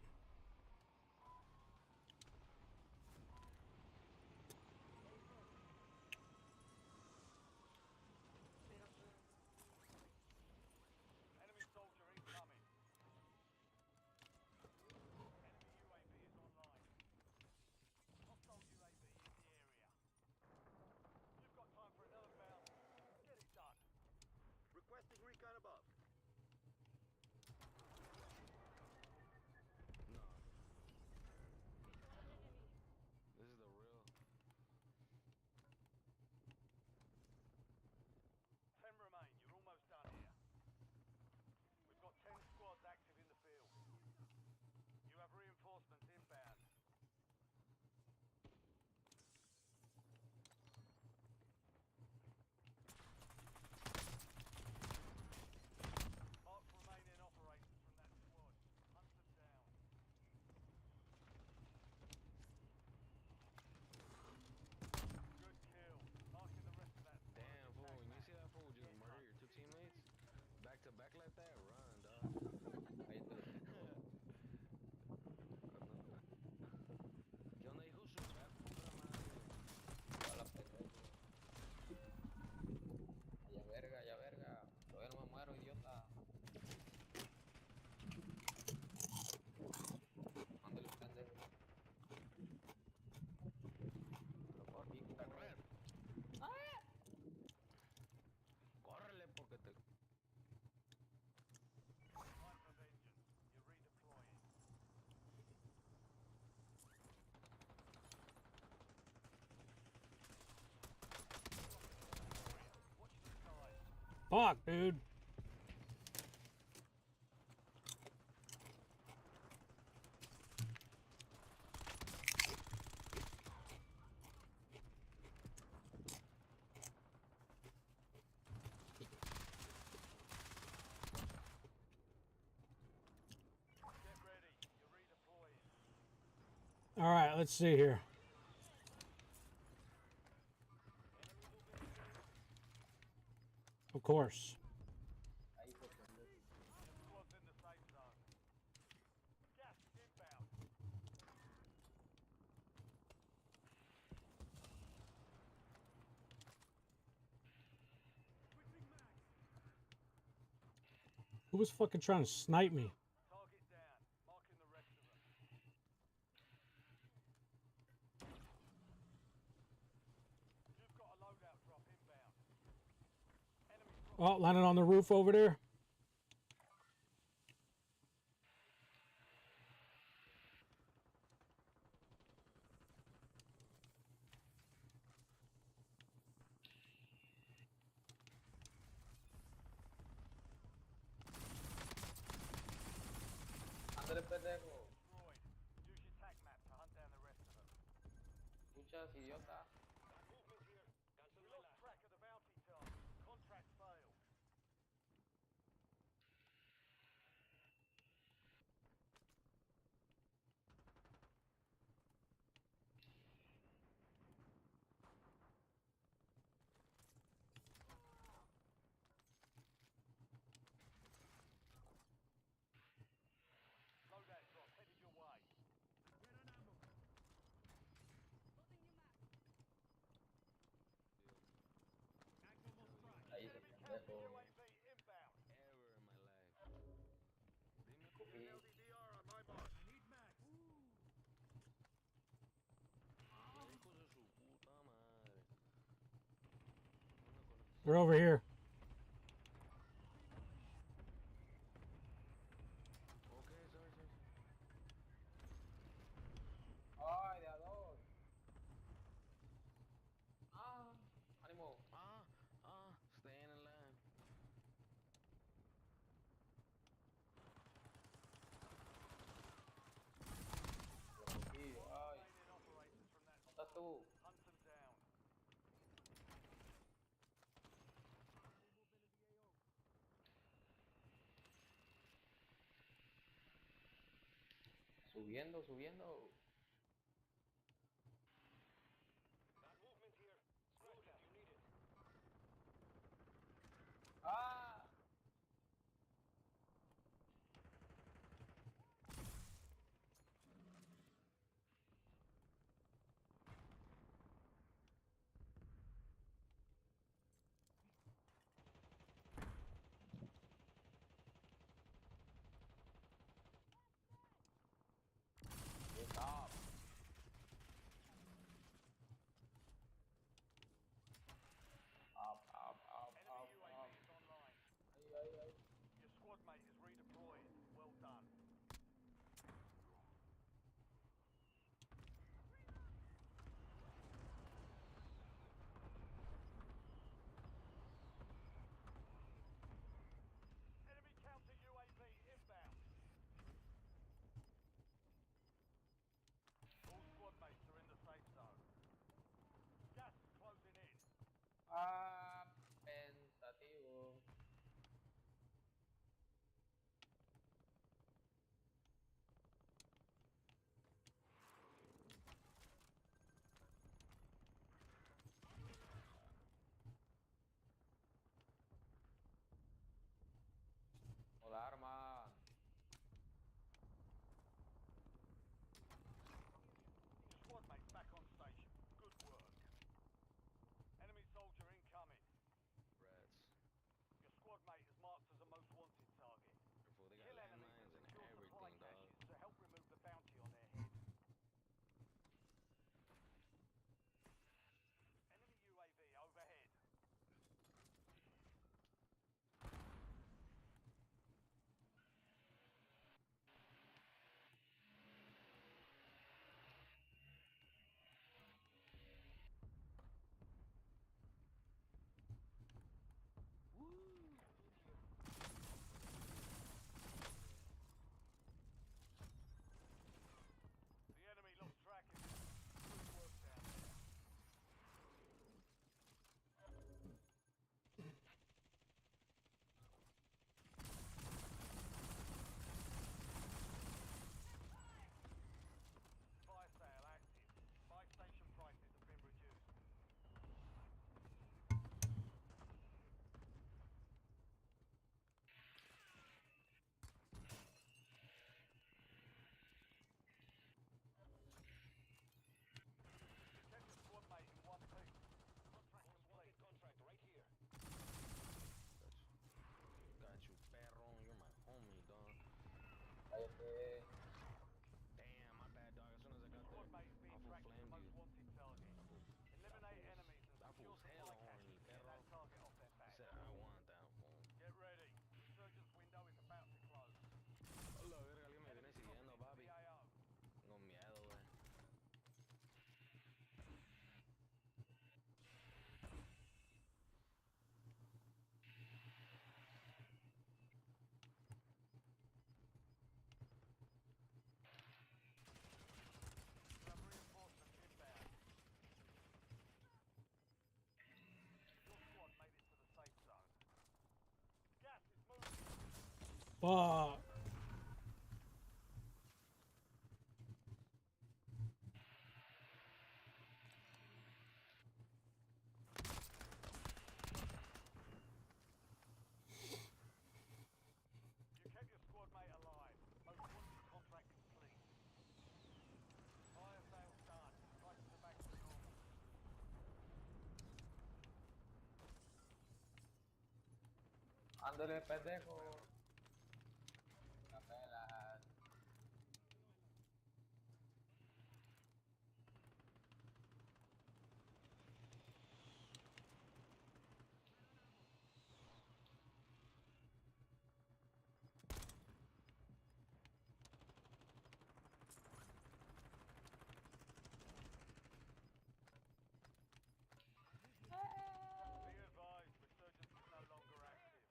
Fuck, dude. All right, let's see here. Of course. Who was fucking trying to snipe me? Oh, landed on the roof over there. Ándale, pendejo. Escuchas, idiota. Ahí ese pendejo. Cogí. They're over here. Ay, de a dos. Ah, ánimo. Staying alive. Lo cogí. Ay. ¿Dónde estás tú? Subiendo, subiendo. Ah. ¿Qué tal? Fuck. You kept your squad mate alive. Most wanted contract complete. Fire sales done. Prices are back to normal. Ándale, pendejo. La pelas. Be advised, resurgence is no longer active.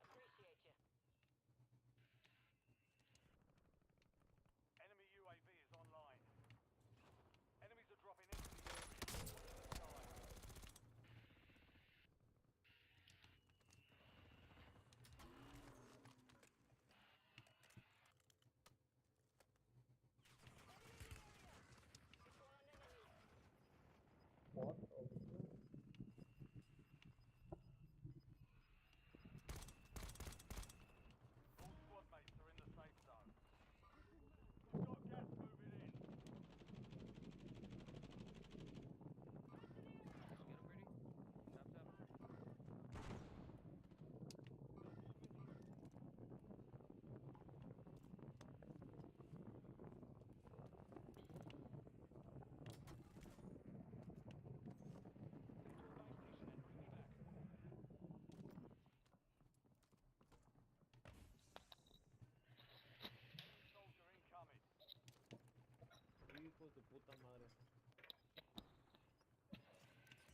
Appreciate you. Enemy UAV is online. Enemies are dropping into the area. What? All squad mates are in the safe zone. We've got gas moving in. Get him, Brady. Tap, tap. Soldier incoming. Hijos de puta madre.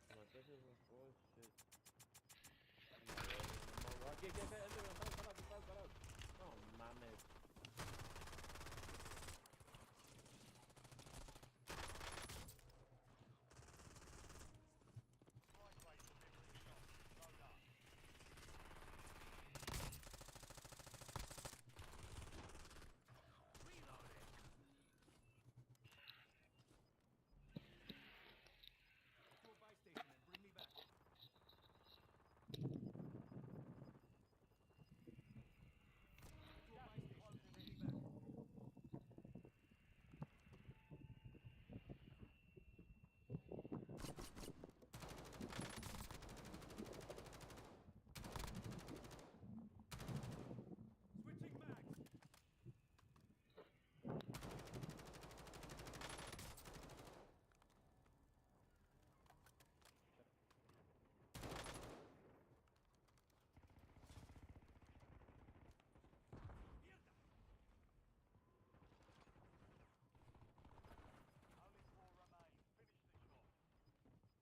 Maté esos bullshit. ¿Qué? Parado. No mames. Strike rate delivering shots. Load up. To a buy station and bring me back. To a buy station and bring me back. Switching mags. Only 4 remain.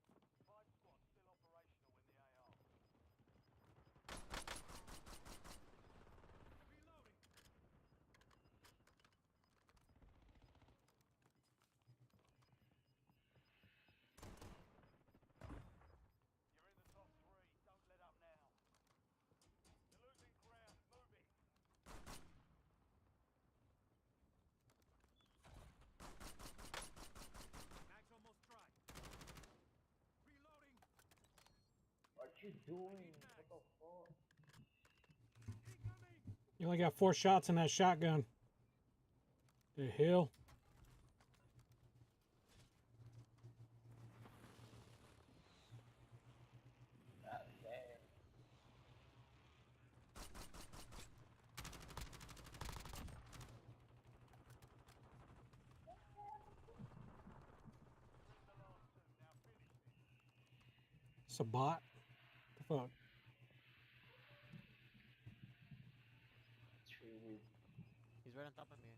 Finish the job. 5 squads still operational in the AR. Reloading. You're in the top 3. Don't let up now. You're losing ground. Move it. Mag's almost dry. Reloading. What you doing? What the fuck? Incoming. You only got 4 shots in that shotgun. The hell? God damn. It's a bot? The fuck? True. He's right on top of me.